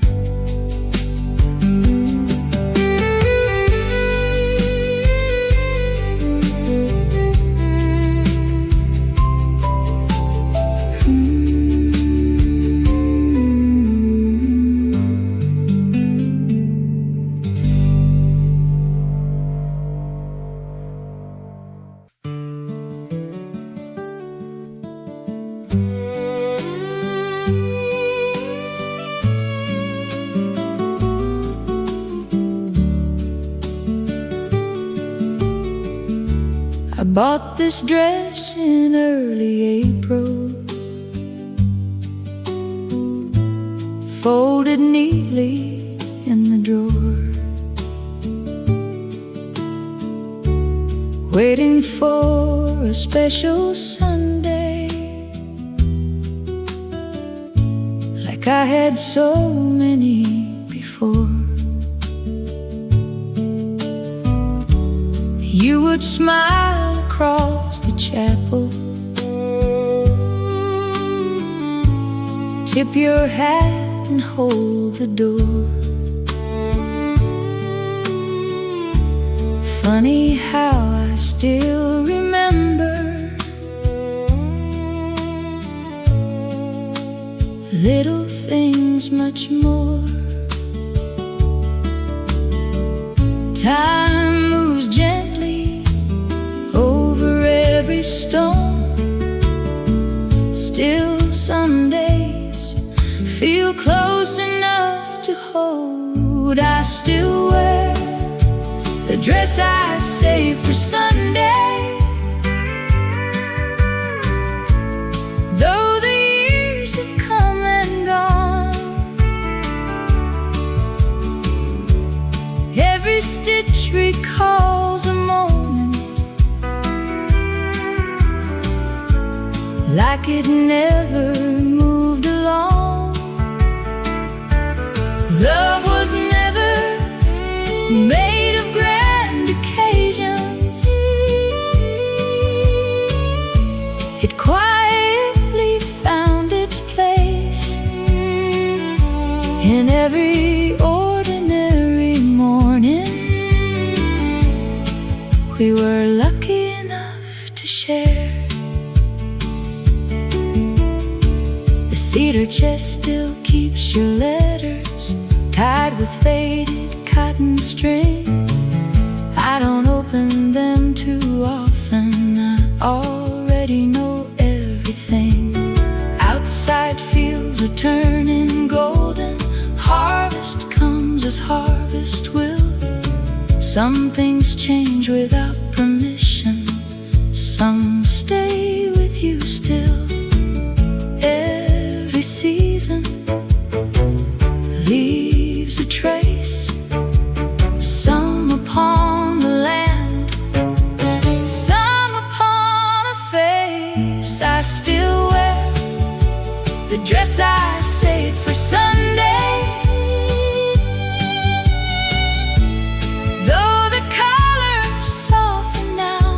I bought this dress in early April, folded neatly in the drawer, waiting for a special Sunday, like I had so many before. You would smile across the chapel, tip your hat and hold the door. Funny how I still remember little things much more. Time moves gently over every stone. Still some days feel close enough to hold. I still wear the dress I saved for Sunday, though the years have come and gone. Every stitch recalls a moment like it never moved along. Love was never made of grand occasions. It quietly found its place in every ordinary morning. We were lucky enough to share. The cedar chest still keeps your letters tied with faded cotton string. I don't open them too often. I already know everything. Outside fields are turning golden. Harvest comes Some things change without permission, some stay with you still. Every season leaves a trace, some upon the land, some upon a face. I still wear the dress I saved for Sunday, though the colors soften now.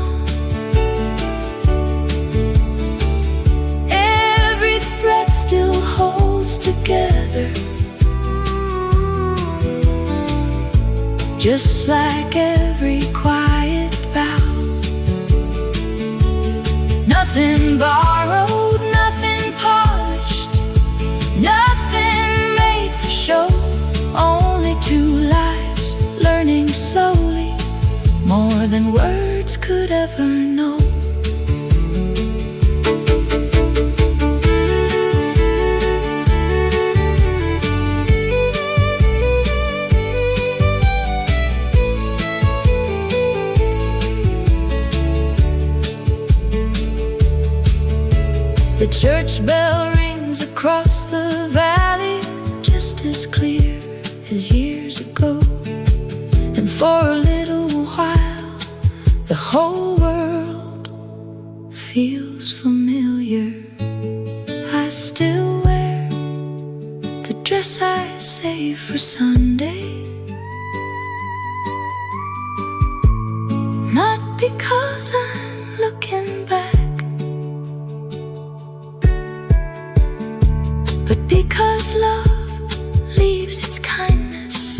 Every thread still holds together, just like every quiet vow. Nothing borrowed, nothing polished, nothing made for show. Only two lives learning slowly, more than words could ever know. The church bell rings across the valley, just as clear as years ago. And for a little while, the whole world feels familiar. I still wear the dress I saved for Sunday, not because I'm looking back, but because love leaves its kindness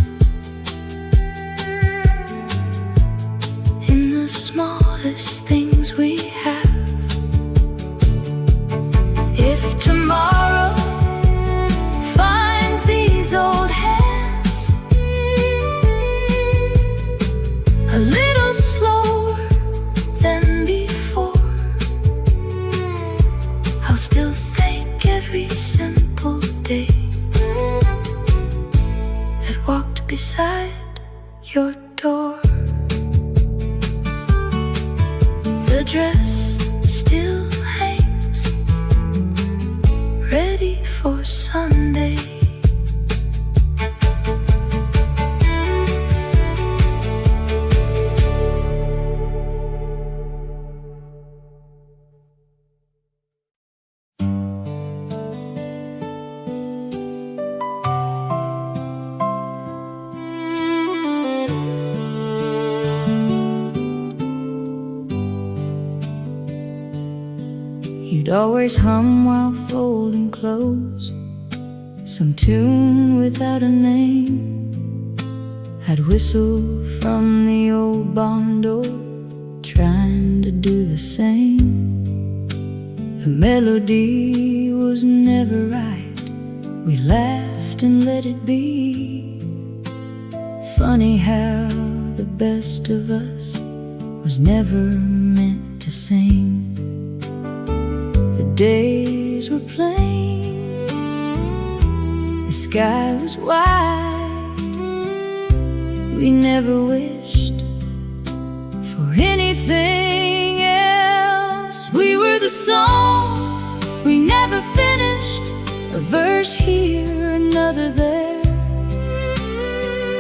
in the smallest things we have. If tomorrow finds these old hands a little slower than before, I'll still thank every simple day that walked beside your door. The dress still hangs, ready for Sunday. You'd always hum while folding clothes, some tune without a name. I'd whistle from the old barn door, trying to do the same. The melody was never right, we laughed and let it be. Funny how the best of us was never meant to sing. The days were plain, the sky was wide. We never wished for anything else. We were the song we never finished, a verse here, another there,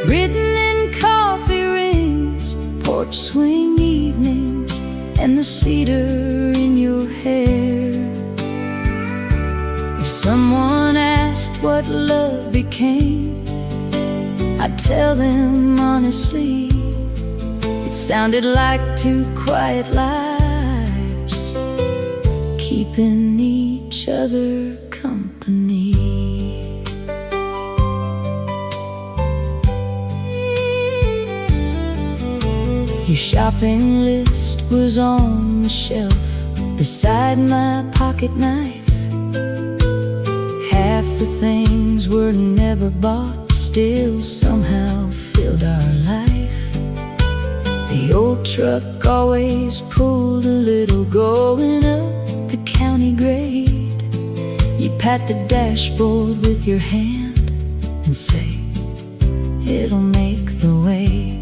written in coffee rings, porch swing evenings, and the cedar in your hair. If someone asked what love became, I'd tell them honestly, it sounded like two quiet lives, keeping each other company. Your shopping list was on the shelf beside my pocket knife. Half the things were never bought, still somehow filled our life. The old truck always pulled a little going up the county grade. You pat the dashboard with your hand and say, it'll make the way.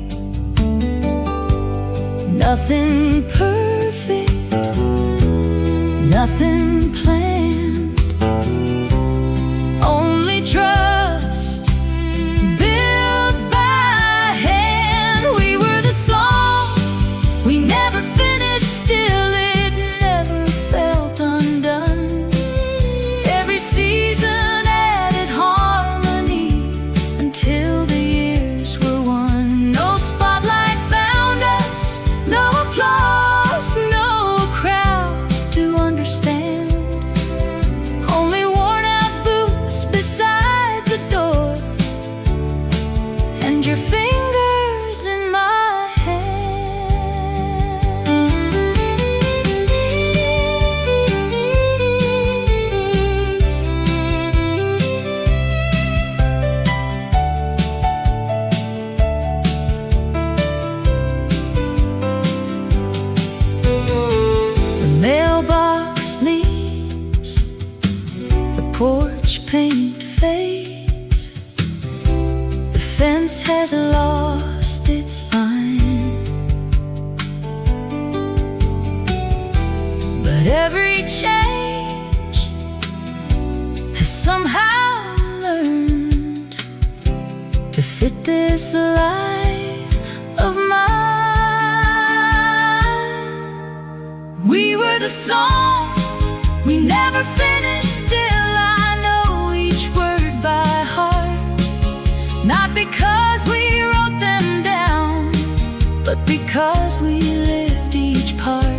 Nothing perfect, nothing planned, only trust built by hand. We were the song we never finished, still it never felt undone. Every season added harmony until the years were won. No spotlight found us, no applause, no crowd to understand. Only worn out boots beside the door, and your fingers in my hand. The mailbox leaks, the porch paint fades, the fence has lost its line. But every change has somehow learned to fit this life of mine. We were the song we never finished, still I know each word by heart. Not because we wrote them down, but because we lived each part.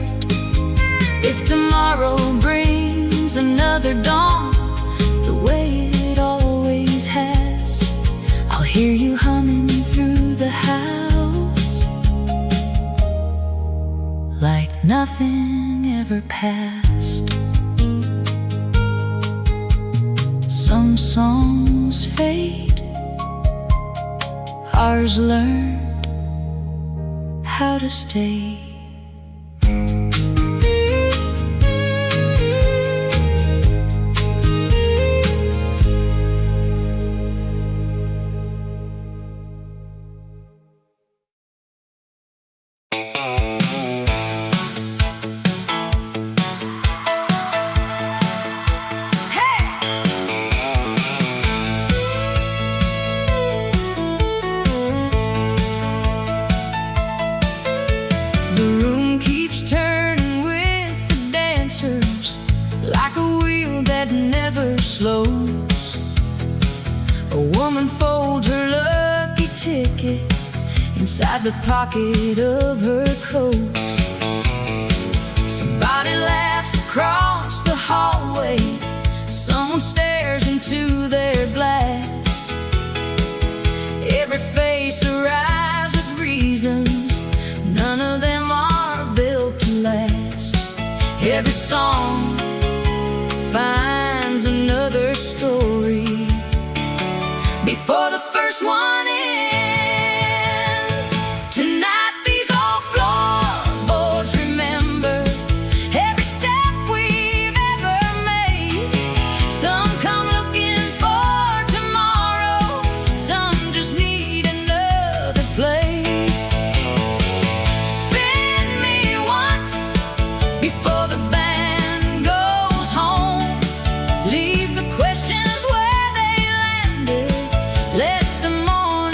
If tomorrow brings another dawn, the way it always has, I'll hear you humming through the house like nothing ever passed. Some songs fade, ours learned how to stay. The room keeps turning with the dancers, like a wheel that never slows. A woman folds her lucky ticket inside the pocket of her coat. Somebody laughs across the hallway, someone stares into their glass. Every face arrives with reasons, none of them are built to last. Every song finds another story before the first one ends. Tonight these old floorboards remember every step we've ever made. Some come looking for tomorrow, some just need another place. Spin me once before the band goes home. Leave the questions where they landed, let the morning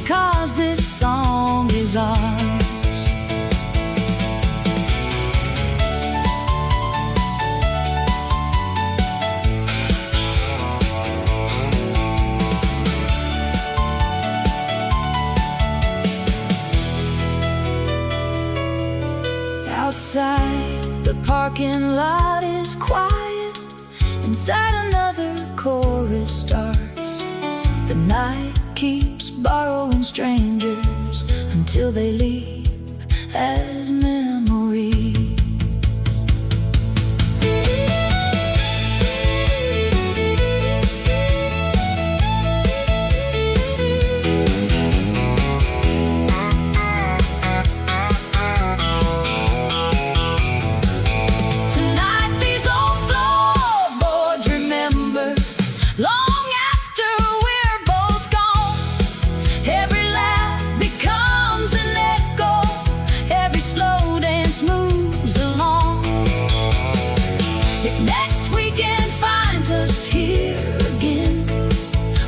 because this song is ours. Outside, the parking lot is quiet. Inside, another chorus starts. The night keeps borrowing strangers until they leave as memories. Next weekend finds us here again,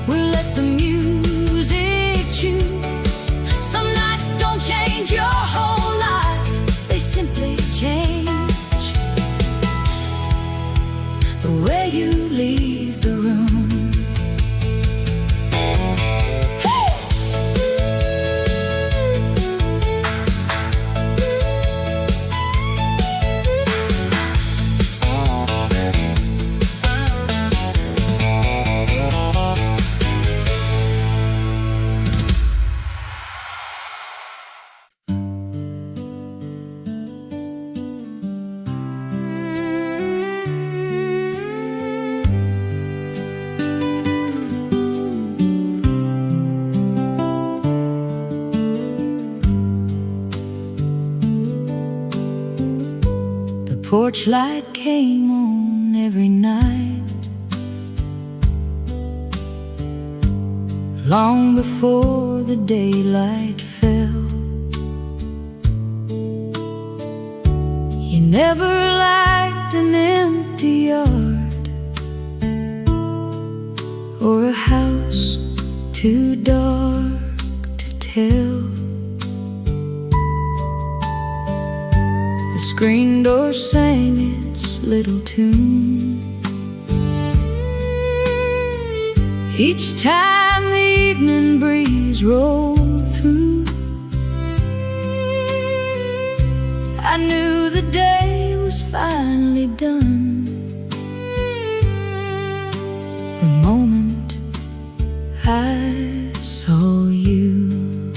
we'll let the music choose. Some nights don't change your whole life, they simply change the way you leave the room. Porch light came on every night, long before the daylight fell. You never liked an empty yard or a house too dark to tell. The screen door sang its little tune each time the evening breeze rolled through. I knew the day was finally done the moment I saw you.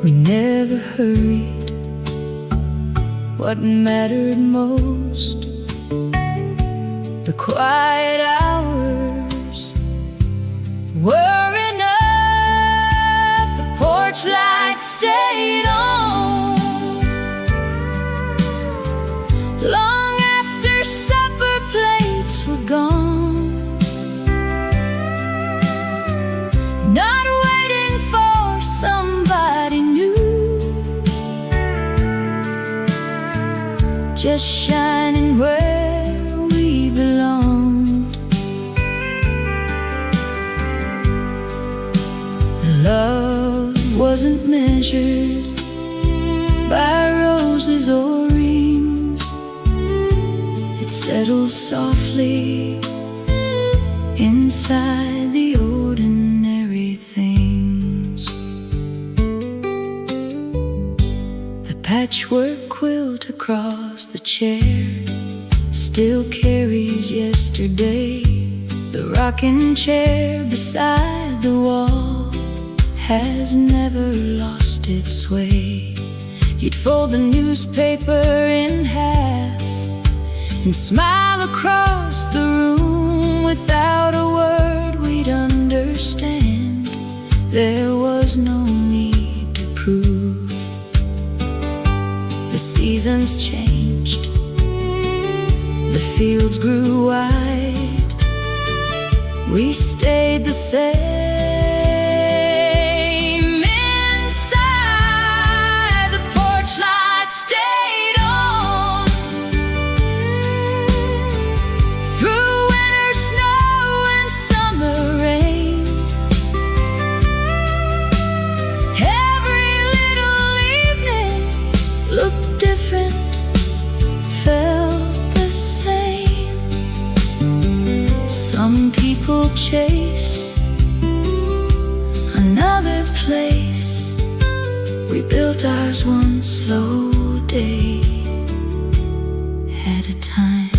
We never hurried. What mattered most, the quiet hours were enough. The porch light stayed on long after supper plates were gone, not waiting for somebody new, just shining where we belonged. Love wasn't measured by roses or rings. It settled softly inside the ordinary things. The patchwork quilt across the chair still carries yesterday. The rocking chair beside the wall has never lost its sway. You'd fold the newspaper in half and smile across the room. Without a word we'd understand. There was no need to prove. The seasons changed, the fields grew wide, we stayed the same. Inside, the porch light stayed on through winter snow and summer rain. We built ours one slow day at a time.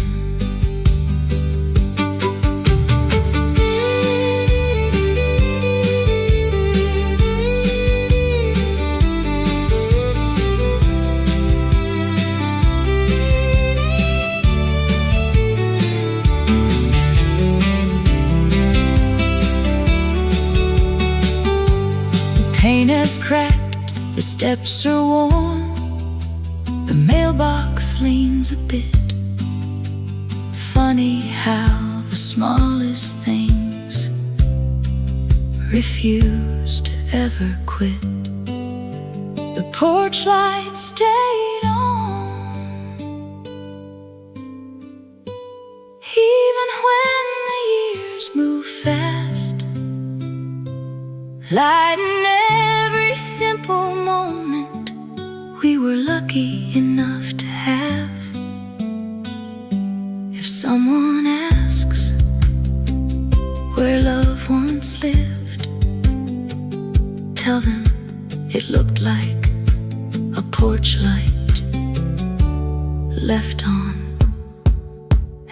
Paint has cracked, the steps are worn, the mailbox leans a bit. Funny how the smallest things refuse to ever quit. The porch light stayed on even when the years move fast, lighting every simple moment we were lucky enough to have. If someone asks where love once lived, tell them it looked like a porch light left on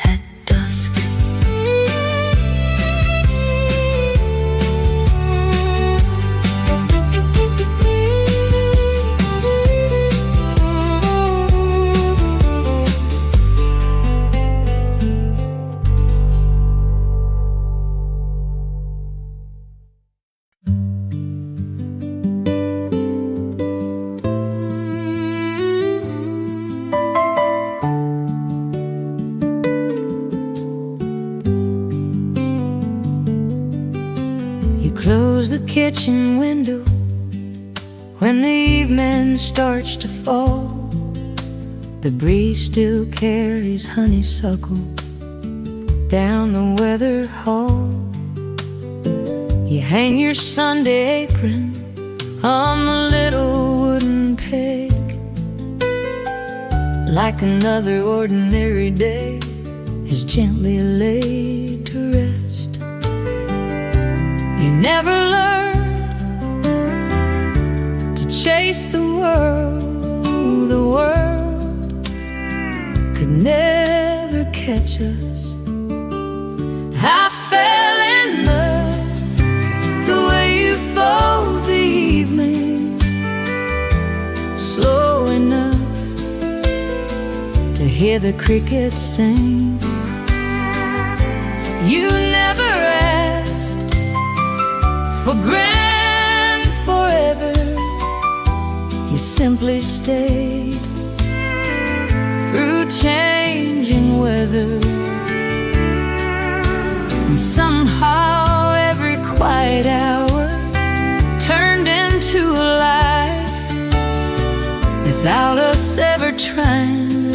at dusk. Close the kitchen window when the evening starts to fall. The breeze still carries honeysuckle down the weathered hall. You hang your Sunday apron on the little wooden peg, like another ordinary day is gently laid to rest. You never learned to chase the world. The world could never catch us. I fell in love the way you fold the evening, slow enough to hear the crickets sing. You never asked for grand forever, you simply stayed through changing weather. And somehow every quiet hour turned into a life without us ever trying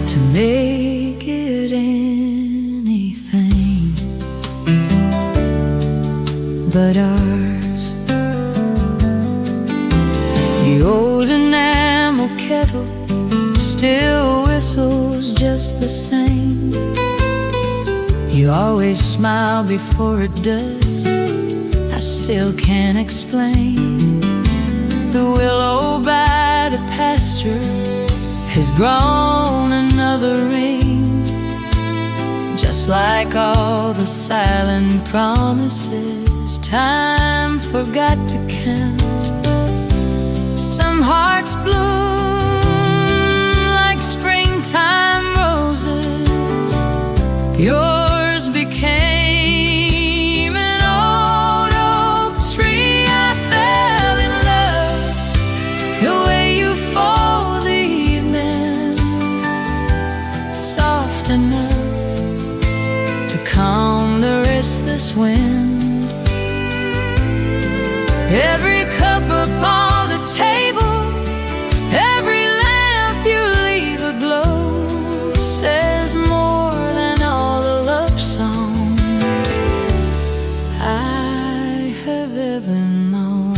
to make it anything but ours. The old enamel kettle still whistles just the same. You always smile before it does. I still can't explain. The willow by the pasture has grown another ring, just like all the silent promises time forgot to count. Some hearts bloom like springtime roses. Yours became an old oak tree. I fell in love the way you fold the evening, soft enough to calm the restless wind. Every cup upon the table, every lamp you leave aglow, says more than all the love songs I have ever known.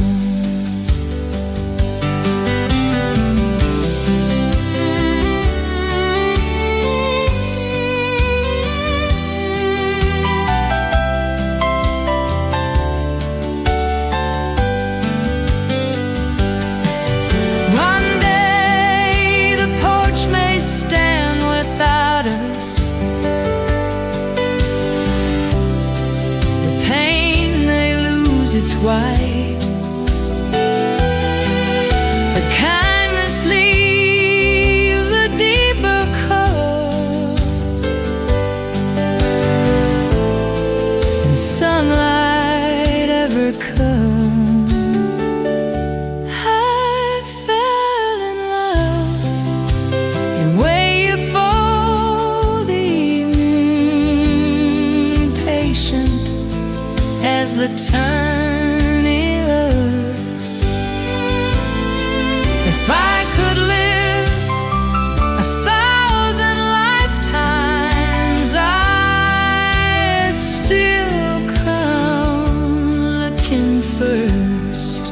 first.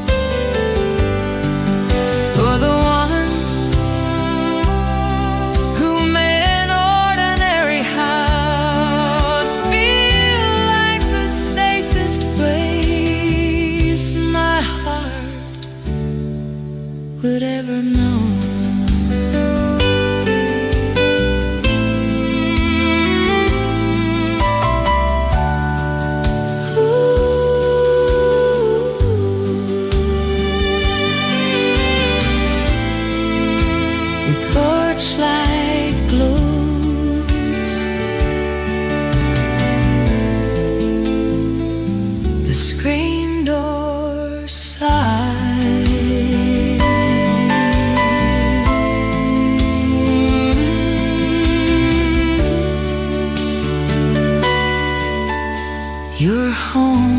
For the one who made an ordinary house feel like the safest place my heart would ever know. Torchlight glows, the screen door sighs. You're home.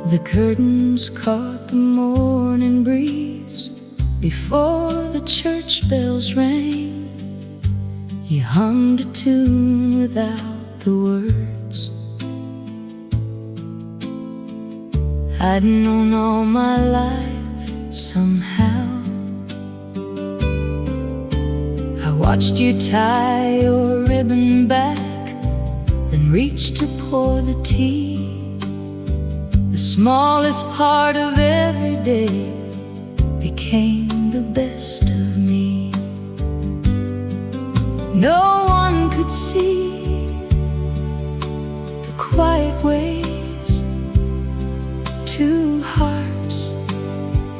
The curtains caught the morning breeze before the church bells rang. You hummed a tune without the words. I'd known all my life somehow. I watched you tie your ribbon back, then reach to pour the tea. The smallest part of every day became the best of me. No one could see the quiet ways two hearts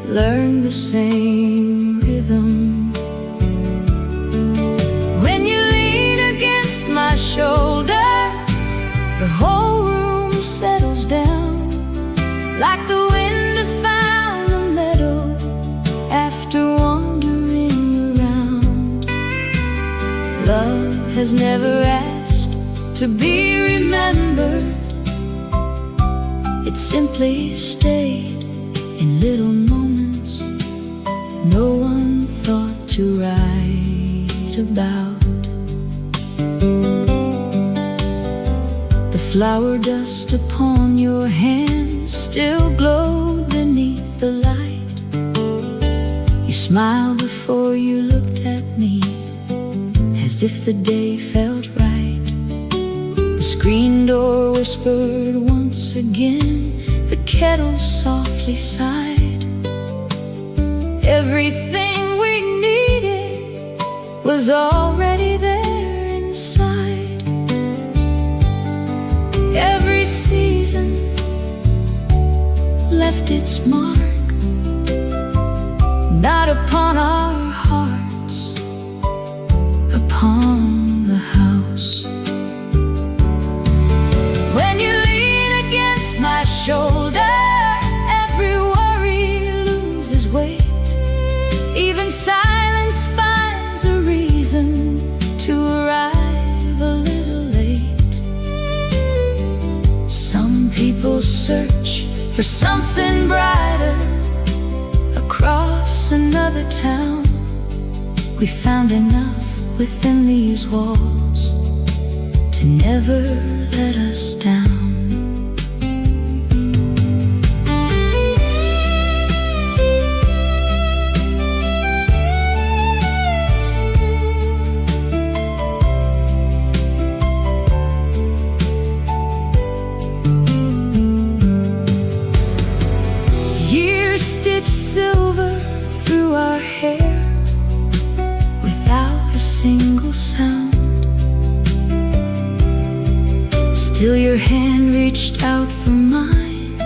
learn the same rhythm. When you lean against my shoulder, the whole room settles down. Like the wind has found the meadow after wandering around. Love has never asked to be remembered. It simply stayed in little moments no one thought to write about. The flower dust upon your hand still glowed beneath the light. You smiled before you looked at me, as if the day felt right. The screen door whispered once again, the kettle softly sighed. Everything we needed was already there inside. Every season left its mark, not upon our hearts, upon the house. When you lean against my shoulder, every worry loses weight. Even silence finds a reason to arrive a little late. Some people search for something brighter across another town. We found enough within these walls to never let us down. Silver through our hair without a single sound. Still your hand reached out for mine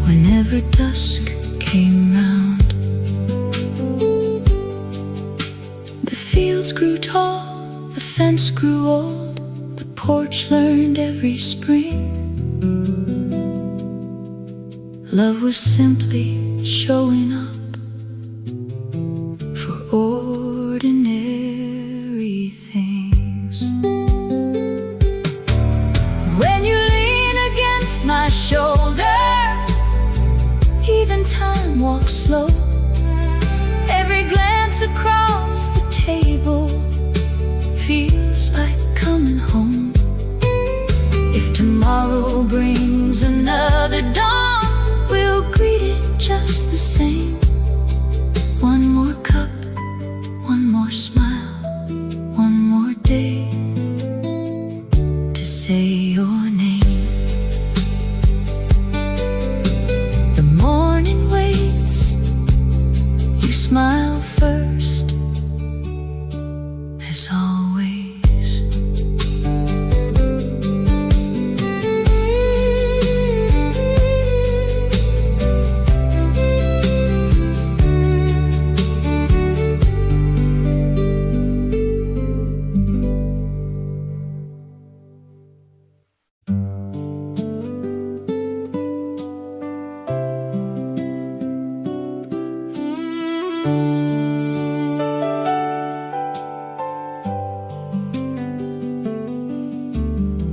whenever dusk came round. The fields grew tall, the fence grew old, the porch learned every spring. Love was simply showing up ordinary things. When you lean against my shoulder, even time walks slow. Every glance across the table feels like coming home. If tomorrow brings another dawn, we'll greet it just the same. One more cup, one more smile, one more day to say your name. The morning waits, you smile first, as always.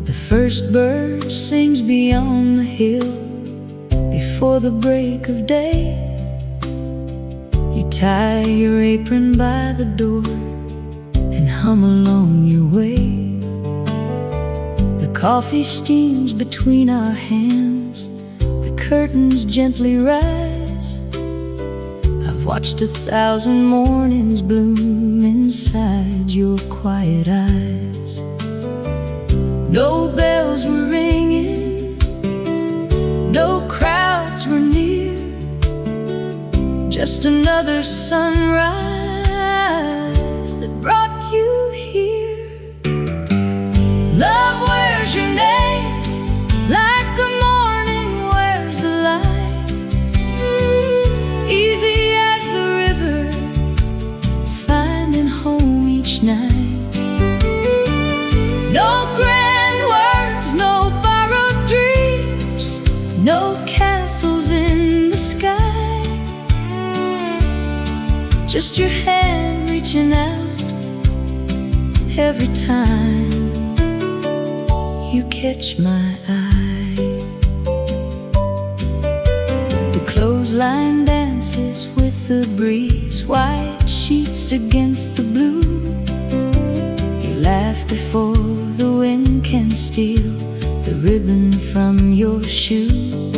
The first bird sings beyond the hill before the break of day. You tie your apron by the door and hum along your way. The coffee steams between our hands, the curtains gently rise. I've watched 1,000 mornings bloom inside your quiet eyes. No bells were ringing, no crowds were near, just another sunrise that brought you here. Love wears your name like the morning wears the light, easy as the river, finding home each night. No grand words, no borrowed dreams, no castles in the sky, just your hand reaching out every time you catch my eye. The clothesline dances with the breeze, white sheets against the blue. You laugh before the wind can steal the ribbon from your shoe.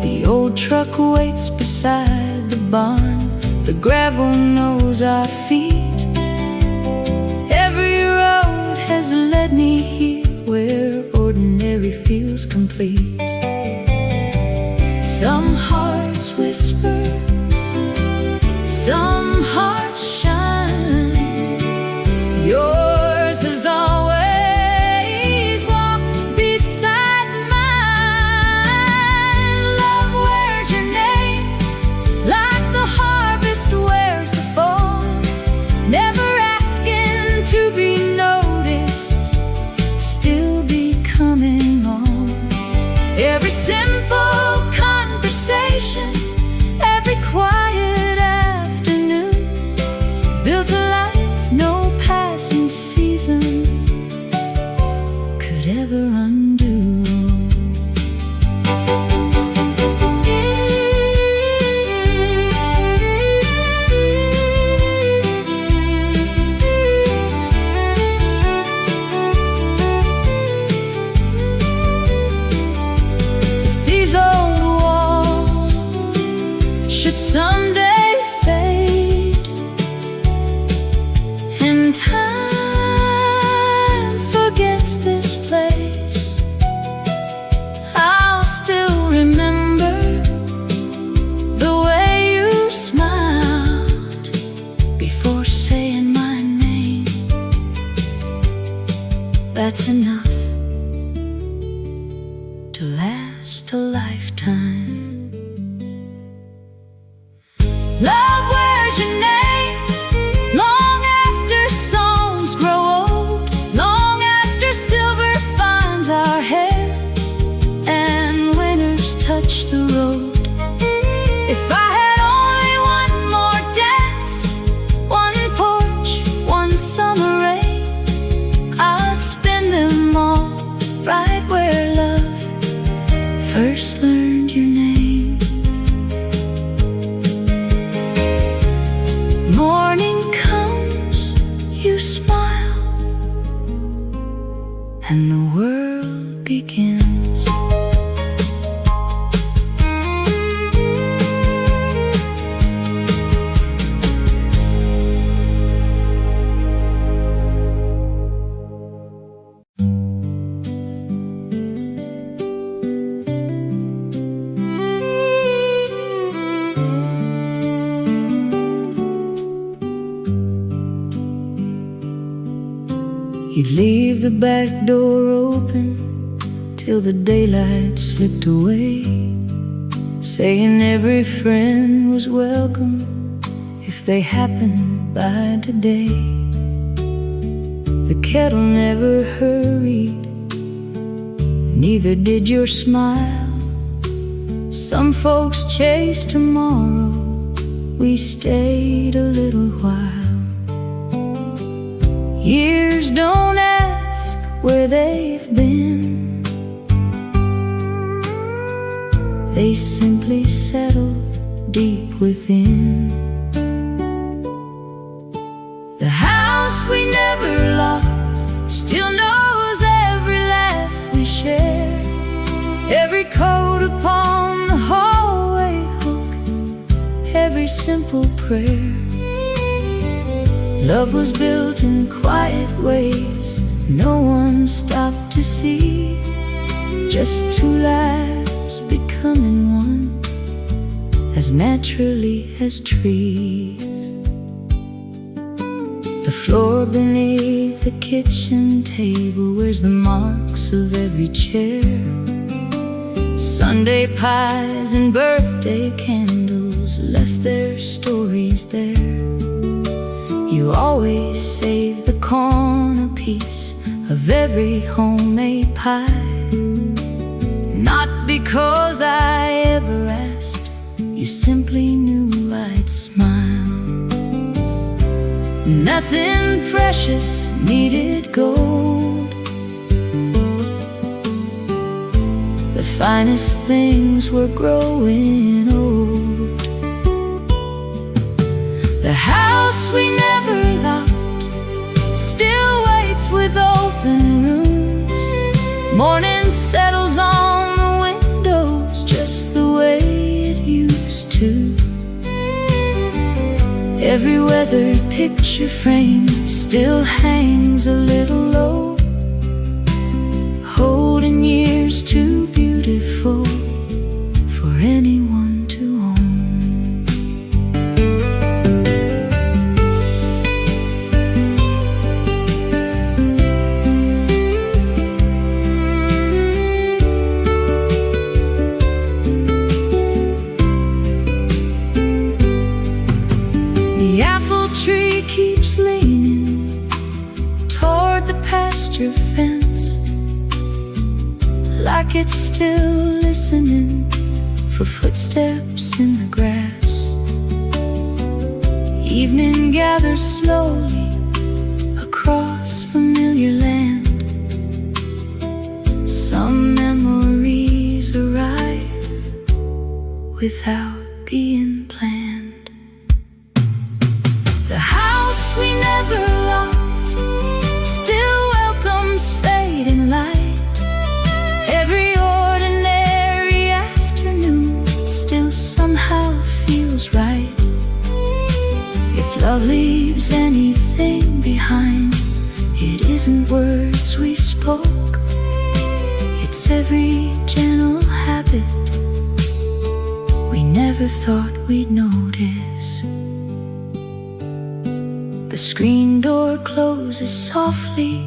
The old truck waits beside the barn, the gravel knows our feet. Every road has led me here where ordinary feels complete. Some hearts whisper, some hearts shine. Yours has always walked beside mine. Love wears your name like the harvest wears the fall, never asking to be noticed, still becoming all. Every simple conversation, every quiet afternoon, built a life no passing season could ever undo. If these old walls should someday fade and time forgets this place, I'll still remember the way you smiled before saying my name. That's enough to last a lifetime. Love wears your name long after songs grow old, long after silver finds our hair and winters touch the road. If I had only one more dance You smile, and the world begins. You'd leave the back door open till the daylight slipped away, saying every friend was welcome if they happened by today. The kettle never hurried, neither did your smile. Some folks chased tomorrow, we stayed a little while. Years don't ask where they've been, they simply settle deep within. The house we never locked still knows every laugh we share, every coat upon the hallway hook, every simple prayer. Love was built in quiet ways, no one stopped to see, just two lives becoming one, as naturally as trees. The floor beneath the kitchen table wears the marks of every chair. Sunday pies and birthday candles left their stories there. You always save the corner piece of every homemade pie, not because I ever asked, you simply knew I'd smile. Nothing precious needed gold, the finest things were growing old. The house we never locked still waits with open rooms. Morning settles on the windows just the way it used to. Every weathered picture frame still hangs a little low, holding years too beautiful for anyone to own. The apple tree keeps leaning toward the pasture fence, like it's still listening for footsteps in the grass. Evening gathers slowly across familiar land. Some memories arrive without being planned. The house we never locked still welcomes fading light. Every ordinary afternoon still somehow feels right. If love leaves anything behind, it isn't words we spoke, it's every gentle habit we never thought we'd notice. The screen door closes softly,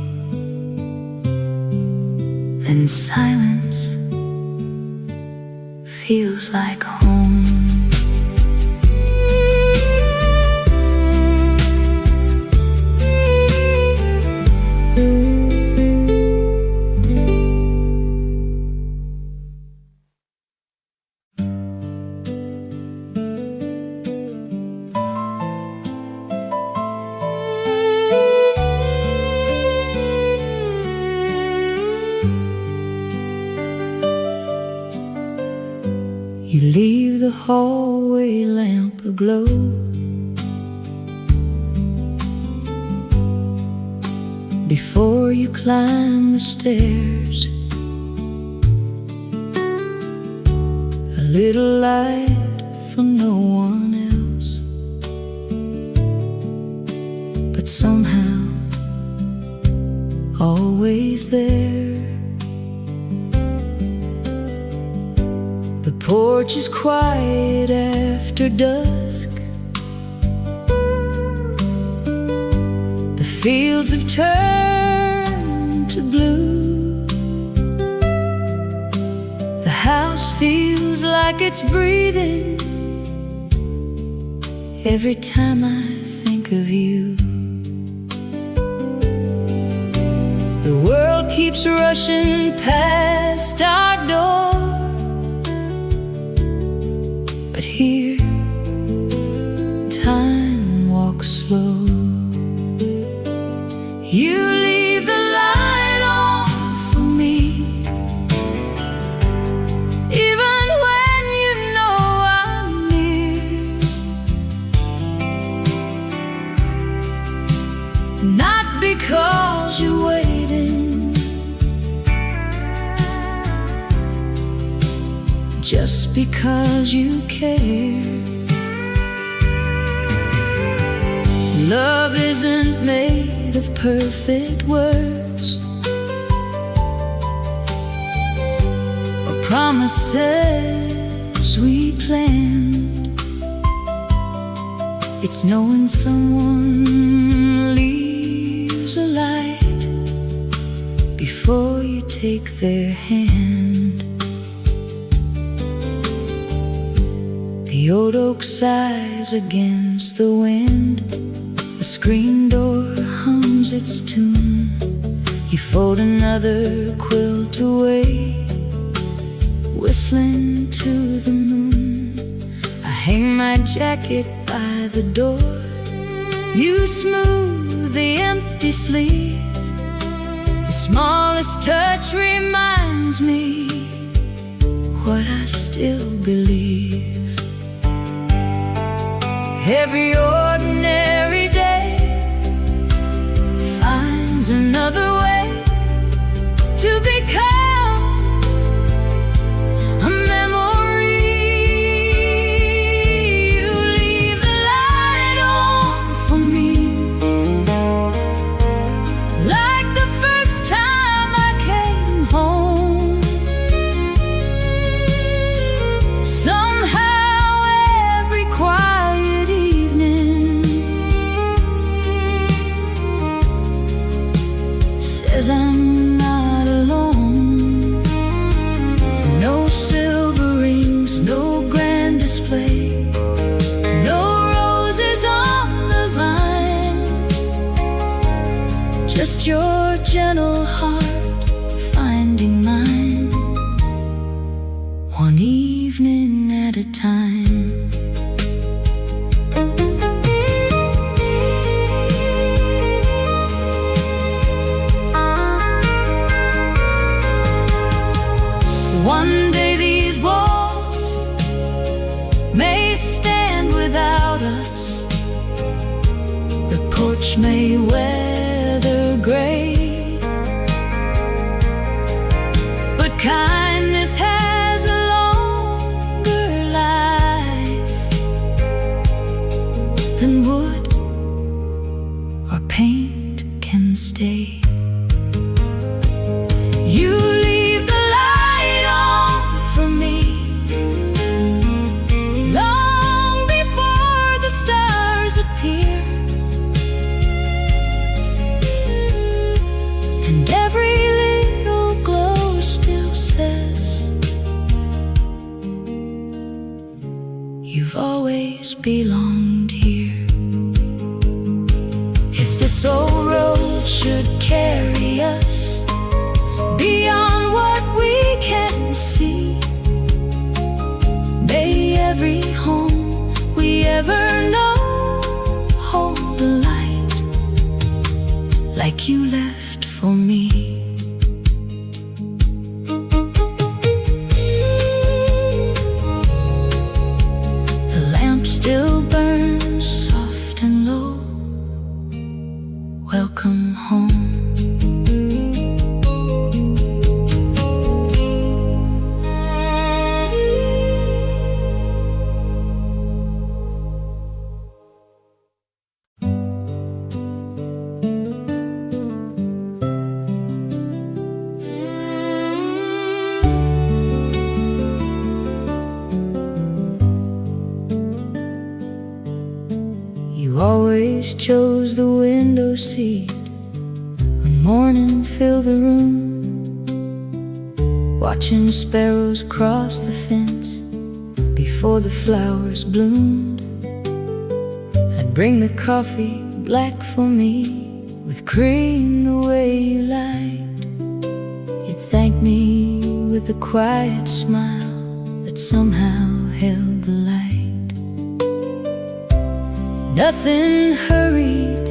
then silence feels like home. You leave the hallway lamp aglow, before you climb the stairs. A little light from no one else, but somehow always there. The porch is quiet after dusk. The fields have turned to blue. The house feels like it's breathing every time I think of you. The world keeps rushing past our door, but here time walks slow. You leave the light on for me, even when you know I'm near. Not because you're waiting, just because you care. Love isn't made of perfect words or promises we planned. It's knowing someone leaves a light before you take their hand. The old oak sighs against the wind. The screen door hums its tune. You fold another quilt away, whistling to the moon. I hang my jacket by the door. You smooth the empty sleeve. The smallest touch reminds me what I still believe. Every ordinary day finds another way to become a memory. You leave the light on for me, like the first time I came home. Somehow every quiet evening says I'm not alone. No silver rings, no grand display, no roses on the vine, just your gentle heart finding mine, one evening at a time. One day these walls may stand without us. The porch may weather gray, but kindness has a longer life than wood or paint can stay. You leave the light on for me, long before the stars appear, and every little glow still says you've always belonged here. If this old road should carry us beyond what we can see, may every home we ever know hold a light like you left for me. The lamp still burns soft and low. Welcome home. You always chose the window seat when morning filled the room, watching sparrows cross the fence before the flowers bloomed. I'd bring the coffee black for me with cream the way you liked. You'd thank me with a quiet smile that somehow held the light. Nothing hurried,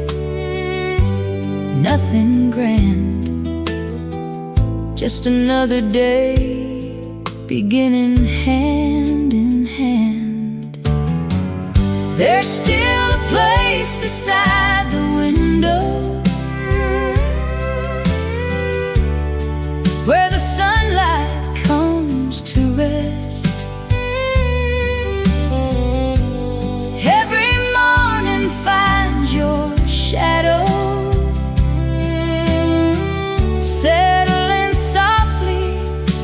nothing grand, just another day beginning hand in hand. There's still a place beside the window where the sunlight comes to rest. Every morning finds your shadow settling softly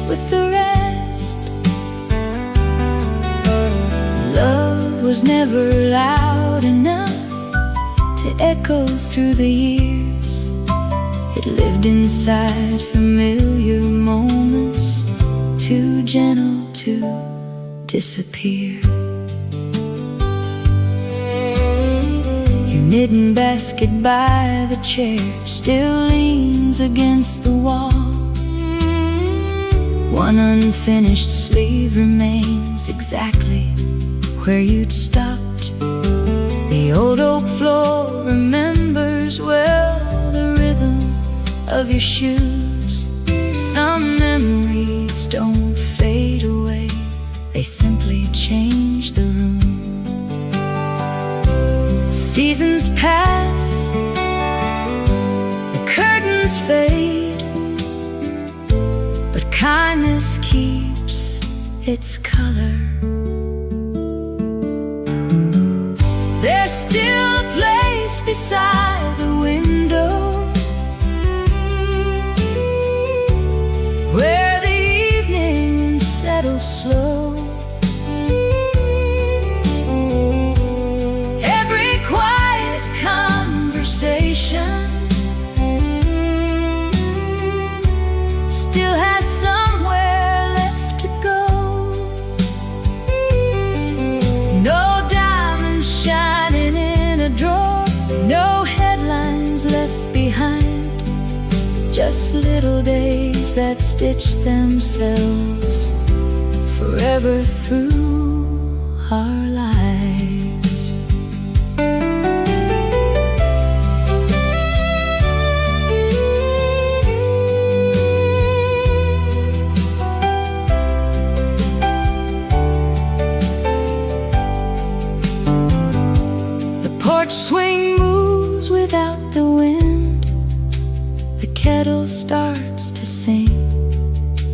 with the rest. Love was never loud enough to echo through the years. It lived inside familiar moments, too gentle to disappear. Your knitting basket by the chair still leans against the wall. One unfinished sleeve remains exactly where you'd stopped. The old oak floor remembers well the rhythm of your shoes. Some memories don't fade away, they simply change the room. Seasons pass, the curtains fade, but kindness keeps its color. There's still a place beside the window where the evening settles slow. Every quiet conversation still has somewhere left to go. No diamonds shining in a drawer, no headlines left behind, just little days that stitch themselves forever through our lives. The porch swing moves without the wind, the kettle starts to sing.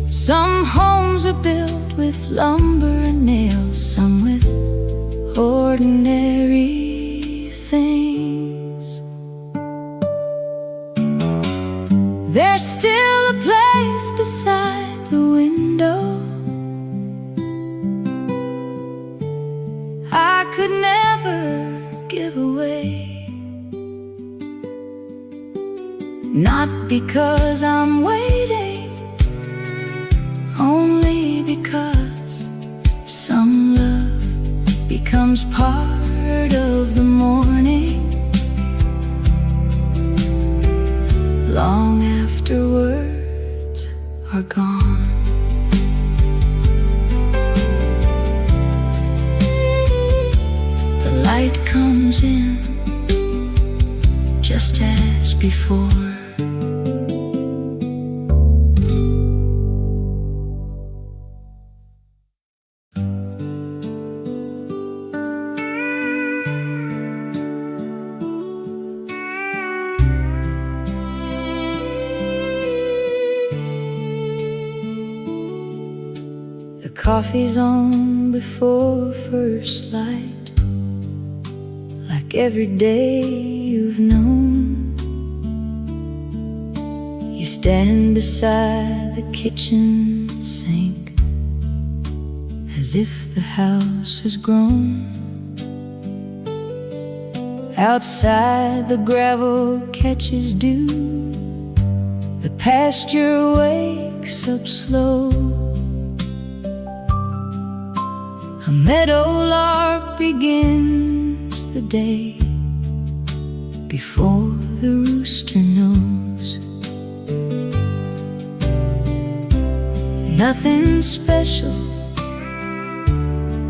Some homes are built with lumber and nails, some with ordinary things. There's still a place beside the window I could never give away. Not because I'm waiting, only because some love becomes part of the morning, long after words are gone. The light comes in just as before. The coffee's on before first light, like every day you've known. You stand beside the kitchen sink as if the house has grown. Outside the gravel catches dew, the pasture wakes up slow. A meadowlark begins the day before the rooster knows. Nothing special,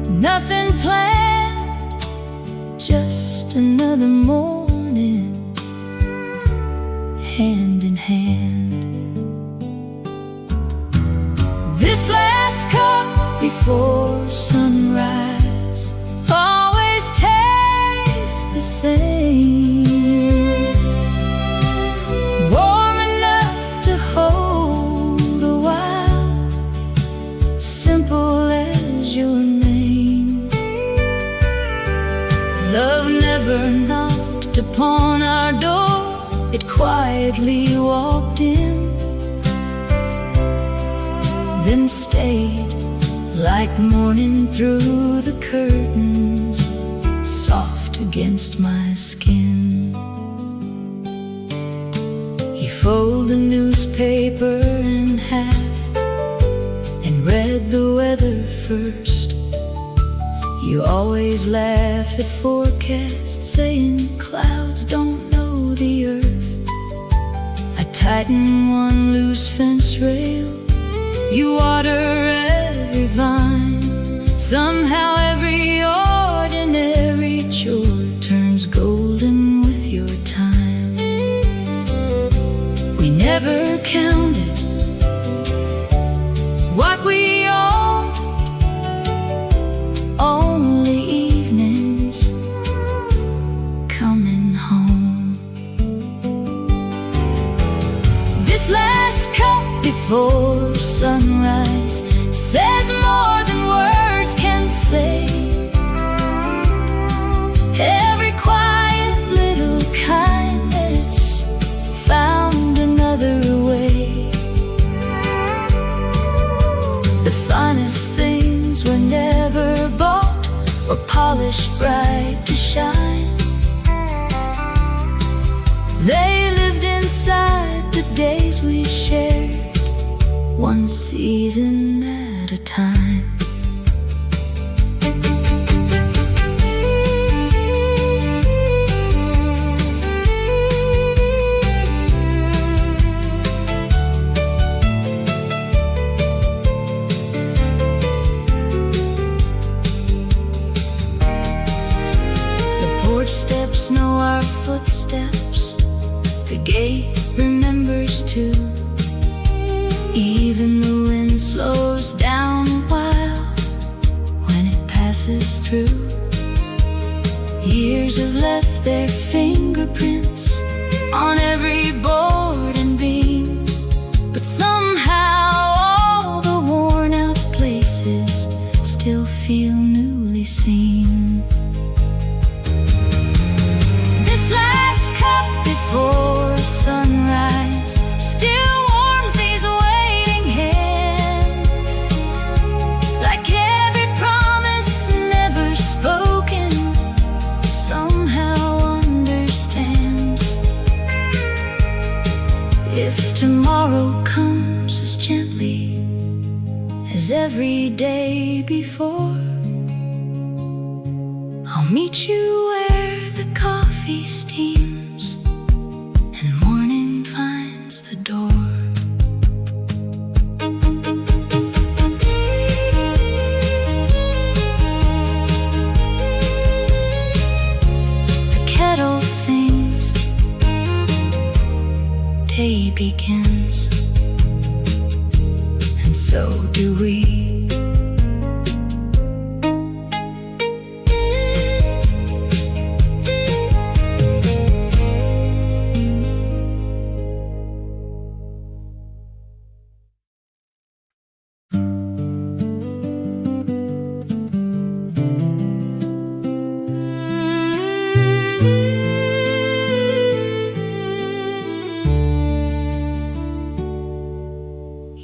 nothing planned, just another morning, hand in hand. This last cup before sunrise always tastes the same, warm enough to hold a while, simple as your name. Love never knocked upon our door, it quietly walked in, then stayed like morning through the curtains, soft against my skin. He folded the newspaper in half and read the weather first. You always laugh at forecasts, saying clouds don't know the earth. I tighten one loose fence rail, you water every vine. Somehow every ordinary chore turns golden with your time. We never counted what we owned, only evenings coming home. This last cup before sunrise says more than words can say. Every quiet little kindness found another way. The finest things were never bought or polished bright to shine. They lived inside the days we shared, one season at a time. The porch steps know our footsteps, the gate remembers too. Even the wind slows down a while when it passes through. Years have left their fingerprints on every board and beam, but somehow all the worn out places still feel newly seen. This last cup before sunrise still warms these waiting hands, like every promise never spoken somehow understands. If tomorrow comes as gently as every day before, I'll meet you where the coffee steams and morning finds the door. The kettle sings, day begins, and so do we.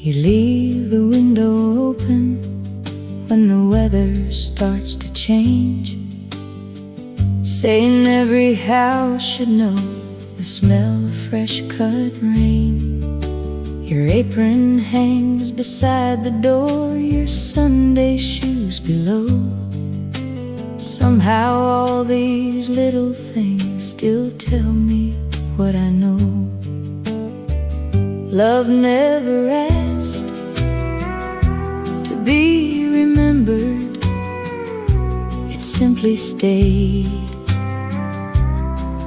You leave the window open house should know the smell of fresh cut rain. Your apron hangs beside the door, your Sunday shoes below. Somehow all these little things still tell me what I know. Love never asked to be remembered, it simply stayed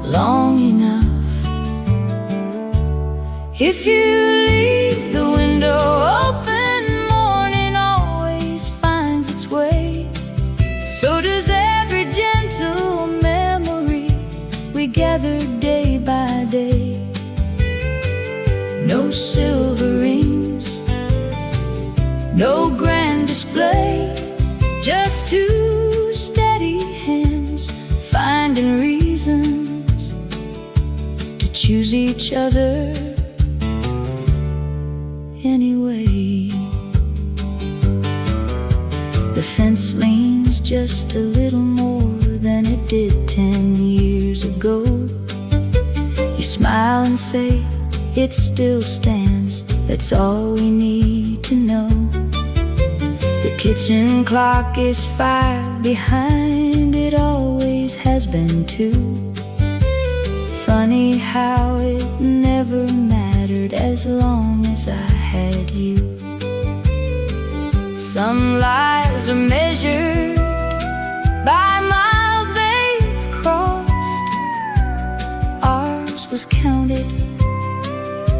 long enough. If you leave the window open, morning always finds its way. So does every gentle memory we gather day by day. No silver rings, no grand display, just two steady hands finding reasons to choose each other anyway. The fence leans just a little more than it did 10 years ago. You smile and say, it still stands, that's all we need to know. The kitchen clock is 5 behind, it always has been too. Funny how it never mattered as long as I had you. Some lives are measured by miles they've crossed. Ours was counted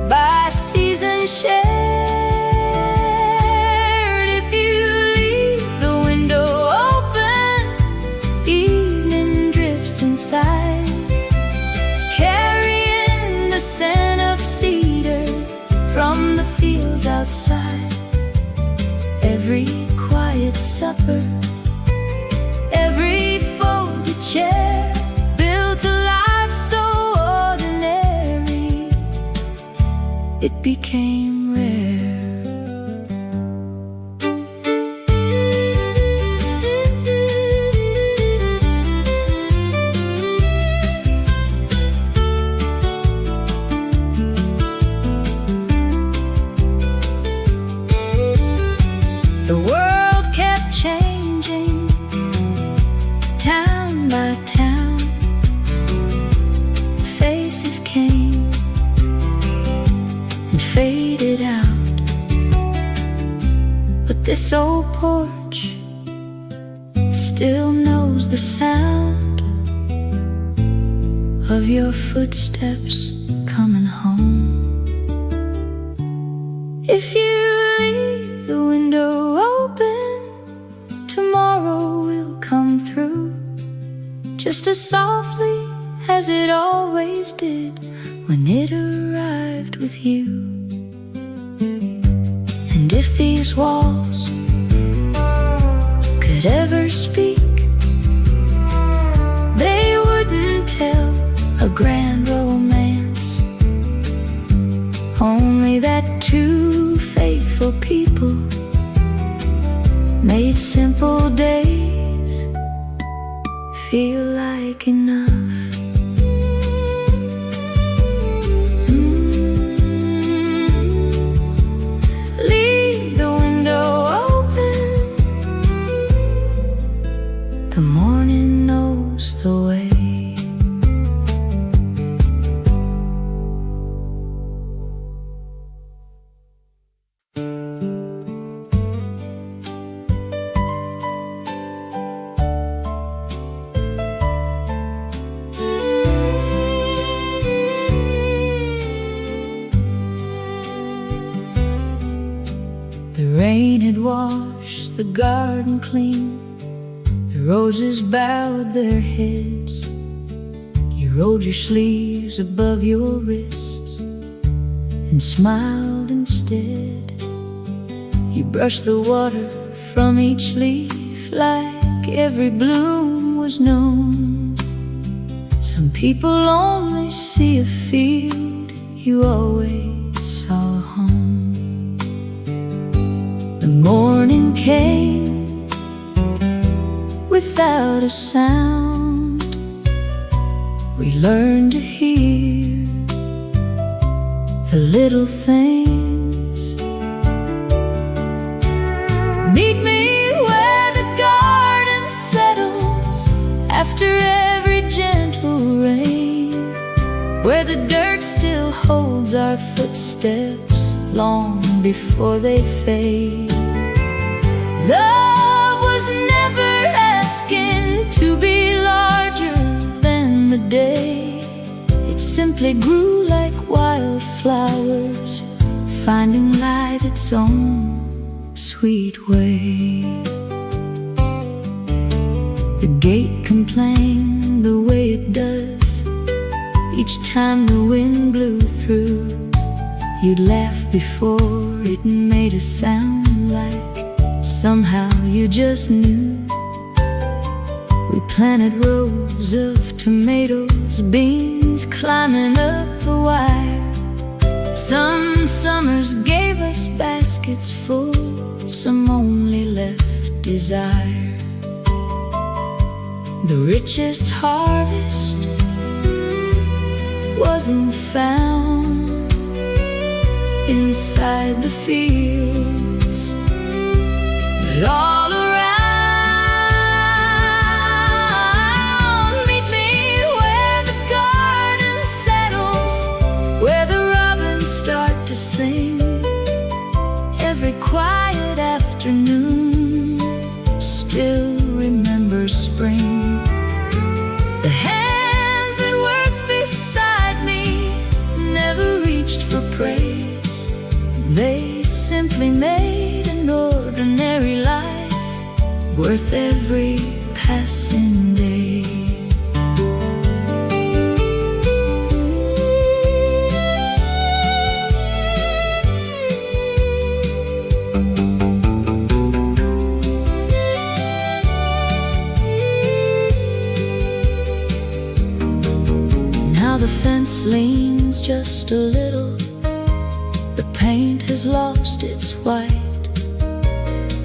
by seasons shared. If you leave the window open, evening drifts inside, carrying the scent of cedar from the fields outside. Every quiet supper, every folded chair, built a life so ordinary it became rare. The world kept changing, town by town. Faces came and faded out, but this old porch still knows the sound of your footsteps coming home. If you leave the window open, tomorrow will come through just as softly as it always did when it arrived with you. And if these walls could ever speak, they wouldn't tell a grand romance, only that two faithful people made simple days feel like enough. Leave the window open, the morning knows the way. The rain had washed the garden clean, the roses bowed their heads. You rolled your sleeves above your wrists and smiled instead. You brushed the water from each leaf like every bloom was known. Some people only see a field, you always saw a home. The morning came without a sound. We learn to hear the little things. Meet me where the garden settles after every gentle rain, where the dirt still holds our footsteps long before they fade. Love was never asking to be larger than the day. It simply grew like wildflowers, finding light its own sweet way. The gate complained the way it does each time the wind blew through. You'd laugh before it made a sound, like somehow you just knew. We planted rows of tomatoes, beans climbing up the wire. Some summers gave us baskets full, some only left desire. The richest harvest wasn't found inside the fields, but all around. Meet me where the garden settles, where the robins start to sing. Every quiet afternoon still remembers spring. The hands that worked beside me never reached for praise. They simply made an ordinary life worth every passing day. Now the fence leans just a little, the paint has lost its white,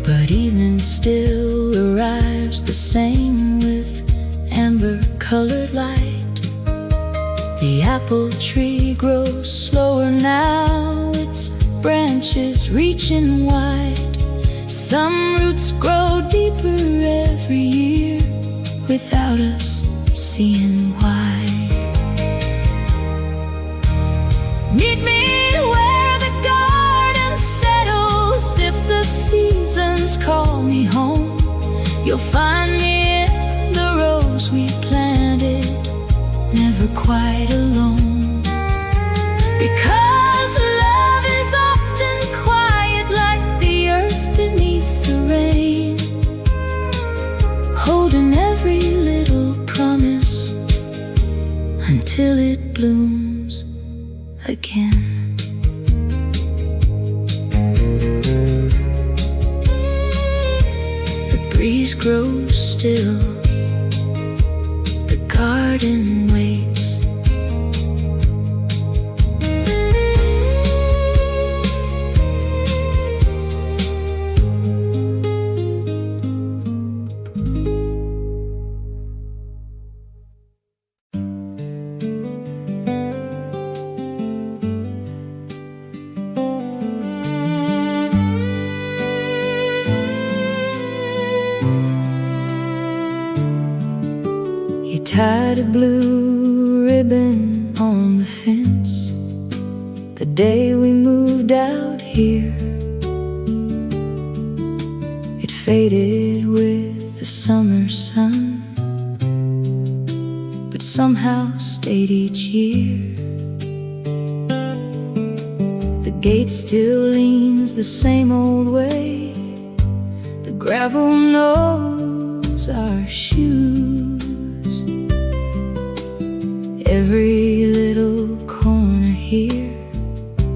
but evening still arrives the same with amber-colored light. The apple tree grows slower now, its branches reaching wide. Some roots grow deeper every year without us seeing why. Meet me where the garden settles. If the seasons call me home, you'll find me in the rows we planted, never quite alone. Because love is often quiet like the earth beneath the rain, holding every little promise until it blooms again. The breeze grows still, the garden waits. Tied a blue ribbon on the fence the day we moved out here. It faded with the summer sun, but somehow stayed each year. The gate still leans the same old way, the gravel knows our shoes. Every little corner here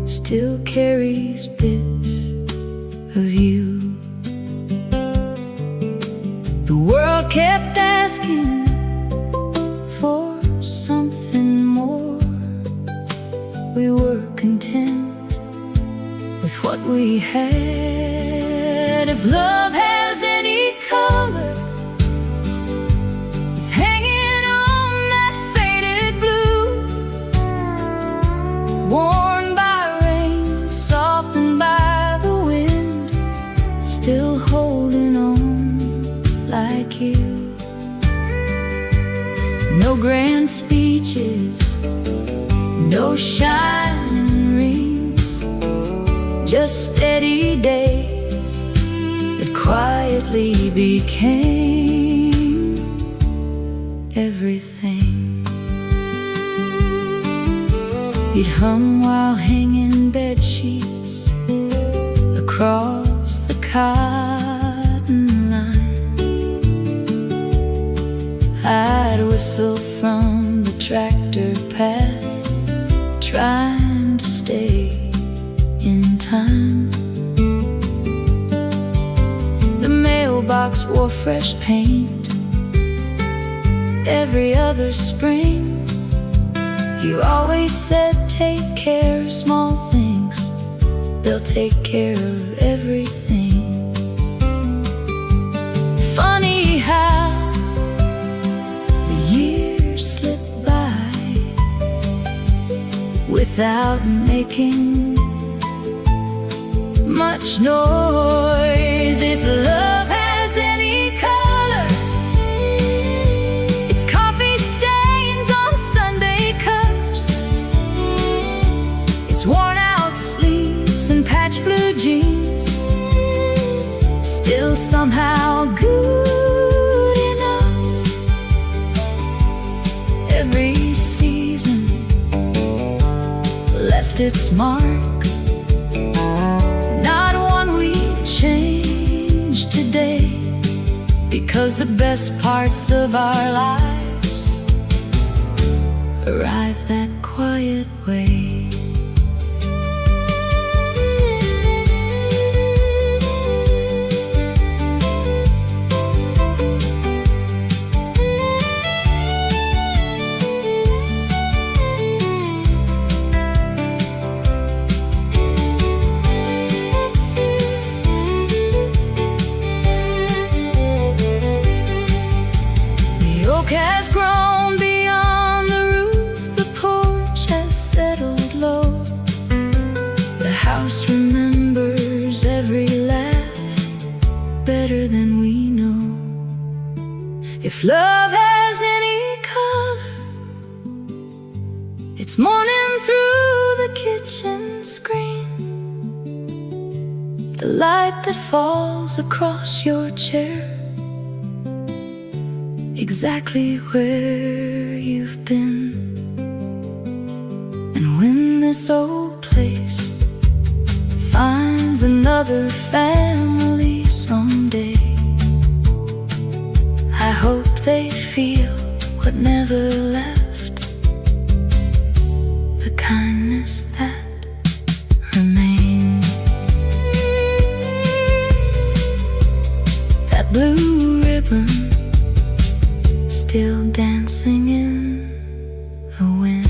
still carries bits of you. The world kept asking for something more. We were content with what we had. If love has any color, it's hanging on that faded blue. No grand speeches, no shining rings, just steady days that quietly became everything. He'd hum while hanging bed sheets across the cotton line. I'd whistle from the tractor path, trying to stay in time. The mailbox wore fresh paint every other spring. You always said, take care of small things, they'll take care of everything. Funny how the years slip by without making much noise. If love has any color, it's coffee stains on Sunday cups, it's worn out sleeves and patched blue jeans, still somehow good enough. Every season left its mark, not one we change today, because the best parts of our lives arrive that quiet way. Has grown beyond the roof, the porch has settled low. The house remembers every laugh better than we know. If love has any color, it's morning through the kitchen screen, the light that falls across your chair, exactly where you've been. And when this old place finds another family someday, I hope they feel what never left, the kindness that remained. That blue ribbon still dancing in the wind.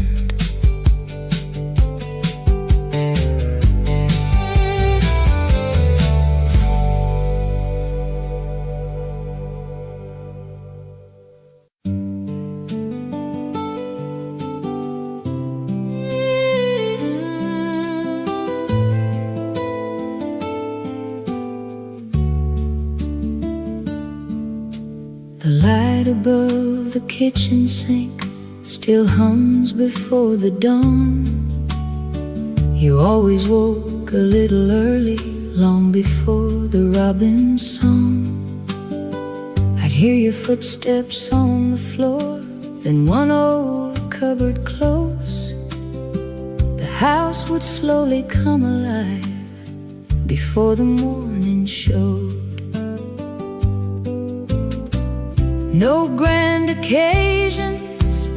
The light above the kitchen sink still hums before the dawn. You always woke a little early, long before the robin's song. I'd hear your footsteps on the floor, then one old cupboard close. The house would slowly come alive before the morning showed. No grand occasions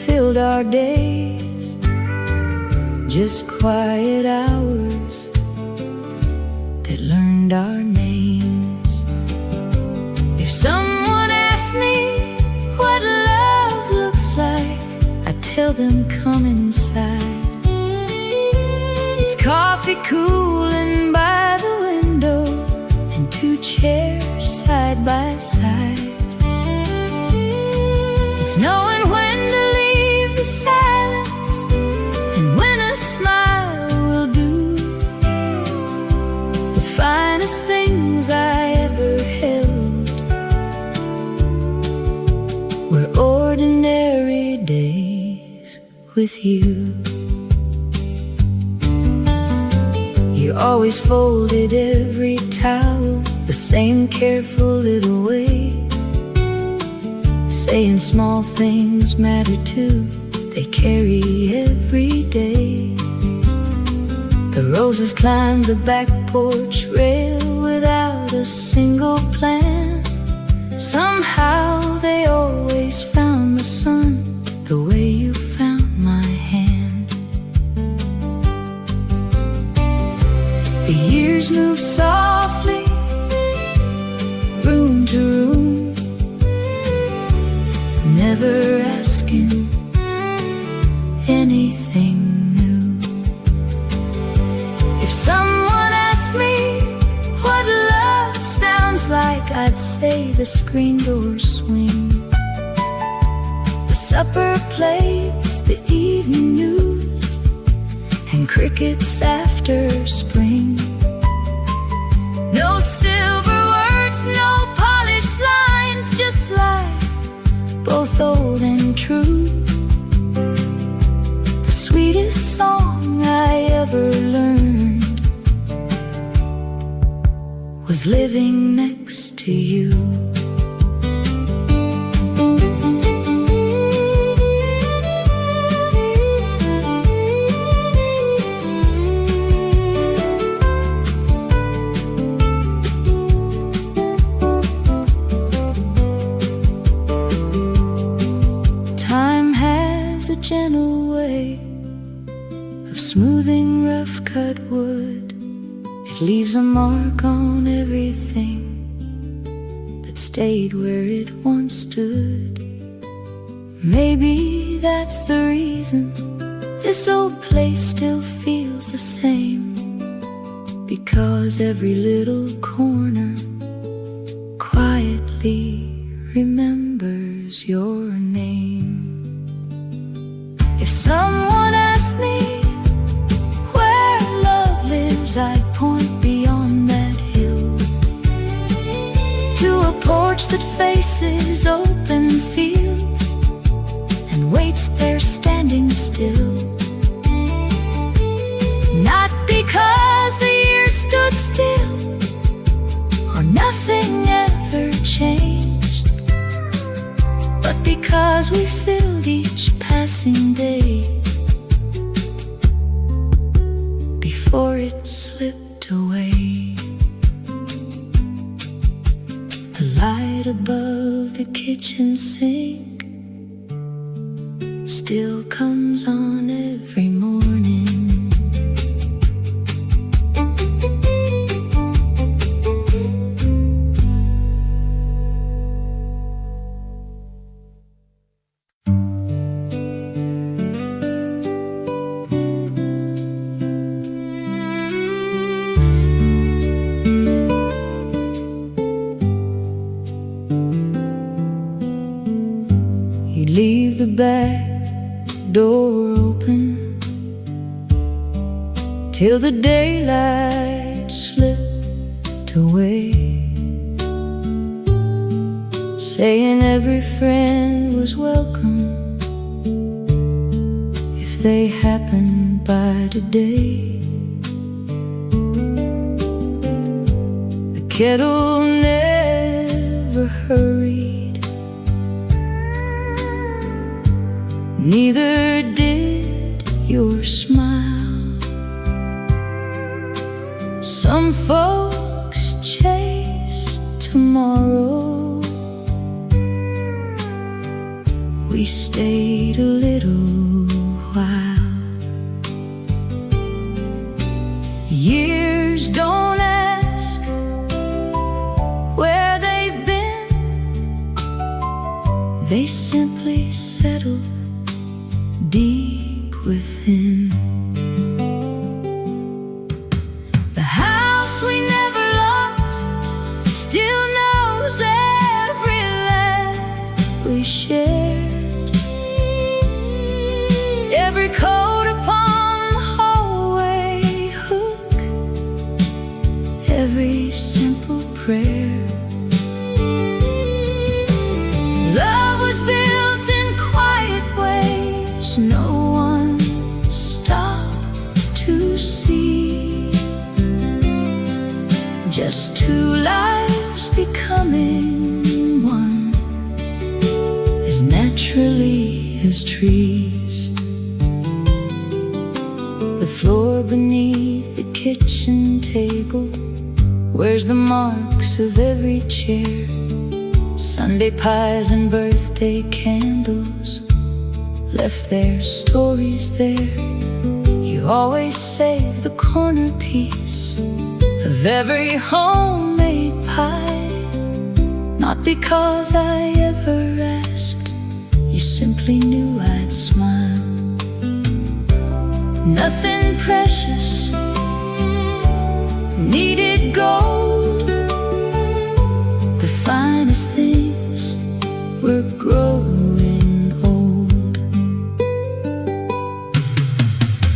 filled our days, just quiet hours that learned our names. If someone asked me what love looks like, I tell them come inside. It's coffee cooling by the window and two chairs side by side. It's knowing when to leave the silence and when a smile will do. The finest things I ever held were with you. You always folded every towel the same careful little way, saying small things matter too, they carry every day. The roses climbed the back porch rail without a single plan. Somehow they always found the sun the way you found my hand. The years move softly, room to room, never asking anything new. If someone asked me what love sounds like, I'd say the screen door swing, the supper plates, the evening news, and crickets after spring. No silver words, no polished lines, just life, both old and true. The sweetest song I ever learned was living next to you. A gentle way of smoothing rough-cut wood. It leaves a mark on everything that stayed where it once stood. Maybe that's the reason this old place still feels the same, because every little corner quietly remembers your name. If someone asked me where love lives, I'd point beyond that hill to a porch that faces open fields and waits there standing still. Not because the years stood still or nothing ever changed, but because we filled each passing day before it slipped away. The light above the kitchen sink still comes on every morning. Leave the back door open till the daylight slipped away, saying every friend was welcome if they happened by today. The kettle never hurried, neither did your smile. Some folks chase tomorrow, we stayed a little while. Years don't ask where they've been, they simply settle deep within. The house we never locked still knows every laugh we shared, every coat upon the hallway hook, every simple prayer. Love was built in quiet ways no one just two lives becoming one, as naturally as trees. The floor beneath the kitchen table wears the marks of every chair. Sunday pies and birthday candles left their stories there. You always save the corner piece of every homemade pie, not because I ever asked, you simply knew I'd smile. Nothing precious needed gold. The finest things were growing old.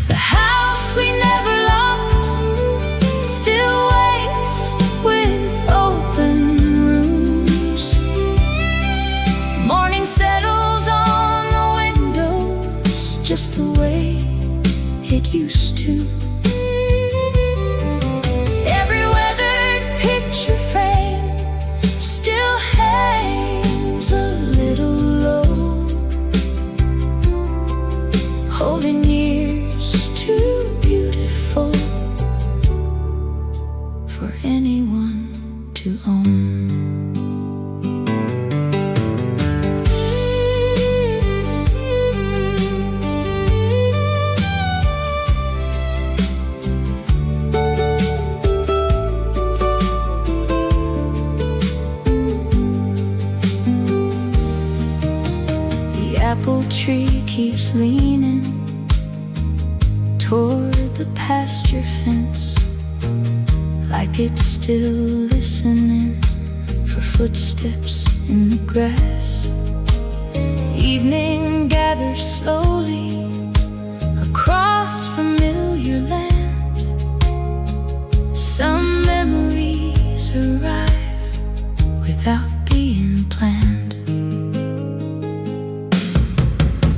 The house we never locked still waits with open rooms. Morning settles on the windows just the way it used to. Every weathered picture frame still hangs a little low, holding years too beautiful for anyone to own. Apple tree keeps leaning toward the pasture fence, like it's still listening for footsteps in the grass. Evening gathers slowly across familiar land. Some memories arrive without being planned.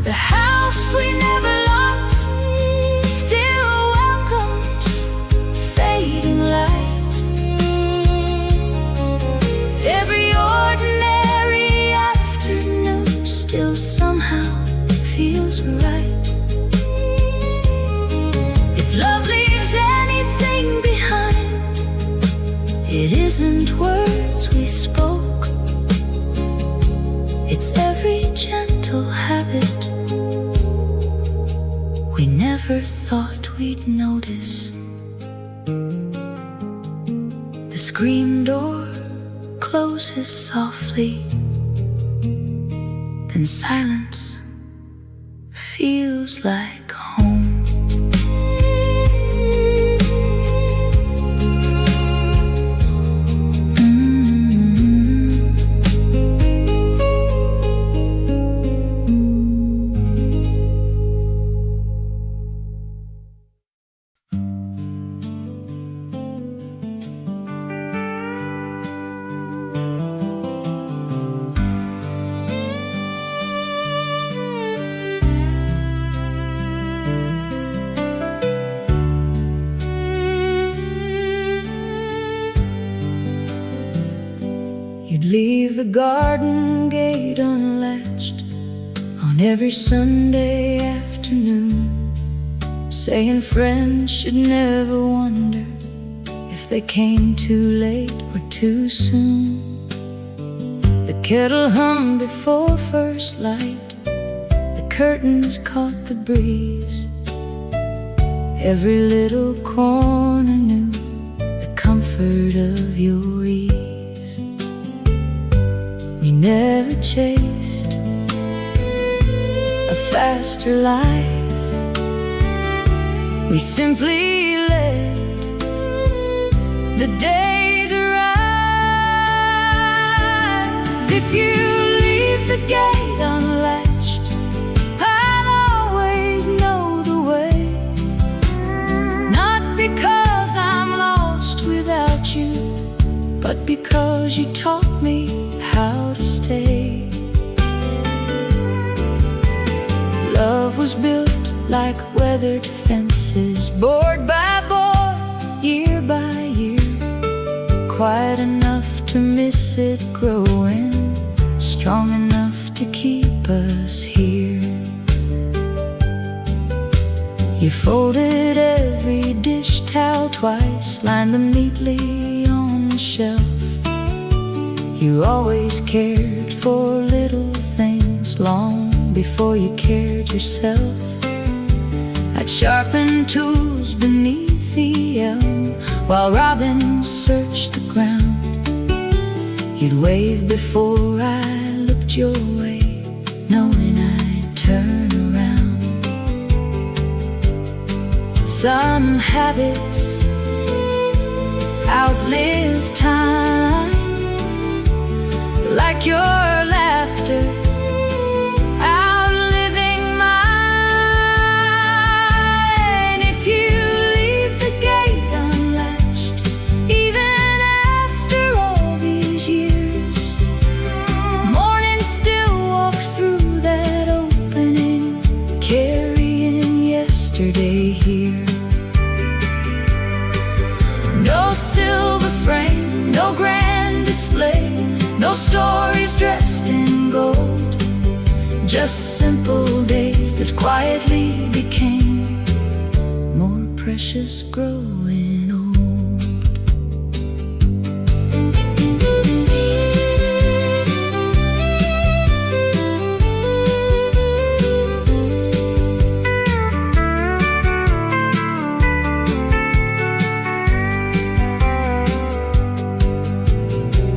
The house we never locked still welcomes fading light. Every ordinary afternoon still somehow feels right. If love leaves anything behind, it isn't words we spoke, it's every gentle habit we never thought we'd notice. The screen door closes softly, then silence feels like home. You'd leave the garden gate unlatched on every Sunday afternoon, saying friends should never wonder if they came too late or too soon. The kettle hummed before first light, the curtains caught the breeze. Every little corner knew the comfort of your ease. We never chased a faster life, we simply let the days arrive. If you leave the gate unlatched, I'll always know the way. Not because I'm lost without you, but because you taught me how to stay. Love was built like weathered fences, board by board, year by year. quiet enough to miss it growing, strong enough to keep us here. You folded every dish towel twice, lined them neatly on the shelf. You always cared for little things long before you cared yourself. I'd sharpen tools beneath the elm while robins searched the ground. You'd wave before I looked your way, knowing I'd turn around. Some habits outlive time, like your laughter outliving mine. If you leave the gate unlatched, even after all these years, morning still walks through that opening, carrying yesterday here. No silver frame, no grand display, no stories dressed in gold, just simple days that quietly became more precious growing old.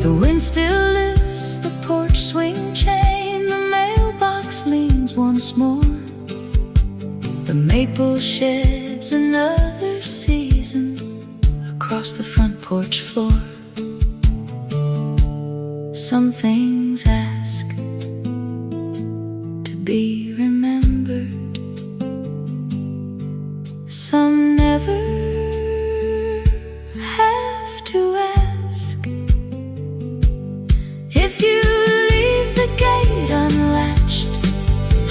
The wind still lifts the porch swing chain, the mailbox leans once more. The maple sheds another season across the front porch floor. Some things ask to be remembered, some never have to ask. If you leave the gate unlatched,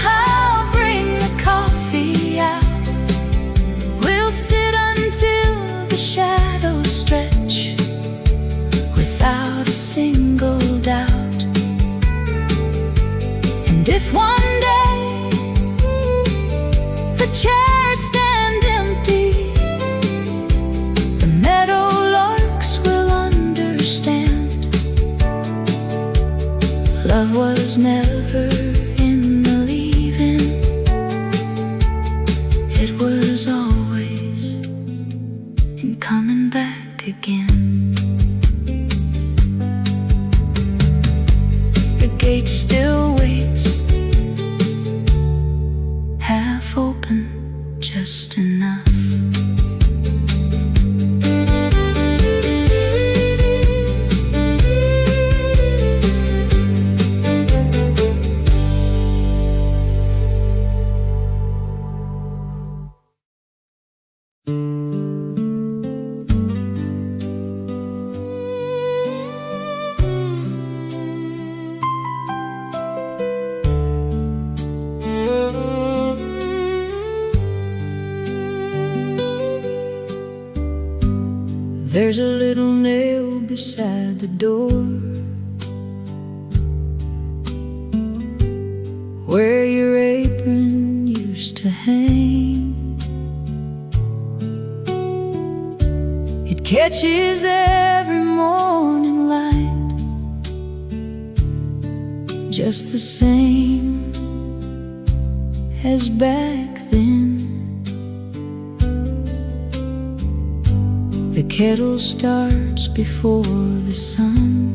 I'll bring the coffee out. We'll sit until the shadows stretch, without a single doubt. And if one day the chairs stand empty, the meadow larks will understand. Love was never in the leaving, it was always in coming back again. The gate still waits, half open, just enough. There's a little nail beside the door where your apron used to hang. It catches every morning light, just the same as back then. The kettle starts before the sun,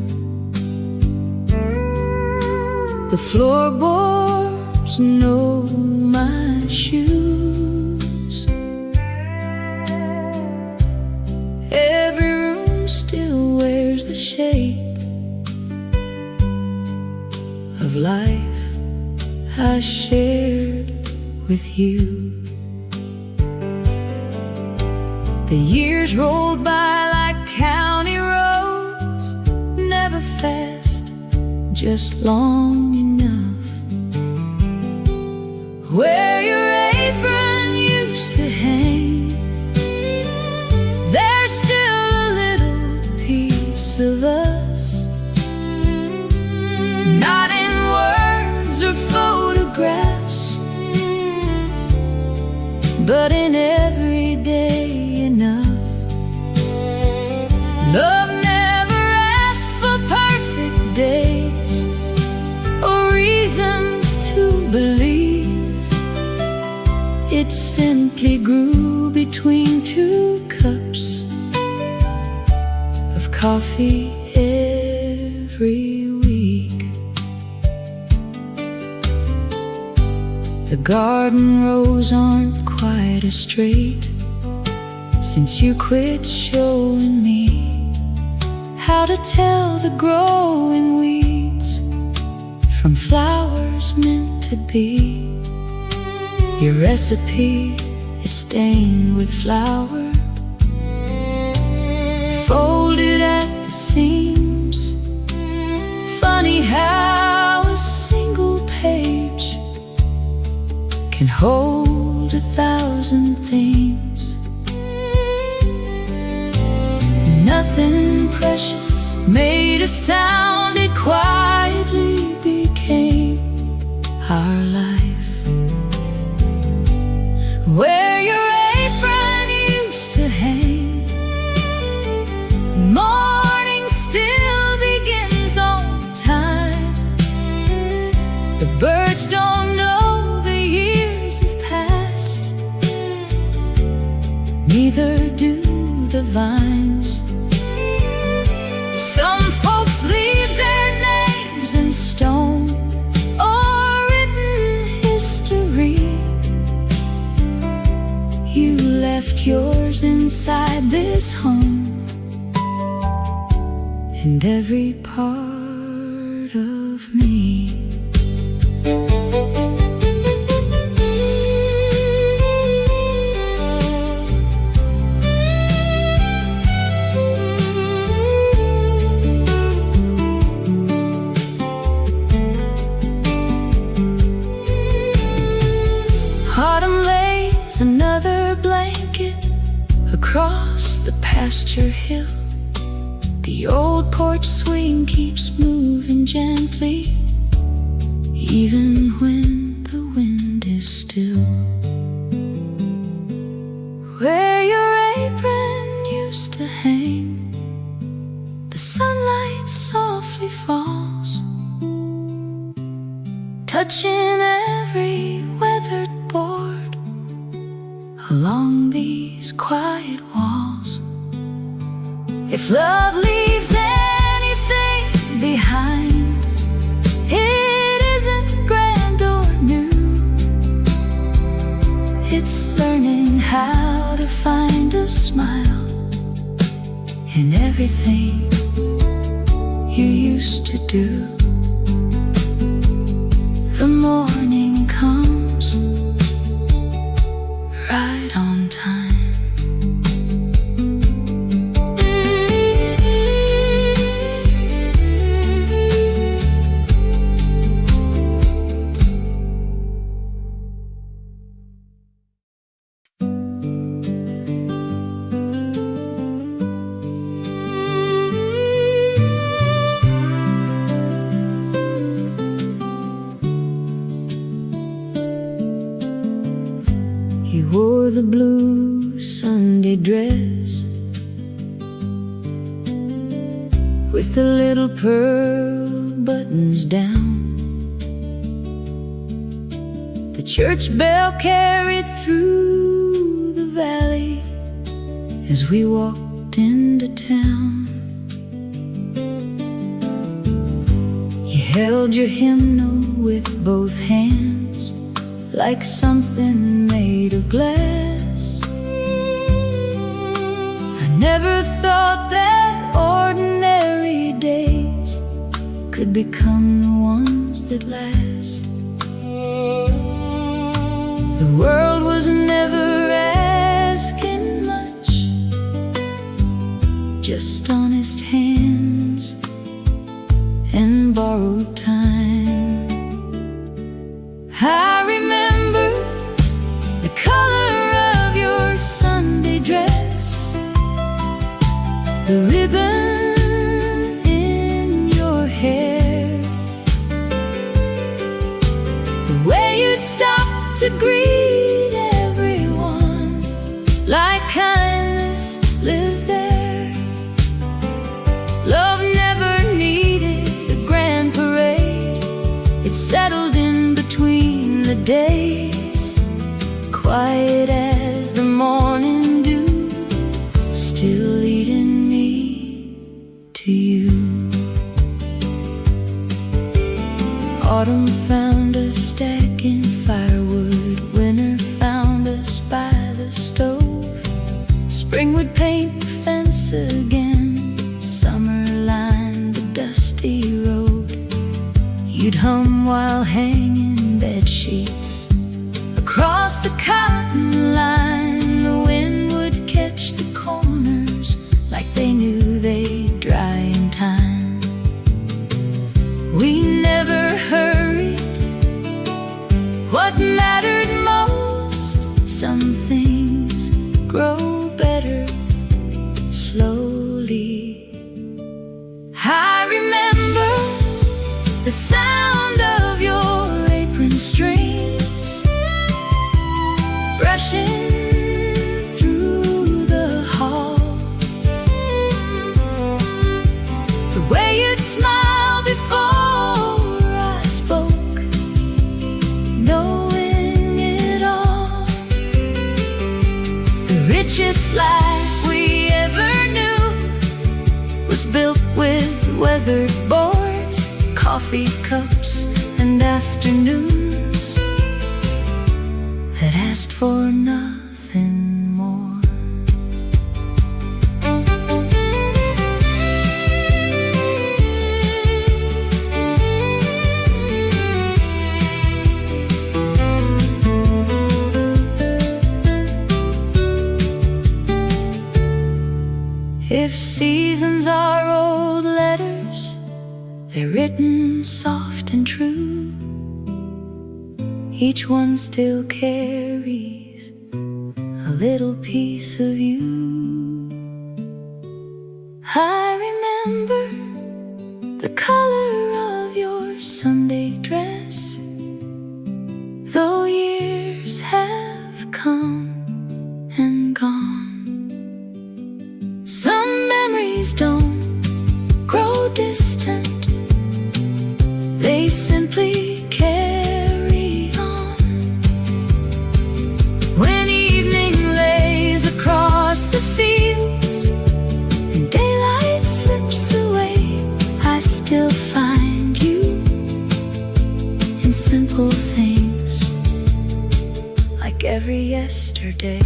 the floorboards know my shoes. Every room still wears the shape of life I shared with you. The years rolled by like county roads, never fast, just long enough. Where your apron used to hang, there's still a little piece but in every day enough. Love never asked for perfect days or reasons to believe. It simply grew between two cups of coffee every week. The garden rows aren't quite as straight since you quit showing me how to tell the growing weeds from flowers meant to be. Your recipe is stained with flour, folded at the seams. Funny how a single page can hold 1,000 themes. Nothing precious made a sound, it quietly became our life. Where your apron used to hang, morning still begins on time. The birds don't know the years have passed, neither do the vines. Some folks leave their names in stone or written history. You left yours inside this home and every part of me. Autumn lays another blanket across the pasture hill. The old porch swing keeps moving gently, even when the wind is still. Where your apron used to hang, the sunlight softly falls, touching every weathered board along these quiet walls. If love leaves anything behind, it isn't grand or new. It's learning how to find a smile in everything you used to do. The morning comes right on time. You wore the blue Sunday dress with the little pearl buttons down. The church bell carried through the valley as we walked into town. You held your hymnal with both hands like something made of glass. I never thought that ordinary days could become the ones that last. The world was never asking much, just honest hands and borrowed time. I remember the color of your Sunday dress, the ribbon in your hair, the way you'd stop to greet everyone like kindness lived there. Love never needed a grand parade. It settled in between the days, quiet as the morning dew, still leading me to you. Autumn found us stacking firewood. Winter found us by the stove. Spring would paint the fence again. Summer lined the dusty road. You'd hum while hanging bed sheets across the cotton line. The wind would catch the corners like they knew they'd dry in time. We never hurried. What mattered most? Some things grow better slowly. I remember the sound of your apron strings brushing through the hall. The way you'd smile before I spoke, knowing it all. The richest life we ever knew was built with weathered boards, coffee cups, and afternoons that asked for nothing more. If seasons are old letters, they're written soft and true. Each one still carries a little piece of you. I remember the color of your Sunday dress, though years have come and gone. Some memories don't grow distant, they simply carry on. When evening lays across the fields and daylight slips away, I still find you in simple things, like every yesterday.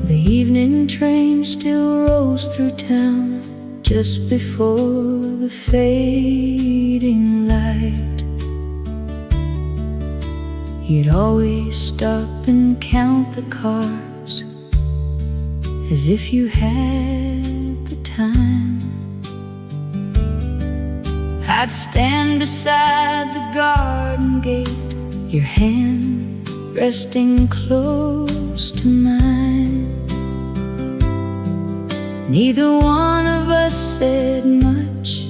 The evening train still rolls through town just before the fading light. You'd always stop and count the cars as if you had the time. I'd stand beside the garden gate, your hand resting close to mine. Neither one of us said much.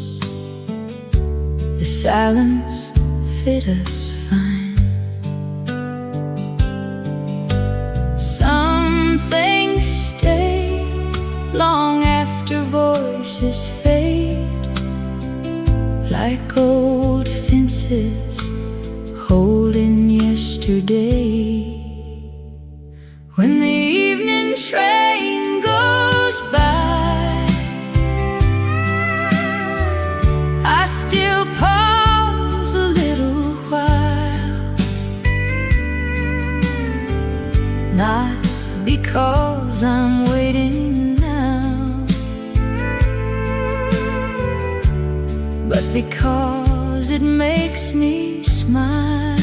The silence fit us fine. Some things stay long after voices fade, like old fences holding yesterday. When the evening train goes by, I still pause a little while, not because I'm waiting now, but because it makes me smile.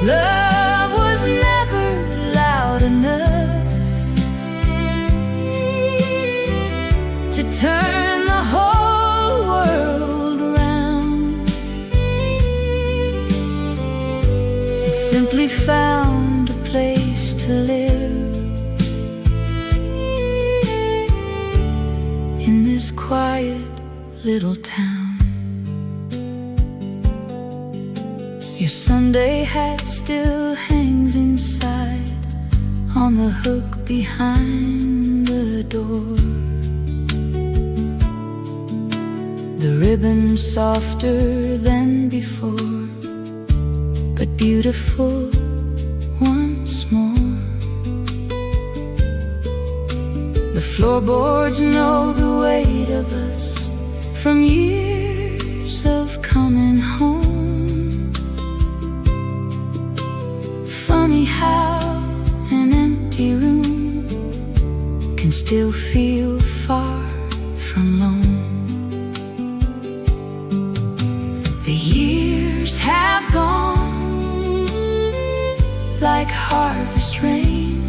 Love was never loud enough to turn the whole world around. It simply found a place to live in this quiet little town. Your Sunday hat still hangs inside on the hook behind the door. The ribbon softer than before, but beautiful once more. The floorboards know the weight of us from years of coming home. Funny how an empty room can still feel far from home. The years have gone like harvest rain,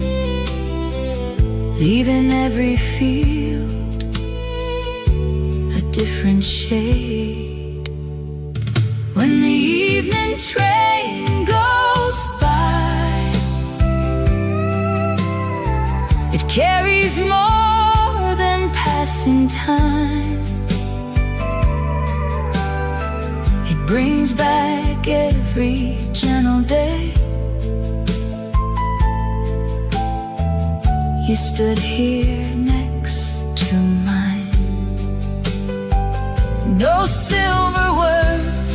leaving every field a different shade. When the evening train goes by, it carries more than passing time. It brings back every gentle day you stood here next to mine. No silver words,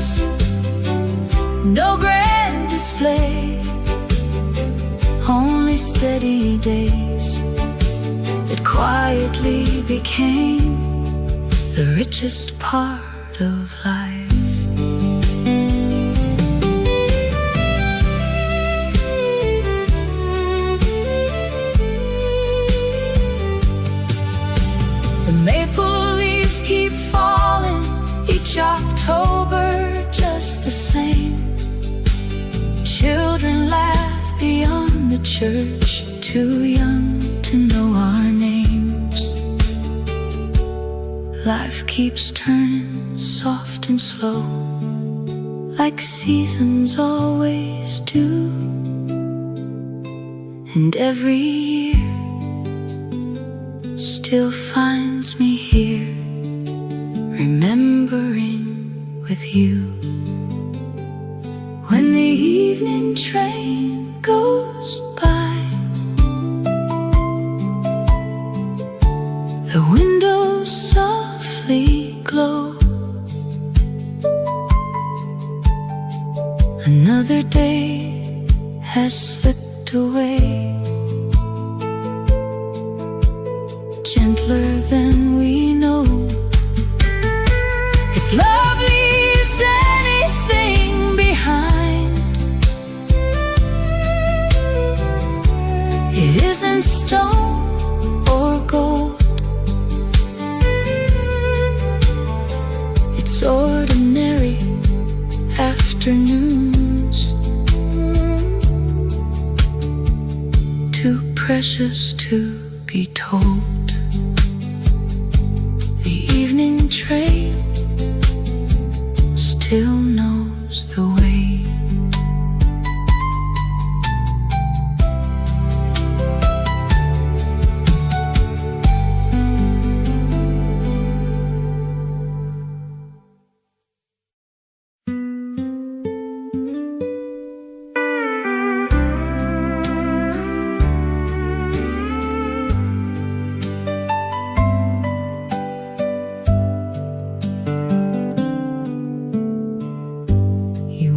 no grand display, only steady days that quietly became the richest part of life. The maple leaves keep falling each October just the same. Children laugh beyond the church, too young to know our names. Life keeps turning soft and slow, like seasons always do. And every year still finds me here, remembering with you. When the evening train goes by, the windows softly glow. Another day has slipped away, gentler than we know. If love leaves anything behind, it isn't stone or gold. It's ordinary afternoons, too precious to be told. The evening train still knows the way.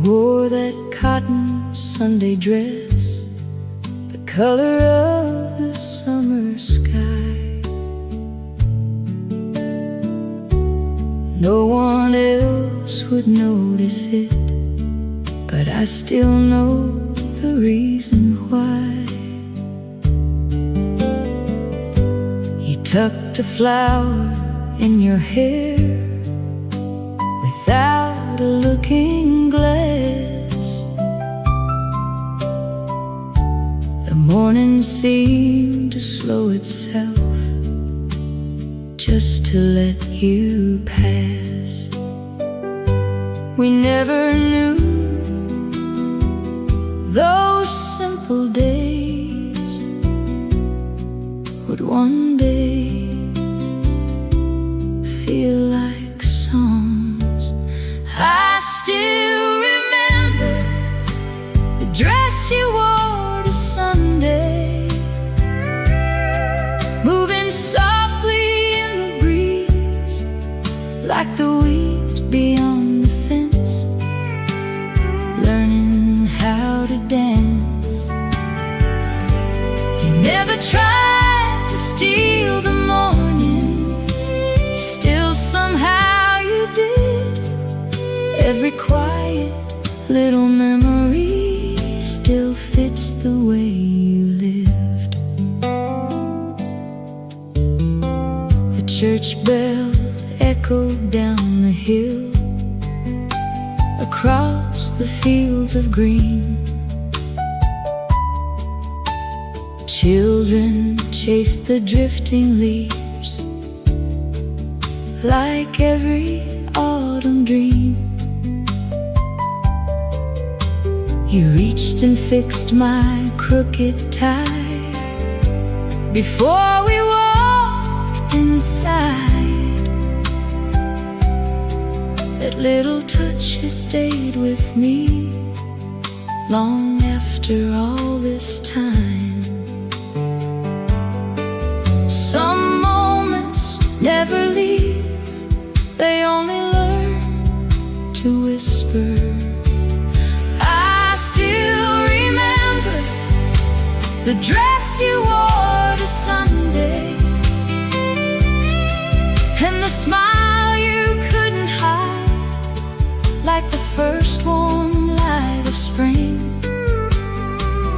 Wore that cotton Sunday dress, the color of the summer sky. No one else would notice it, but I still know the reason why. You tucked a flower in your hair without a looking glass. The morning seemed to slow itself just to let you pass. We never knew those simple days would one day feel like songs. I still remember the dress you wore to Sunday, moving softly in the breeze like the wheat beyond the fence, learning how to dance. You never tried to steal the morning, still somehow you did. Every quiet little memory still fits the way you lived. The church bell echoed down the hill, across the fields of green. Children chased the drifting leaves like every autumn dream. You reached and fixed my crooked tie before we walked inside. That little touch has stayed with me long after all this time. Some moments never leave, they only learn to whisper. I still remember the dress you wore to Sunday, and the smile you couldn't hide, like the first warm light of spring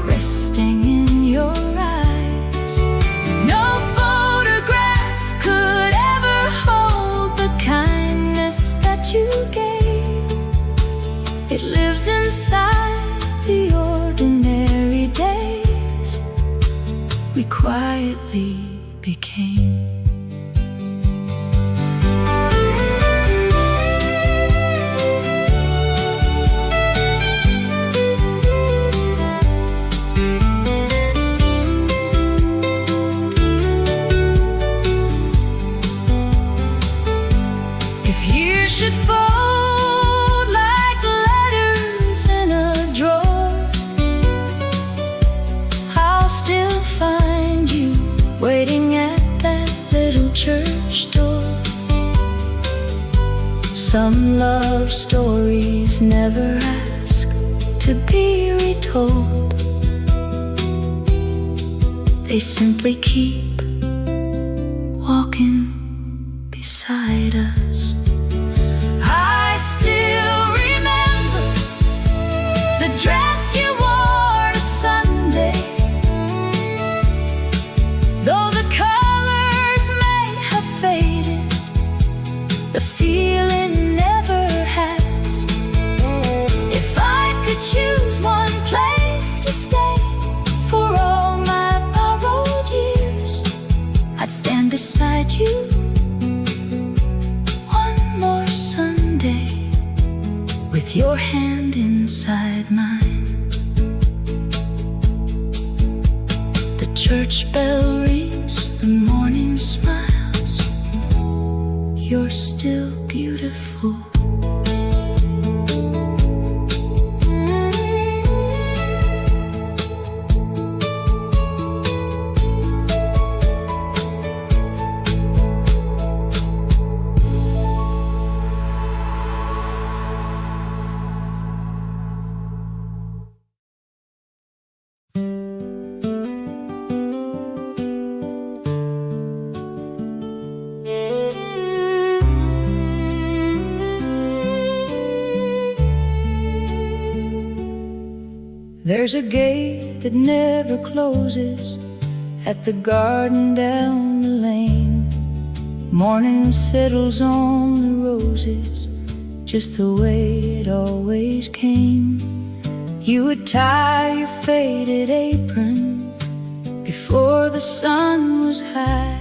resting in your eyes. No photograph could ever hold the kindness that you gave. It lives inside the ordinary days we quietly became. Should fold like letters in a drawer, I'll still find you waiting at that little church door. Some love stories never ask to be retold, they simply keep walking beside us. I still remember the dress you wore to Sunday, though the colors may have faded, the feeling never has. If I could choose one place to stay for all my borrowed years, I'd stand beside you with your hand inside mine. The church bell rings, the morning smiles, you're still beautiful. There's a gate that never closes at the garden down the lane. Morning settles on the roses, just the way it always came. You would tie your faded apron before the sun was high.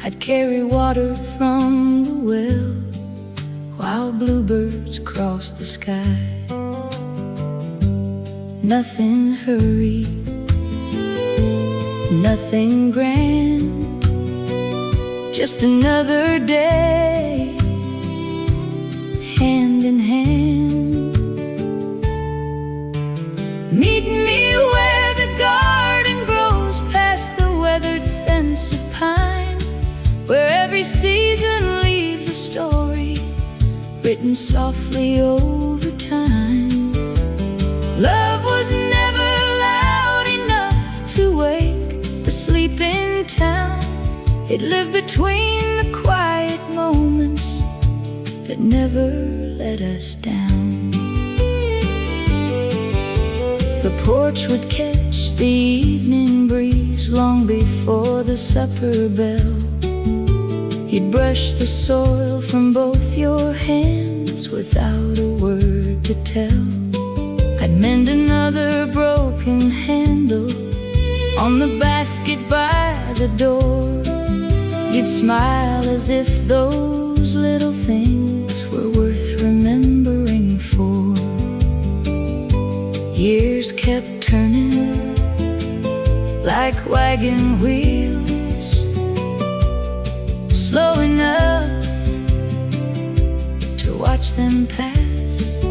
I'd carry water from the well while bluebirds crossed the sky. Nothing hurried, nothing grand, just another day, hand in hand. Meet me where the garden grows past the weathered fence of pine, where every season leaves a story written softly over time. Love was never loud enough to wake the sleeping town. It lived between the quiet moments that never let us down. The porch would catch the evening breeze long before the supper bell. You'd brush the soil from both your hands without a word to tell. I'd mend another broken handle on the basket by the door. You'd smile as if those little things were worth remembering for. Years kept turning like wagon wheels, slow enough to watch them pass.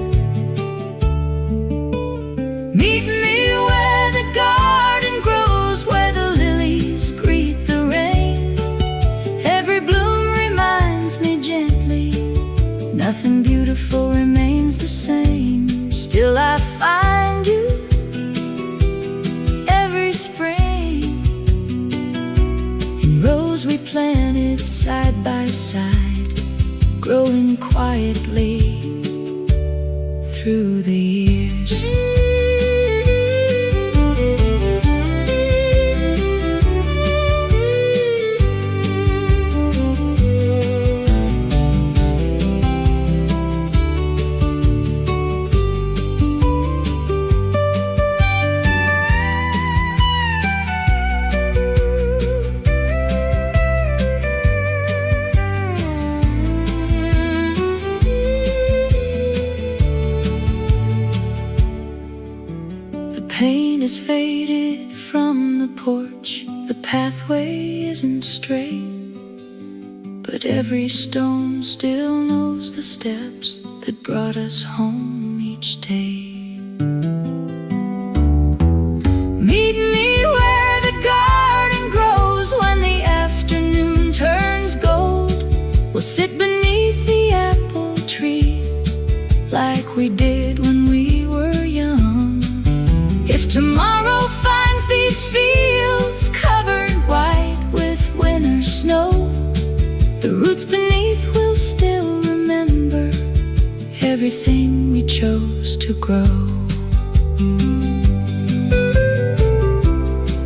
Meet me where the garden grows, where the lilies greet the rain. Every bloom reminds me gently, nothing beautiful remains the same. Still I find you every spring in rows we planted side by side, growing quietly through the years. Paint is faded from the porch, the pathway isn't straight, but every stone still knows the steps that brought us home each day. Meet me where the garden grows, when the afternoon turns gold. We'll sit beneath the apple tree like we did when we were young. If tomorrow finds these fields covered white with winter snow, the roots beneath will still remember everything we chose to grow.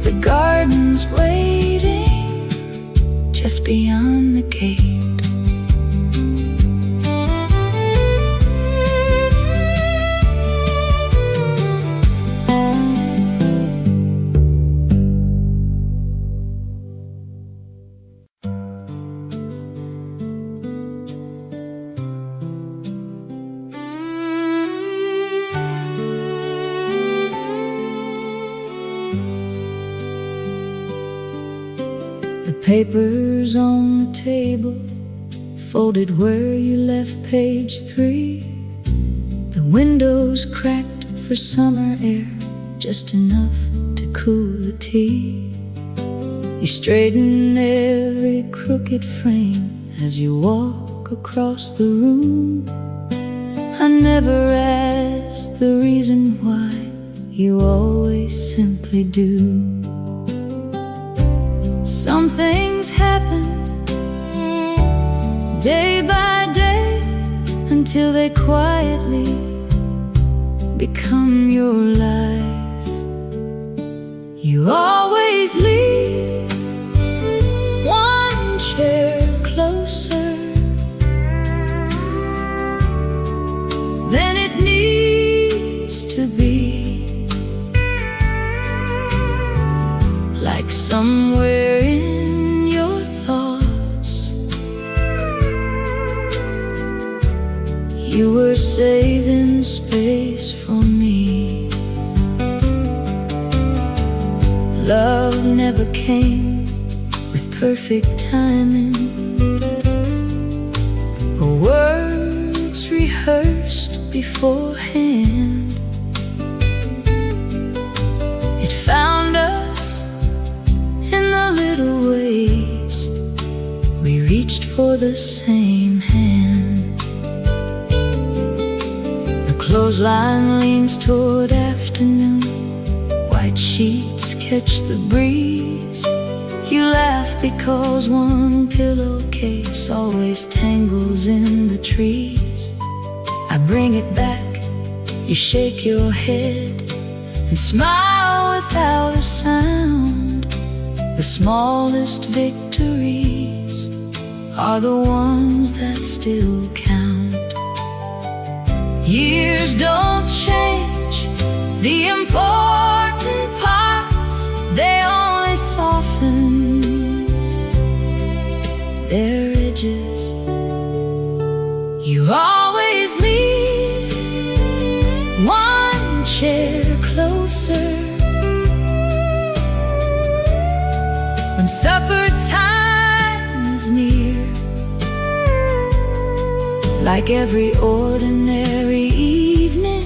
The garden's waiting just beyond the gate. Papers on the table, folded where you left page 3. The windows cracked for summer air, just enough to cool the tea. You straighten every crooked frame as you walk across the room. I never asked the reason why, you always simply do. Some things happen day by day until they quietly become your life. You always leave one chair closed You were saving space for me. Love never came with perfect timing, or words rehearsed beforehand. It found us in the little ways we reached for the same hand. The clothesline leans toward afternoon, white sheets catch the breeze. You laugh because one pillowcase always tangles in the trees. I bring it back, you shake your head and smile without a sound. The smallest victories are the ones that still count. Years don't change the important parts, they only soften their edges. You always leave one chair closer when supper time is near. Like every ordinary evening,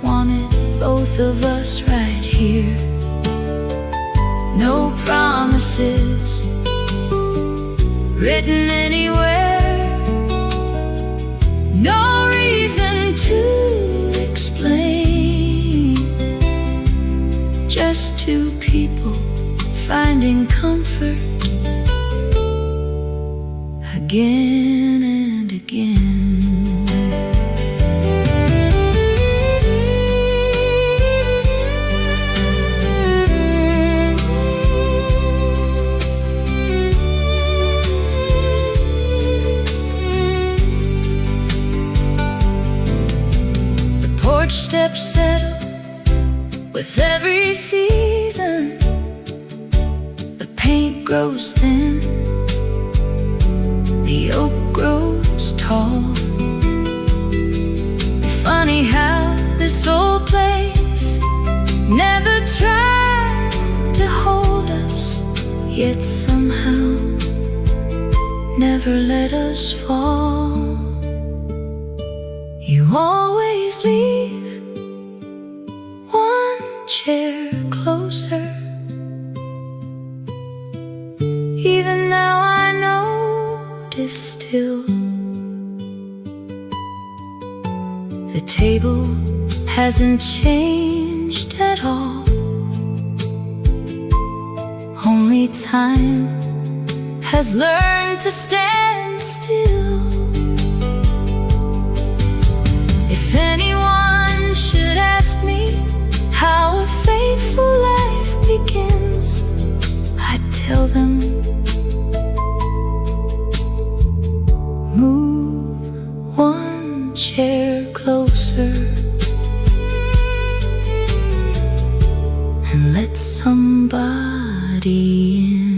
wanted both of us right here. No promises written anywhere, no reason to explain. Just two people finding comfort again and again. Porch steps settle with every season. The paint grows thin, the oak grows tall. Funny how this old place never tried to hold us, yet somehow never let us fall. You always leave one chair closer. Even now I notice still the table hasn't changed at all. Only time has learned to stand still. If anyone should ask me how a faithful life begins, I'd tell them, move one chair closer and let somebody in.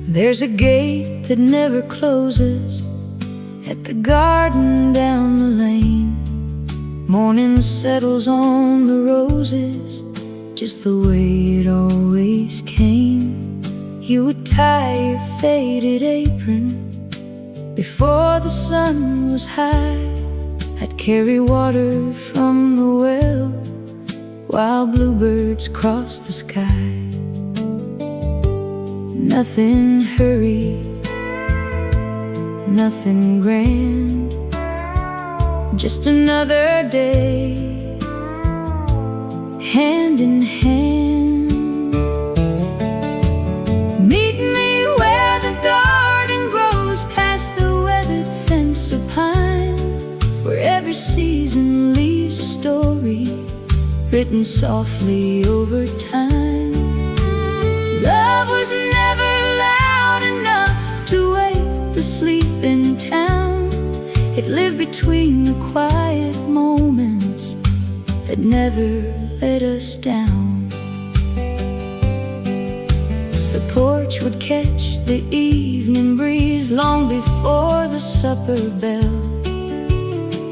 There's a gate that never closes at the garden down the lane. Morning settles on the roses just the way it always came. You would tie your faded apron before the sun was high. I'd carry water from the well while bluebirds crossed the sky. Nothing hurried, nothing grand, just another day, hand in hand. Meet me where the garden grows past the weathered fence of pine, where every season leaves a story written softly over time. Love was never loud enough to wake the sleeping town. It lived between the quiet moments that never let us down. The porch would catch the evening breeze long before the supper bell.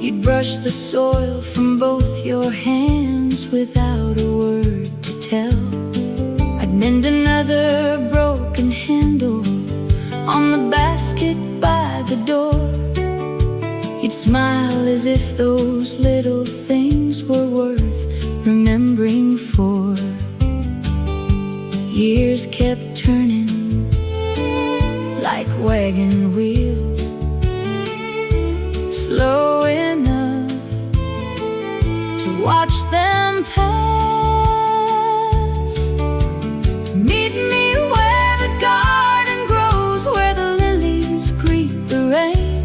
You'd brush the soil from both your hands without a word to tell. I'd mend another broken handle on the basket by the door. You'd smile as if those little things were worth remembering for. Years kept turning like wagon wheels, slow enough to watch them pass. Meet me where the garden grows, where the lilies greet the rain.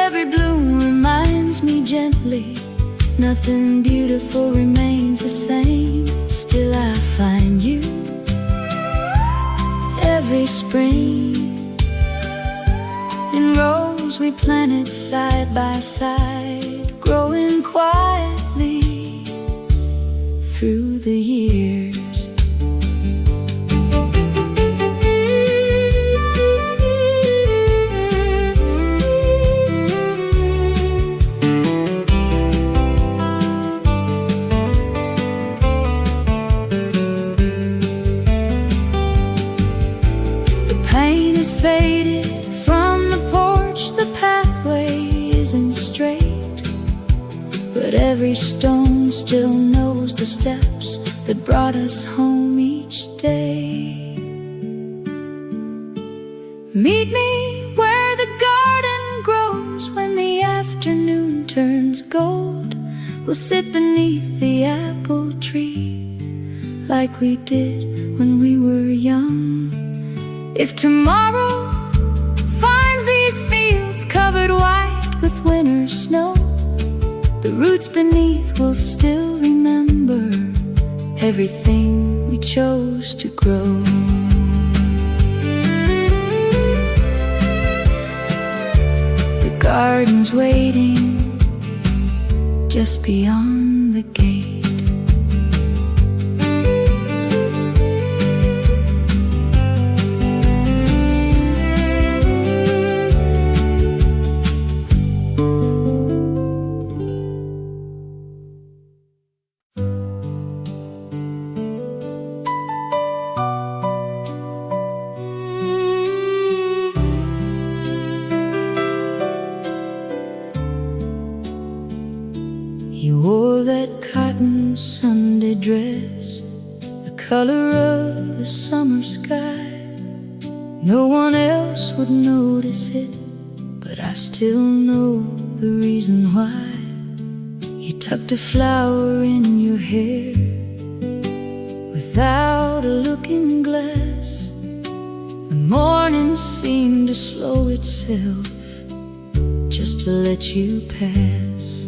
Every bloom reminds me gently, nothing beautiful remains the same. Still I find you every spring. In rows we planted side by side, growing quietly through the years. Pain is faded from the porch, the pathway isn't straight, but every stone still knows the steps that brought us home each day. Meet me where the garden grows, when the afternoon turns gold. We'll sit beneath the apple tree like we did when we were young. If tomorrow finds these fields covered white with winter snow, the roots beneath will still remember everything we chose to grow. The garden's waiting just beyond the gate. You wore that cotton Sunday dress, the color of the summer sky. No one else would notice it, but I still know the reason why. You tucked a flower in your hair without a looking glass. The morning seemed to slow itself just to let you pass.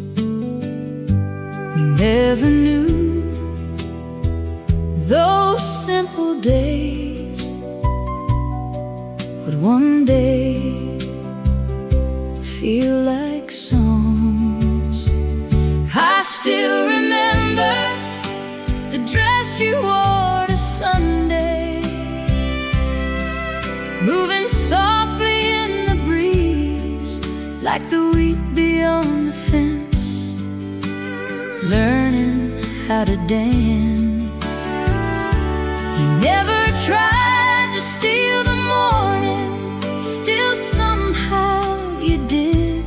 We never knew those simple days would one day feel like songs. I still remember the dress you wore to Sunday, moving softly in the breeze like the wheat beyond the fence, learning how to dance. You never tried to steal the morning, still somehow you did.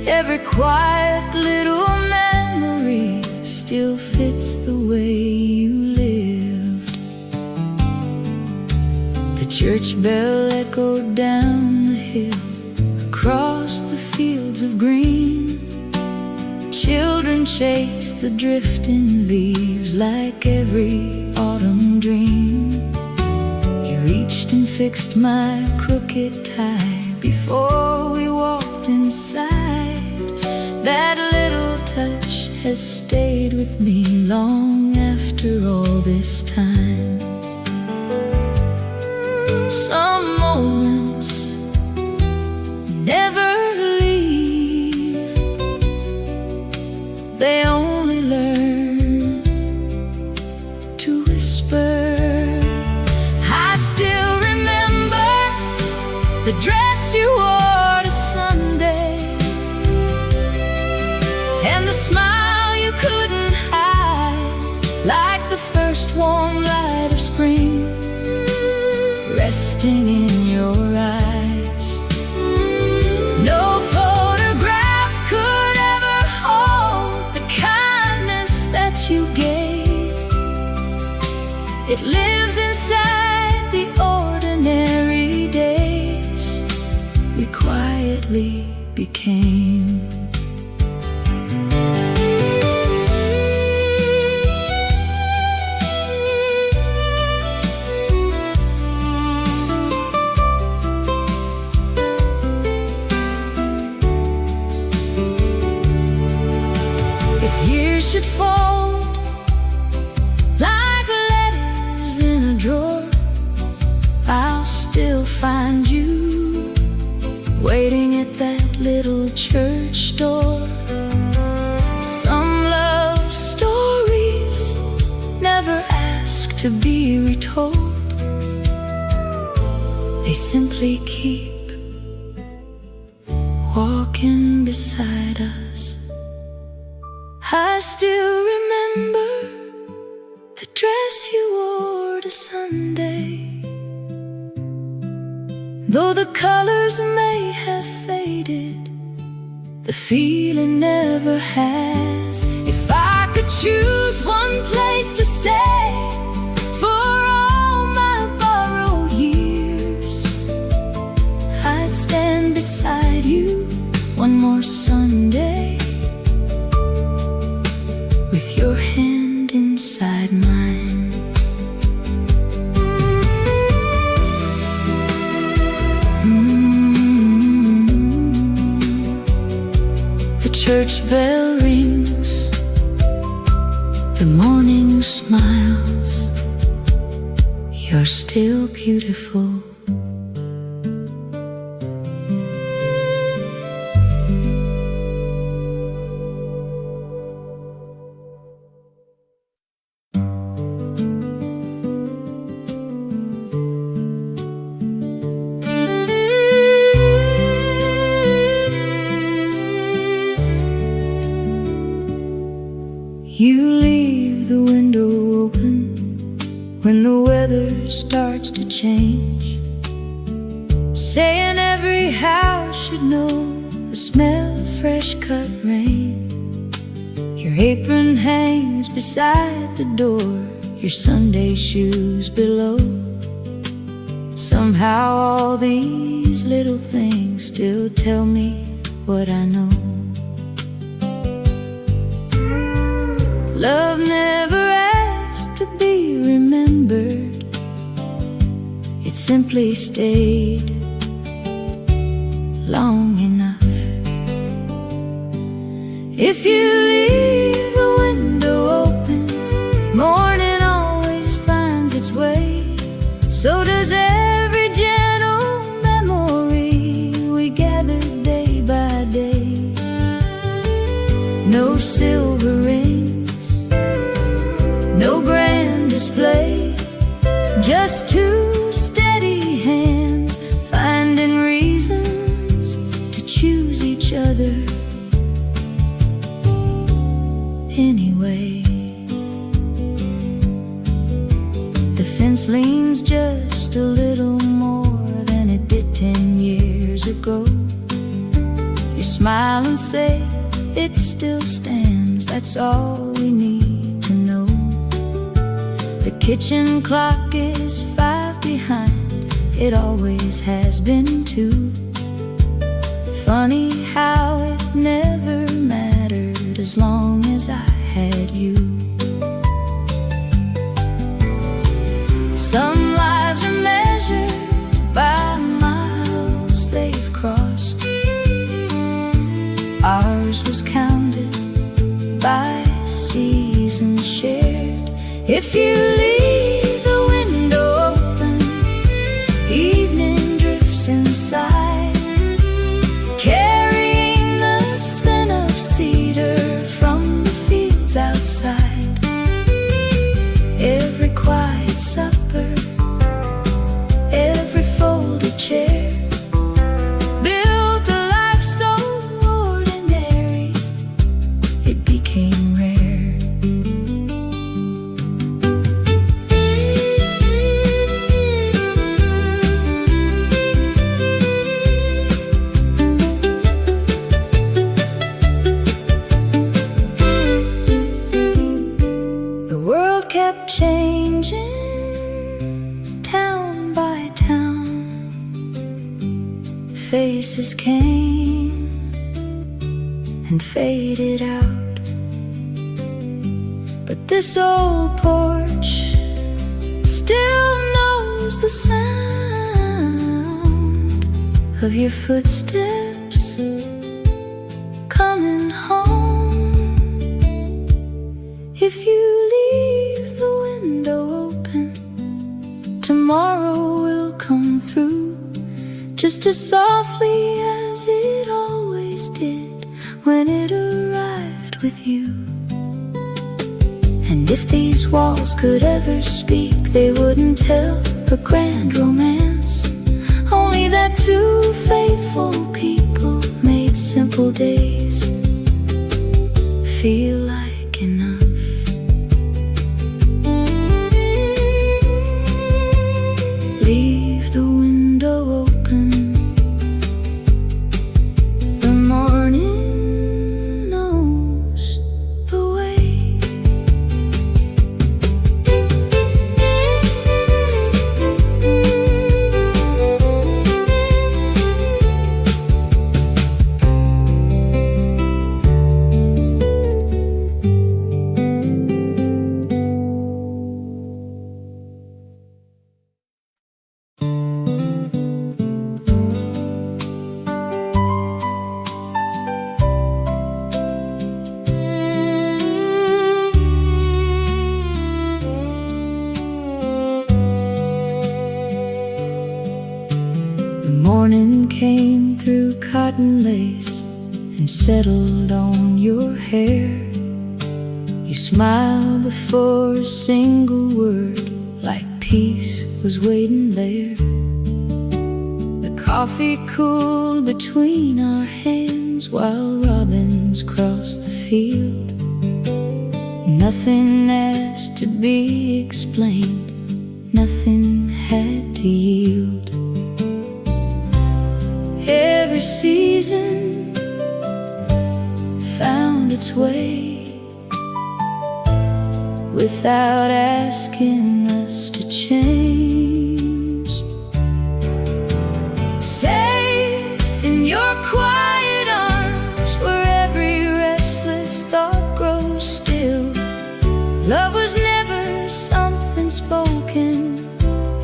Every quiet little memory still fits the way you lived. The church bell echoed down the hill, across the fields of green. Children chase the drifting leaves like every autumn dream. You reached and fixed my crooked tie before we walked inside. That little touch has stayed with me long after all this time. Some moments never leave, they only learn to whisper. I still remember the dress you wore to Sunday, and the smile you couldn't hide, like the first warm light of spring resting in your eyes. No photograph could ever hold the kindness that you gave. It lives inside the ordinary days we quietly became. Years should fold like letters in a drawer, I'll still find you waiting at that little church door. Some love stories never ask to be retold, they simply keep walking beside us. I still remember the dress you wore to Sunday, though the colors may have faded, the feeling never has. If I could choose one place to stay for all my borrowed years, I'd stand beside you one more Sunday, with your hand inside mine. The church bell rings, the morning smiles, you're still beautiful. You leave the window open when the weather starts to change, saying every house should know the smell of fresh cut rain. Your apron hangs beside the door, your Sunday shoes below. Somehow all these little things still tell me what I know. Love never asked to be remembered, it simply stayed long enough. If you leave the window open, morning always finds its way. So does every gentle memory we gathered day by day. No silver rings, no grand display, just two steady hands finding reasons to choose each other anyway. The fence leans just a little more than it did 10 years ago. You smile and say it still stands, that's all we need to know. The kitchen clock is 5 behind, it always has been 2. Funny how it never mattered as long as I had you. Some lives are measured by miles they've crossed. Ours was counted by seasons shared. If you leave the window open, evening drifts inside, carrying the scent of cedar from the fields outside. Every quiet supper, every folded chair, built a life so ordinary it became rare. The world kept changing, town by town. Faces came and faded out, but this old porch still knows the sound of your footsteps coming home. If you leave the window open, tomorrow will come through just as softly as it always did when it arrived with you. And if these walls could ever speak, they wouldn't tell a grand romance, only that two faithful people made simple days feel like enough. Leave the window open, the morning knows the way. The morning came through cotton lace and settled on your hair. You smiled before a single word, like peace was waiting there. The coffee cooled between our hands while robins crossed the field. Nothing asked to be explained, nothing had to yield. Every season found its way without asking us to change. Safe in your quiet arms, where every restless thought grows still. Love was never something spoken,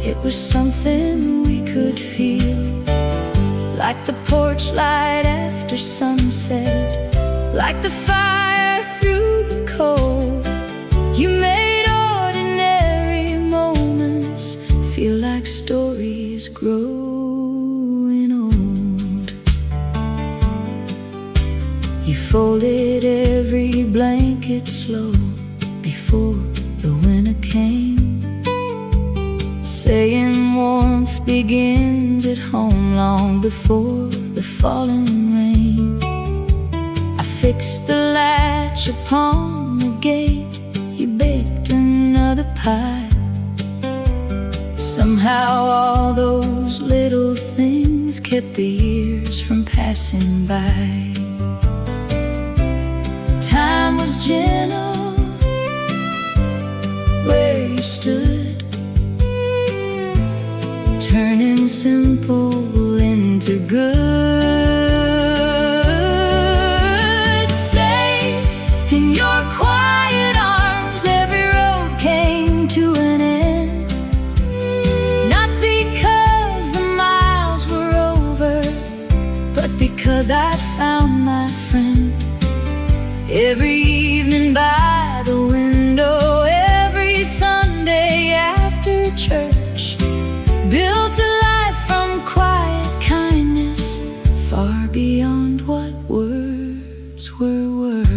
it was something we could feel. Like the porch light after sunset, like the fire through the cold. You made ordinary moments feel like stories growing old. You folded every blanket slow before the winter came, saying warmth begins at home long before the falling rain. I fixed the latch upon the gate, you baked another pie. Somehow all those little things kept the years from passing by. Time was gentle where you stood, turning simple into good. Safe in your quiet arms, every road came to an end. Not because the miles were over, but because I'd found my friend. Every evening words were worth.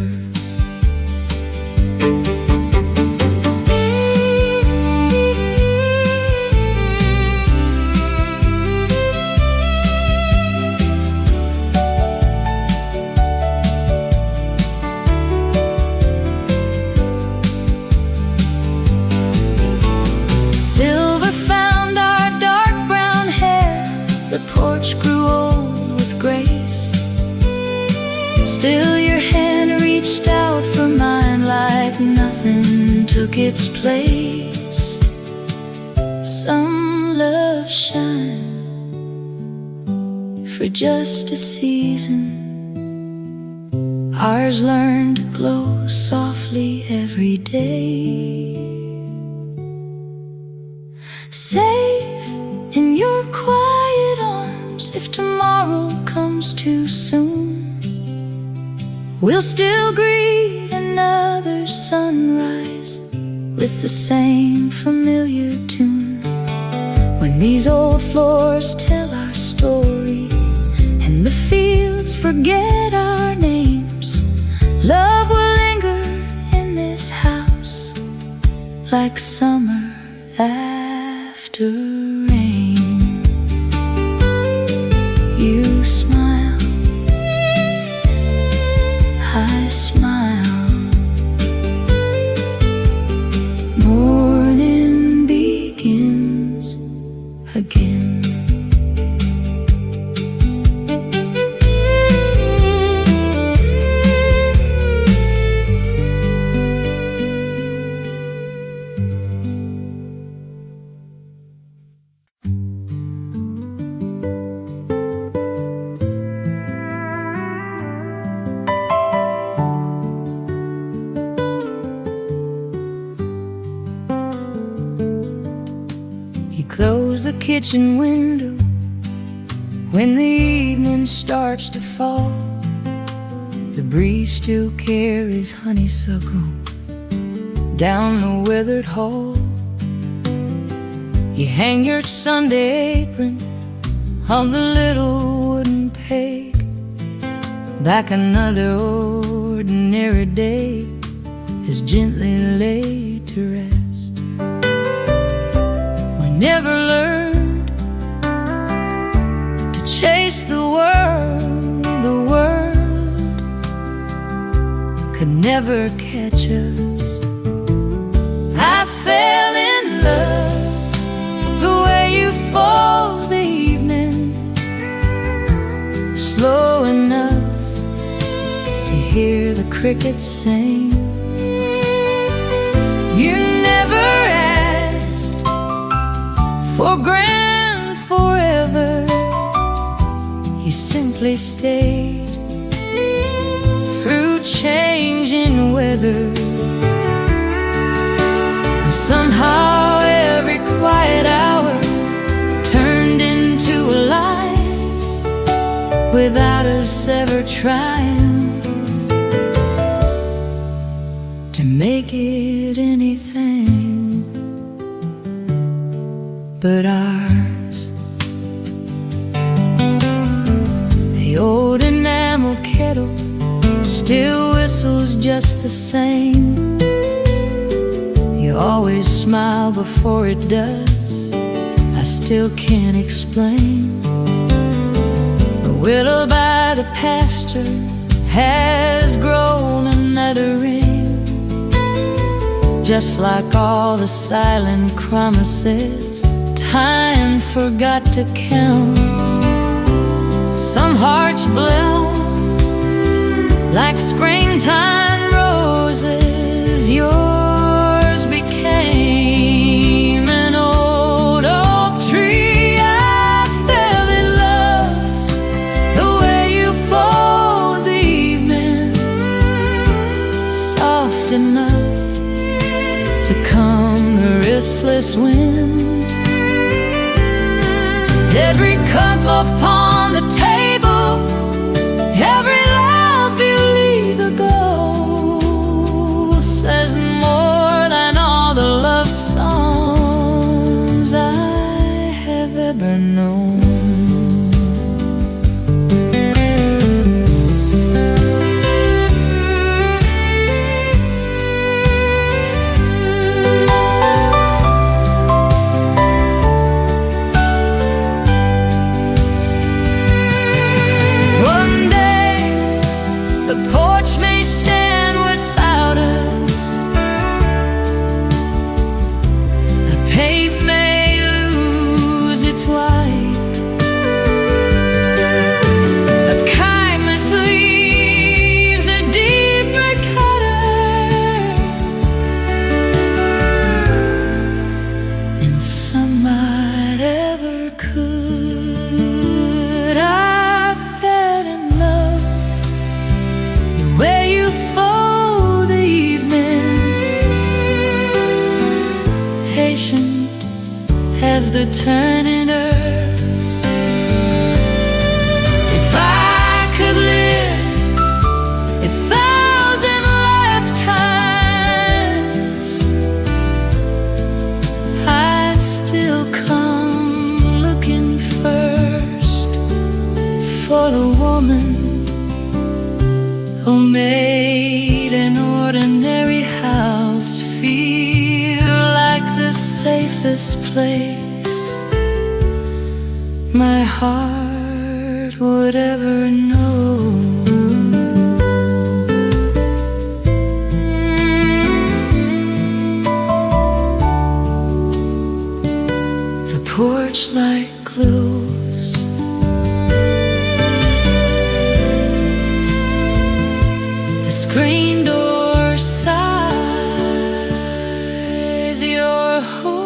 Silver found our dark brown hair, the porch grew old with grace. Still your hand reached out for mine like nothing took its place. Some love shine for just a season, ours learn to glow softly every day. Safe in your quiet arms, if tomorrow comes too soon, we'll still greet another sunrise with the same familiar tune. When these old floors tell our story and the fields forget our names, love will linger in this house like summer after rain. You smile, I smile. Morning begins again. Close the kitchen window when the evening starts to fall. The breeze still carries honeysuckle down the weathered hall. You hang your Sunday apron on the little wooden peg, like another ordinary day is gently laid to rest. Never learned to chase the world. The world could never catch us. I fell in love the way you fold the evening, slow enough to hear the crickets sing. You never asked for grand forever, you simply stayed through changing weather. And somehow every quiet hour turned into a life without us ever trying to make it anything but ours. The old enamel kettle still whistles just the same. You always smile before it does, I still can't explain. The willow by the pasture has grown another ring, just like all the silent promises time forgot to count. Some hearts bloom like springtime roses. Yours became an old oak tree. I fell in love the way you fold the evening, soft enough to calm the restless wind. Every cup upon the table, every loud believe ago, says more than all the love songs I have ever known. where you fold the evening, patient as the turning earth. If I could live 1,000 lifetimes, I'd still come looking first for the woman who made an ordinary house feel like the safest place my heart would ever know. The porch light glows, the screen door sighs your home.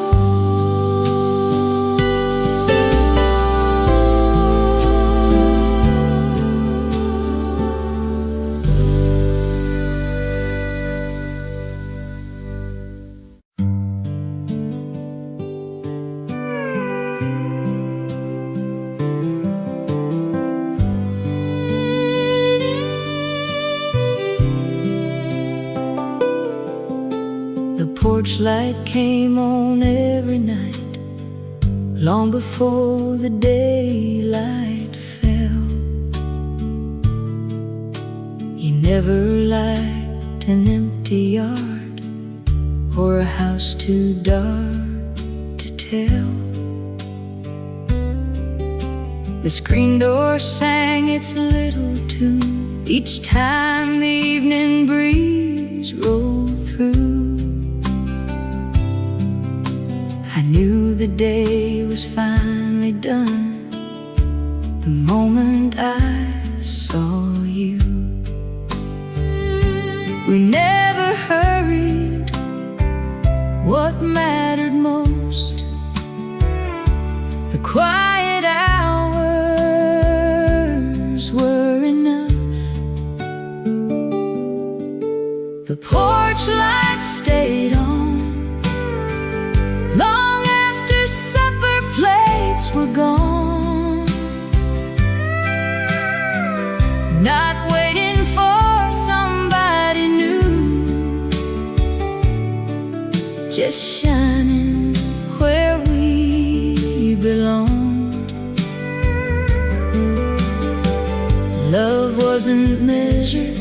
The porch light came on every night, long before the daylight fell. He never liked an empty yard or a house too dark to tell. The screen door sang its little tune each time the evening breeze rolled through. I knew the day was finally done the moment I saw you. We never hurried what mattered most, the quiet hours were enough. The porch light stayed on long after supper plates were gone, not waiting for somebody new, just shining where we belonged. Love wasn't measured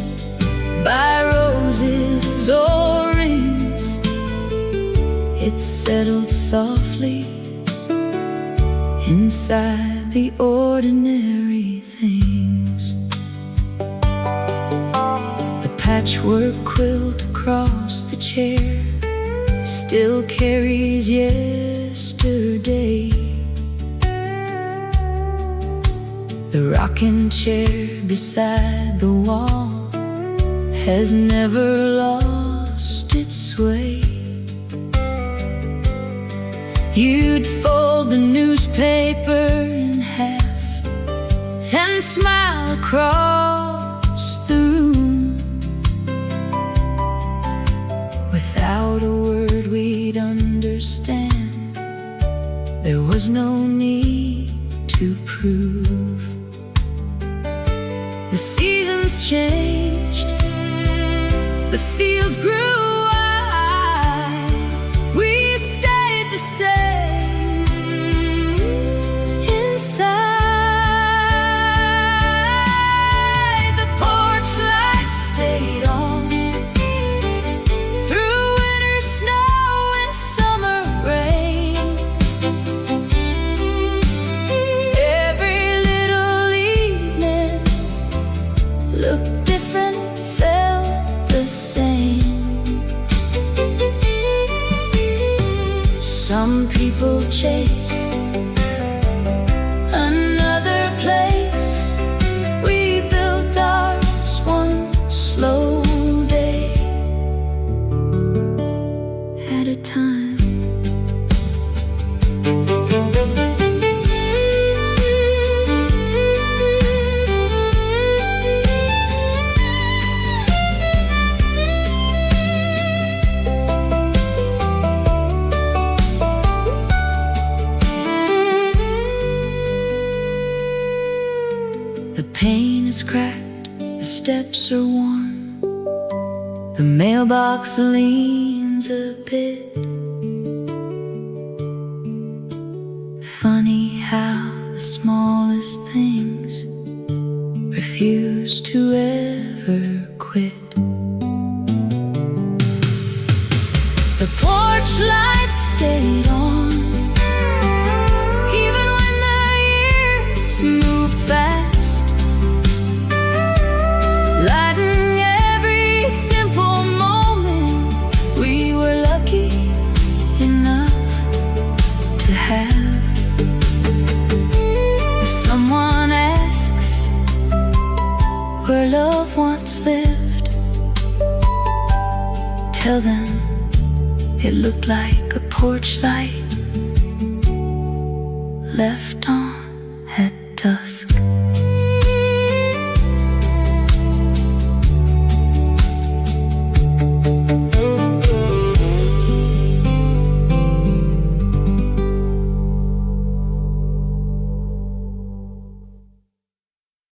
by roses or rings, it settled softly inside the ordinary things. The patchwork quilt across the chair still carries yesterday. The rocking chair beside the wall has never lost its sway. You'd fold the newspaper in half and smile across the room. Without a word we'd understand, there was no need to prove. The seasons changed, the fields grew wide, we stayed the same inside. The porch light stayed on through winter snow and summer rain. Every little evening looked different, felt the same. Some people chase another place, we built ours one slow day at a time. steps are warm. The mailbox leans a bit. Funny how the smallest things refuse to ever quit. The porch lights stayed on, even when the years moved fast, lighting every simple moment we were lucky enough to have. If someone asks where love once lived, tell them it looked like a porch light left on.